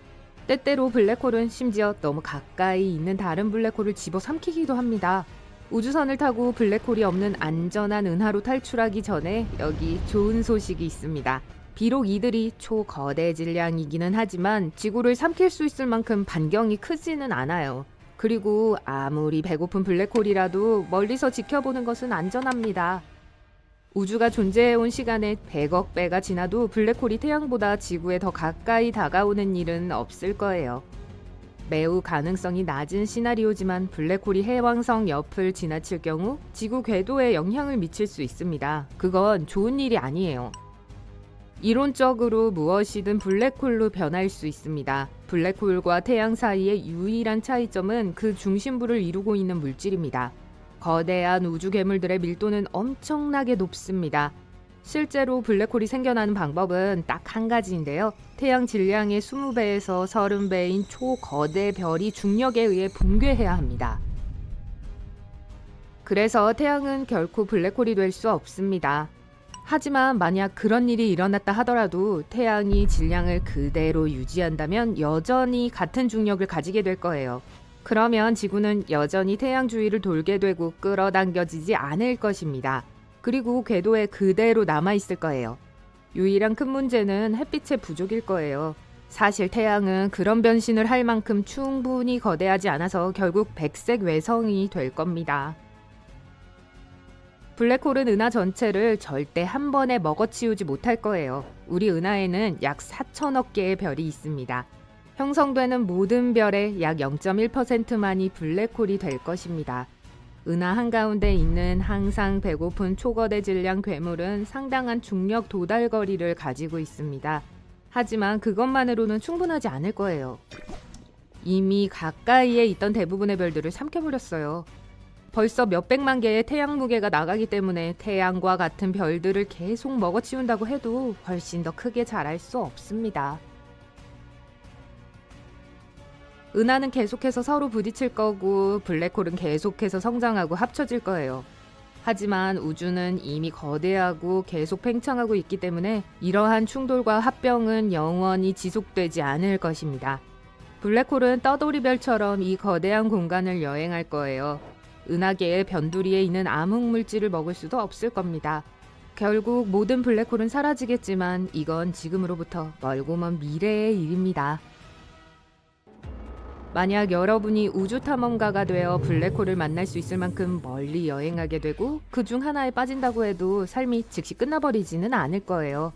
때때로 블랙홀은 심지어 너무 가까이 있는 다른 블랙홀을 집어삼키기도 합니다. 우주선을 타고 블랙홀이 없는 안전한 은하로 탈출하기 전에 여기 좋은 소식이 있습니다. 비록 이들이 초거대 질량이기는 하지만 지구를 삼킬 수 있을 만큼 반경이 크지는 않아요. 그리고 아무리 배고픈 블랙홀이라도 멀리서 지켜보는 것은 안전합니다. 우주가 존재해온 시간에 100억 배가 지나도 블랙홀이 태양보다 지구에 더 가까이 다가오는 일은 없을 거예요. 매우 가능성이 낮은 시나리오지만 블랙홀이 해왕성 옆을 지나칠 경우 지구 궤도에 영향을 미칠 수 있습니다. 그건 좋은 일이 아니에요. 이론적으로 무엇이든 블랙홀로 변할 수 있습니다. 블랙홀과 태양 사이의 유일한 차이점은 그 중심부를 이루고 있는 물질입니다. 거대한 우주 괴물들의 밀도는 엄청나게 높습니다. 실제로 블랙홀이 생겨나는 방법은 딱 한 가지인데요. 태양 질량의 20배에서 30배인 초거대 별이 중력에 의해 붕괴해야 합니다. 그래서 태양은 결코 블랙홀이 될 수 없습니다. 하지만 만약 그런 일이 일어났다 하더라도 태양이 질량을 그대로 유지한다면 여전히 같은 중력을 가지게 될 거예요. 그러면 지구는 여전히 태양 주위를 돌게 되고 끌어당겨지지 않을 것입니다. 그리고 궤도에 그대로 남아있을 거예요. 유일한 큰 문제는 햇빛의 부족일 거예요. 사실 태양은 그런 변신을 할 만큼 충분히 거대하지 않아서 결국 백색 외성이 될 겁니다. 블랙홀은 은하 전체를 절대 한 번에 먹어치우지 못할 거예요. 우리 은하에는 약 4천억 개의 별이 있습니다. 형성되는 모든 별의 약 0.1%만이 블랙홀이 될 것입니다. 은하 한가운데 있는 항상 배고픈 초거대 질량 괴물은 상당한 중력 도달 거리를 가지고 있습니다. 하지만 그것만으로는 충분하지 않을 거예요. 이미 가까이에 있던 대부분의 별들을 삼켜버렸어요. 벌써 몇백만 개의 태양 무게가 나가기 때문에 태양과 같은 별들을 계속 먹어치운다고 해도 훨씬 더 크게 자랄 수 없습니다. 은하는 계속해서 서로 부딪힐 거고 블랙홀은 계속해서 성장하고 합쳐질 거예요. 하지만 우주는 이미 거대하고 계속 팽창하고 있기 때문에 이러한 충돌과 합병은 영원히 지속되지 않을 것입니다. 블랙홀은 떠돌이별처럼 이 거대한 공간을 여행할 거예요. 은하계의 변두리에 있는 암흑물질을 먹을 수도 없을 겁니다. 결국 모든 블랙홀은 사라지겠지만 이건 지금으로부터 멀고 먼 미래의 일입니다. 만약 여러분이 우주 탐험가가 되어 블랙홀을 만날 수 있을 만큼 멀리 여행하게 되고 그 중 하나에 빠진다고 해도 삶이 즉시 끝나버리지는 않을 거예요.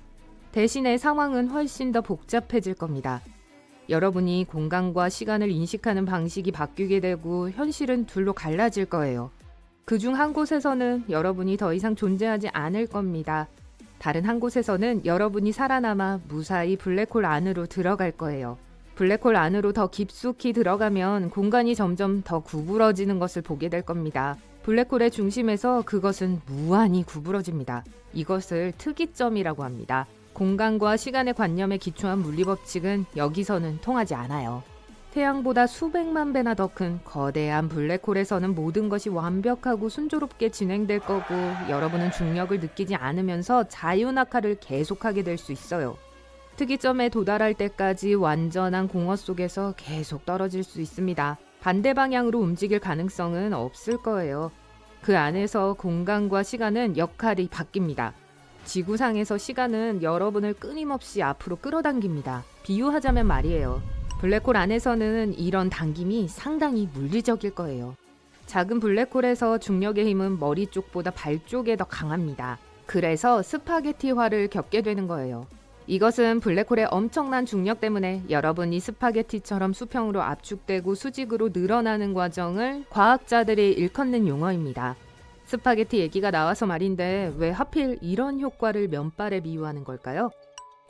대신에 상황은 훨씬 더 복잡해질 겁니다. 여러분이 공간과 시간을 인식하는 방식이 바뀌게 되고 현실은 둘로 갈라질 거예요. 그 중 한 곳에서는 여러분이 더 이상 존재하지 않을 겁니다. 다른 한 곳에서는 여러분이 살아남아 무사히 블랙홀 안으로 들어갈 거예요. 블랙홀 안으로 더 깊숙이 들어가면 공간이 점점 더 구부러지는 것을 보게 될 겁니다. 블랙홀의 중심에서 그것은 무한히 구부러집니다. 이것을 특이점이라고 합니다. 공간과 시간의 관념에 기초한 물리법칙은 여기서는 통하지 않아요. 태양보다 수백만 배나 더 큰 거대한 블랙홀에서는 모든 것이 완벽하고 순조롭게 진행될 거고 여러분은 중력을 느끼지 않으면서 자유낙하를 계속하게 될 수 있어요. 특이점에 도달할 때까지 완전한 공허 속에서 계속 떨어질 수 있습니다. 반대 방향으로 움직일 가능성은 없을 거예요. 그 안에서 공간과 시간은 역할이 바뀝니다. 지구상에서 시간은 여러분을 끊임없이 앞으로 끌어당깁니다. 비유하자면 말이에요. 블랙홀 안에서는 이런 당김이 상당히 물리적일 거예요. 작은 블랙홀에서 중력의 힘은 머리 쪽보다 발 쪽에 더 강합니다. 그래서 스파게티화를 겪게 되는 거예요. 이것은 블랙홀의 엄청난 중력 때문에 여러분이 스파게티처럼 수평으로 압축되고 수직으로 늘어나는 과정을 과학자들이 일컫는 용어입니다. 스파게티 얘기가 나와서 말인데 왜 하필 이런 효과를 면발에 비유하는 걸까요?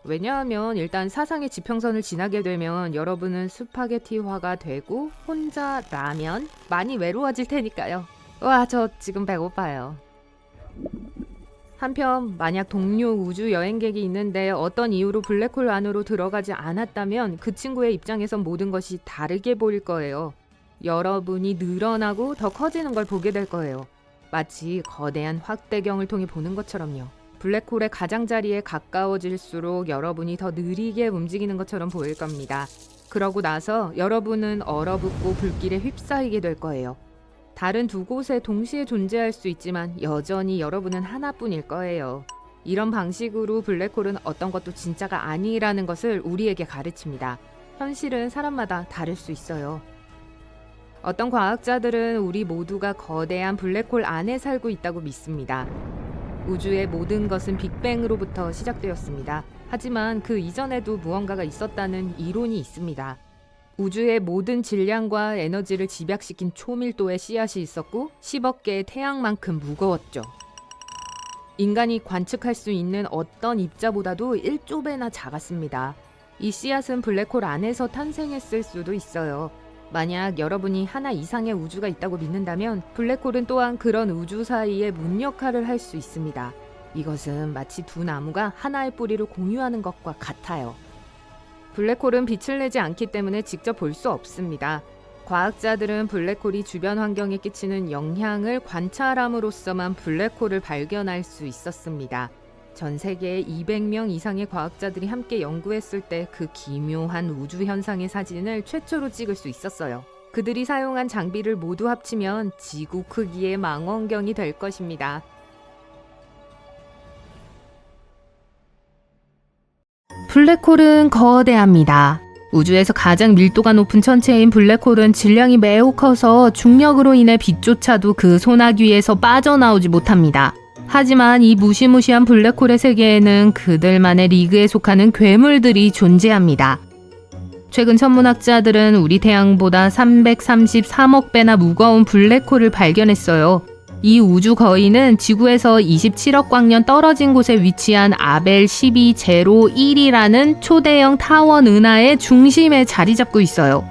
왜냐하면 일단 사상의 지평선을 지나게 되면 여러분은 스파게티화가 되고 혼자라면 많이 외로워질 테니까요. 와, 저 지금 배고파요. 한편 만약 동료 우주 여행객이 있는데 어떤 이유로 블랙홀 안으로 들어가지 않았다면 그 친구의 입장에선 모든 것이 다르게 보일 거예요. 여러분이 늘어나고 더 커지는 걸 보게 될 거예요. 마치 거대한 확대경을 통해 보는 것처럼요. 블랙홀의 가장자리에 가까워질수록 여러분이 더 느리게 움직이는 것처럼 보일 겁니다. 그러고 나서 여러분은 얼어붙고 불길에 휩싸이게 될 거예요. 다른 두 곳에 동시에 존재할 수 있지만 여전히 여러분은 하나뿐일 거예요. 이런 방식으로 블랙홀은 어떤 것도 진짜가 아니라는 것을 우리에게 가르칩니다. 현실은 사람마다 다를 수 있어요. 어떤 과학자들은 우리 모두가 거대한 블랙홀 안에 살고 있다고 믿습니다. 우주의 모든 것은 빅뱅으로부터 시작되었습니다. 하지만 그 이전에도 무언가가 있었다는 이론이 있습니다. 우주의 모든 질량과 에너지를 집약시킨 초밀도의 씨앗이 있었고 10억 개의 태양만큼 무거웠죠. 인간이 관측할 수 있는 어떤 입자보다도 1조 배나 작았습니다. 이 씨앗은 블랙홀 안에서 탄생했을 수도 있어요. 만약 여러분이 하나 이상의 우주가 있다고 믿는다면 블랙홀은 또한 그런 우주 사이에 문 역할을 할 수 있습니다. 이것은 마치 두 나무가 하나의 뿌리를 공유하는 것과 같아요. 블랙홀은 빛을 내지 않기 때문에 직접 볼 수 없습니다. 과학자들은 블랙홀이 주변 환경에 끼치는 영향을 관찰함으로써만 블랙홀을 발견할 수 있었습니다. 전 세계에 200명 이상의 과학자들이 함께 연구했을 때 그 기묘한 우주 현상의 사진을 최초로 찍을 수 있었어요. 그들이 사용한 장비를 모두 합치면 지구 크기의 망원경이 될 것입니다. 블랙홀은 거대합니다. 우주에서 가장 밀도가 높은 천체인 블랙홀은 질량이 매우 커서 중력으로 인해 빛조차도 그 소나귀에서 빠져나오지 못합니다. 하지만 이 무시무시한 블랙홀의 세계에는 그들만의 리그에 속하는 괴물들이 존재합니다. 최근 천문학자들은 우리 태양보다 333억 배나 무거운 블랙홀을 발견했어요. 이 우주 거인은 지구에서 27억 광년 떨어진 곳에 위치한 아벨 1201이라는 초대형 타원 은하의 중심에 자리 잡고 있어요.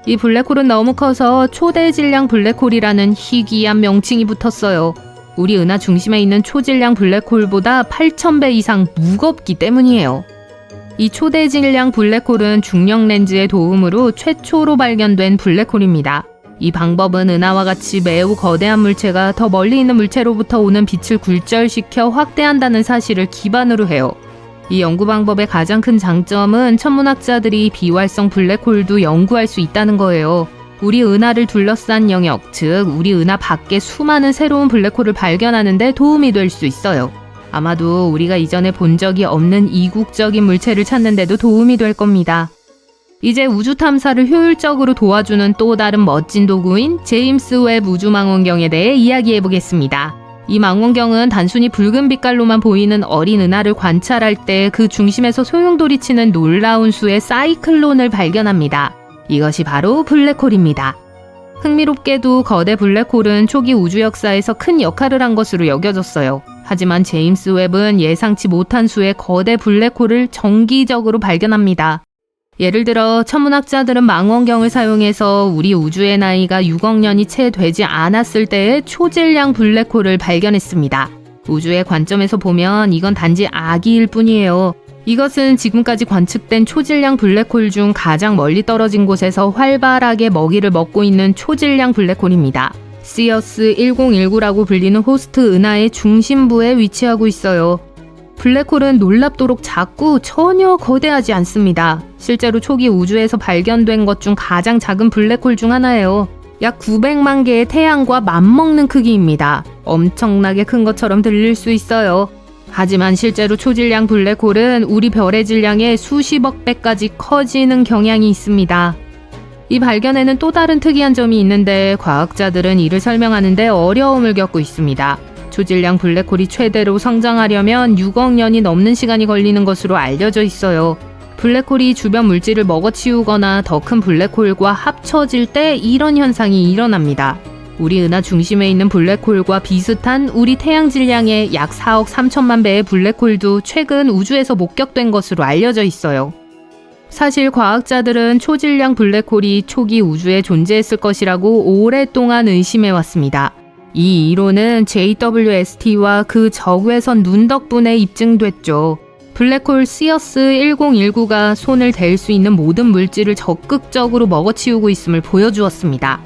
이 블랙홀은 너무 커서 초대질량 블랙홀이라는 희귀한 명칭이 붙었어요. 우리 은하 중심에 있는 초질량 블랙홀보다 8,000배 이상 무겁기 때문이에요. 이 초대질량 블랙홀은 중력 렌즈의 도움으로 최초로 발견된 블랙홀입니다. 이 방법은 은하와 같이 매우 거대한 물체가 더 멀리 있는 물체로부터 오는 빛을 굴절시켜 확대한다는 사실을 기반으로 해요. 이 연구 방법의 가장 큰 장점은 천문학자들이 비활성 블랙홀도 연구할 수 있다는 거예요. 우리 은하를 둘러싼 영역, 즉 우리 은하 밖에 수많은 새로운 블랙홀을 발견하는 데 도움이 될 수 있어요. 아마도 우리가 이전에 본 적이 없는 이국적인 물체를 찾는 데도 도움이 될 겁니다. 이제 우주 탐사를 효율적으로 도와주는 또 다른 멋진 도구인 제임스 웹 우주망원경에 대해 이야기해 보겠습니다. 이 망원경은 단순히 붉은 빛깔로만 보이는 어린 은하를 관찰할 때 그 중심에서 소용돌이치는 놀라운 수의 사이클론을 발견합니다. 이것이 바로 블랙홀입니다. 흥미롭게도 거대 블랙홀은 초기 우주 역사에서 큰 역할을 한 것으로 여겨졌어요. 하지만 제임스 웹은 예상치 못한 수의 거대 블랙홀을 정기적으로 발견합니다. 예를 들어 천문학자들은 망원경을 사용해서 우리 우주의 나이가 6억 년이 채 되지 않았을 때의 초질량 블랙홀을 발견했습니다. 우주의 관점에서 보면 이건 단지 아기일 뿐이에요. 이것은 지금까지 관측된 초질량 블랙홀 중 가장 멀리 떨어진 곳에서 활발하게 먹이를 먹고 있는 초질량 블랙홀입니다. 시어스 1019라고 불리는 호스트 은하의 중심부에 위치하고 있어요. 블랙홀은 놀랍도록 작고 전혀 거대하지 않습니다. 실제로 초기 우주에서 발견된 것 중 가장 작은 블랙홀 중 하나예요. 약 900만 개의 태양과 맞먹는 크기입니다. 엄청나게 큰 것처럼 들릴 수 있어요. 하지만 실제로 초질량 블랙홀은 우리 별의 질량의 수십억 배까지 커지는 경향이 있습니다. 이 발견에는 또 다른 특이한 점이 있는데 과학자들은 이를 설명하는데 어려움을 겪고 있습니다. 초질량 블랙홀이 최대로 성장하려면 6억 년이 넘는 시간이 걸리는 것으로 알려져 있어요. 블랙홀이 주변 물질을 먹어치우거나 더 큰 블랙홀과 합쳐질 때 이런 현상이 일어납니다. 우리 은하 중심에 있는 블랙홀과 비슷한 우리 태양 질량의 약 4억 3천만 배의 블랙홀도 최근 우주에서 목격된 것으로 알려져 있어요. 사실 과학자들은 초질량 블랙홀이 초기 우주에 존재했을 것이라고 오랫동안 의심해왔습니다. 이 이론은 JWST와 그 적외선 눈 덕분에 입증됐죠. 블랙홀 시어스 1019가 손을 댈 수 있는 모든 물질을 적극적으로 먹어치우고 있음을 보여주었습니다.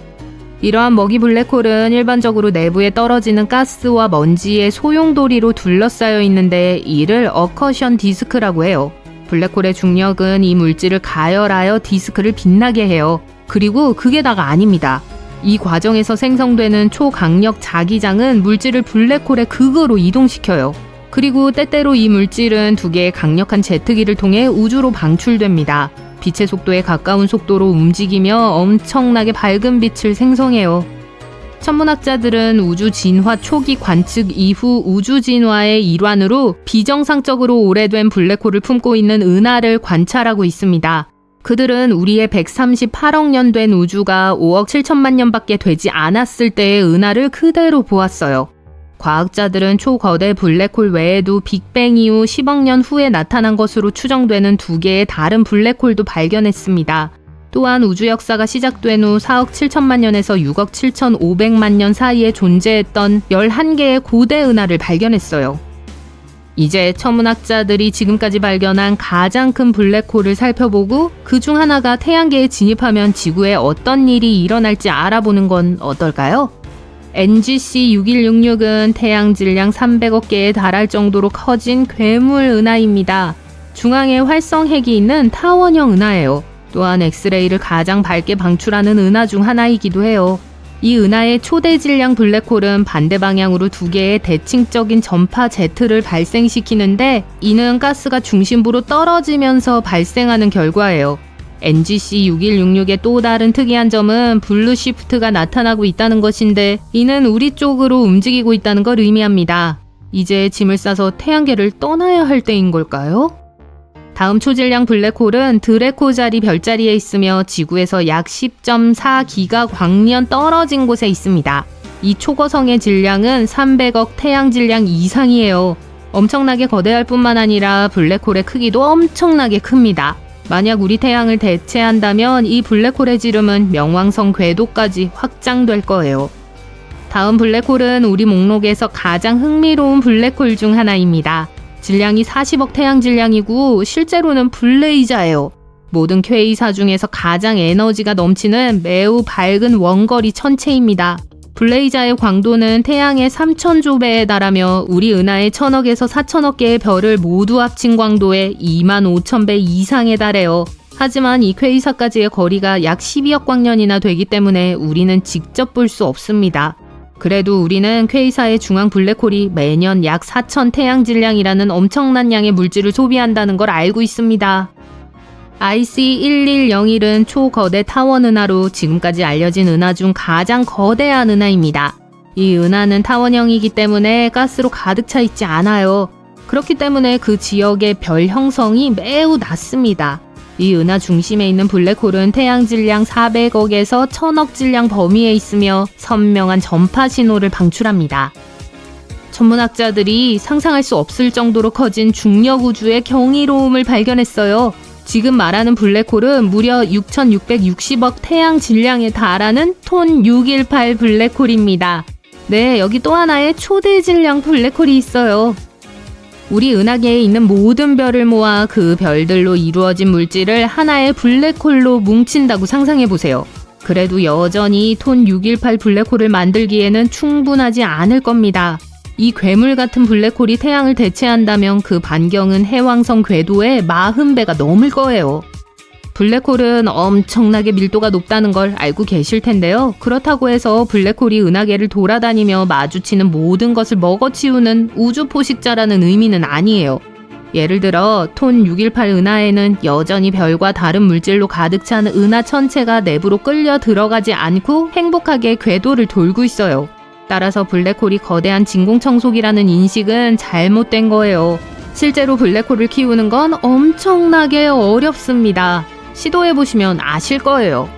이러한 먹이 블랙홀은 일반적으로 내부에 떨어지는 가스와 먼지의 소용돌이로 둘러싸여 있는데 이를 어커션 디스크라고 해요. 블랙홀의 중력은 이 물질을 가열하여 디스크를 빛나게 해요. 그리고 그게 다가 아닙니다. 이 과정에서 생성되는 초강력 자기장은 물질을 블랙홀의 극으로 이동시켜요. 그리고 때때로 이 물질은 두 개의 강력한 제트기를 통해 우주로 방출됩니다. 빛의 속도에 가까운 속도로 움직이며 엄청나게 밝은 빛을 생성해요. 천문학자들은 우주 진화 초기 관측 이후 우주 진화의 일환으로 비정상적으로 오래된 블랙홀을 품고 있는 은하를 관찰하고 있습니다. 그들은 우리의 138억 년 된 우주가 5억 7천만 년밖에 되지 않았을 때의 은하를 그대로 보았어요. 과학자들은 초거대 블랙홀 외에도 빅뱅 이후 10억 년 후에 나타난 것으로 추정되는 두 개의 다른 블랙홀도 발견했습니다. 또한 우주 역사가 시작된 후 4억 7천만 년에서 6억 7,500만 년 사이에 존재했던 11개의 고대 은하를 발견했어요. 이제 천문학자들이 지금까지 발견한 가장 큰 블랙홀을 살펴보고 그 중 하나가 태양계에 진입하면 지구에 어떤 일이 일어날지 알아보는 건 어떨까요? NGC 6166은 태양 질량 300억 개에 달할 정도로 커진 괴물 은하입니다. 중앙에 활성핵이 있는 타원형 은하예요. 또한 엑스레이를 가장 밝게 방출하는 은하 중 하나이기도 해요. 이 은하의 초대 질량 블랙홀은 반대 방향으로 두 개의 대칭적인 전파 제트를 발생시키는데 이는 가스가 중심부로 떨어지면서 발생하는 결과예요. NGC 6166의 또 다른 특이한 점은 블루 시프트가 나타나고 있다는 것인데 이는 우리 쪽으로 움직이고 있다는 걸 의미합니다. 이제 짐을 싸서 태양계를 떠나야 할 때인 걸까요? 다음 초질량 블랙홀은 드레코자리 별자리에 있으며 지구에서 약 10.4 기가 광년 떨어진 곳에 있습니다. 이 초거성의 질량은 300억 태양 질량 이상이에요. 엄청나게 거대할 뿐만 아니라 블랙홀의 크기도 엄청나게 큽니다. 만약 우리 태양을 대체한다면 이 블랙홀의 지름은 명왕성 궤도까지 확장될 거예요. 다음 블랙홀은 우리 목록에서 가장 흥미로운 블랙홀 중 하나입니다. 질량이 40억 태양 질량이고 실제로는 블레이자예요. 모든 퀘이사 중에서 가장 에너지가 넘치는 매우 밝은 원거리 천체입니다. 블레이자의 광도는 태양의 3,000조 배에 달하며 우리 은하의 1,000억에서 4,000억 개의 별을 모두 합친 광도의 25,000배 이상에 달해요. 하지만 이 퀘이사까지의 거리가 약 12억 광년이나 되기 때문에 우리는 직접 볼 수 없습니다. 그래도 우리는 퀘이사의 중앙 블랙홀이 매년 약 4,000 태양 질량이라는 엄청난 양의 물질을 소비한다는 걸 알고 있습니다. IC1101은 초거대 타원 은하로 지금까지 알려진 은하 중 가장 거대한 은하입니다. 이 은하는 타원형이기 때문에 가스로 가득 차 있지 않아요. 그렇기 때문에 그 지역의 별 형성이 매우 낮습니다. 이 은하 중심에 있는 블랙홀은 태양 질량 400억에서 1000억 질량 범위에 있으며 선명한 전파 신호를 방출합니다. 천문학자들이 상상할 수 없을 정도로 커진 중력 우주의 경이로움을 발견했어요. 지금 말하는 블랙홀은 무려 6660억 태양 질량에 달하는 톤 618 블랙홀입니다. 네, 여기 또 하나의 초대 질량 블랙홀이 있어요. 우리 은하계에 있는 모든 별을 모아 그 별들로 이루어진 물질을 하나의 블랙홀로 뭉친다고 상상해보세요. 그래도 여전히 톤 618 블랙홀을 만들기에는 충분하지 않을 겁니다. 이 괴물 같은 블랙홀이 태양을 대체한다면 그 반경은 해왕성 궤도의 40배가 넘을 거예요. 블랙홀은 엄청나게 밀도가 높다는 걸 알고 계실 텐데요. 그렇다고 해서 블랙홀이 은하계를 돌아다니며 마주치는 모든 것을 먹어치우는 우주 포식자라는 의미는 아니에요. 예를 들어 톤 618 은하에는 여전히 별과 다른 물질로 가득 찬 은하 천체가 내부로 끌려 들어가지 않고 행복하게 궤도를 돌고 있어요. 따라서 블랙홀이 거대한 진공청소기라는 인식은 잘못된 거예요. 실제로 블랙홀을 키우는 건 엄청나게 어렵습니다. 시도해보시면 아실 거예요.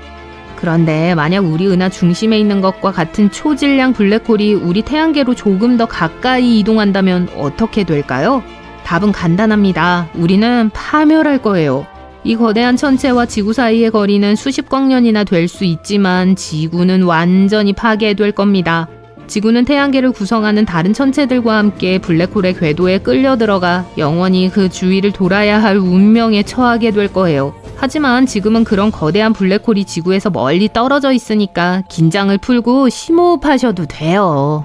그런데 만약 우리 은하 중심에 있는 것과 같은 초질량 블랙홀이 우리 태양계로 조금 더 가까이 이동한다면 어떻게 될까요? 답은 간단합니다. 우리는 파멸할 거예요. 이 거대한 천체와 지구 사이의 거리는 수십억 년이나 될 수 있지만 지구는 완전히 파괴될 겁니다. 지구는 태양계를 구성하는 다른 천체들과 함께 블랙홀의 궤도에 끌려 들어가 영원히 그 주위를 돌아야 할 운명에 처하게 될 거예요. 하지만 지금은 그런 거대한 블랙홀이 지구에서 멀리 떨어져 있으니까 긴장을 풀고 심호흡하셔도 돼요.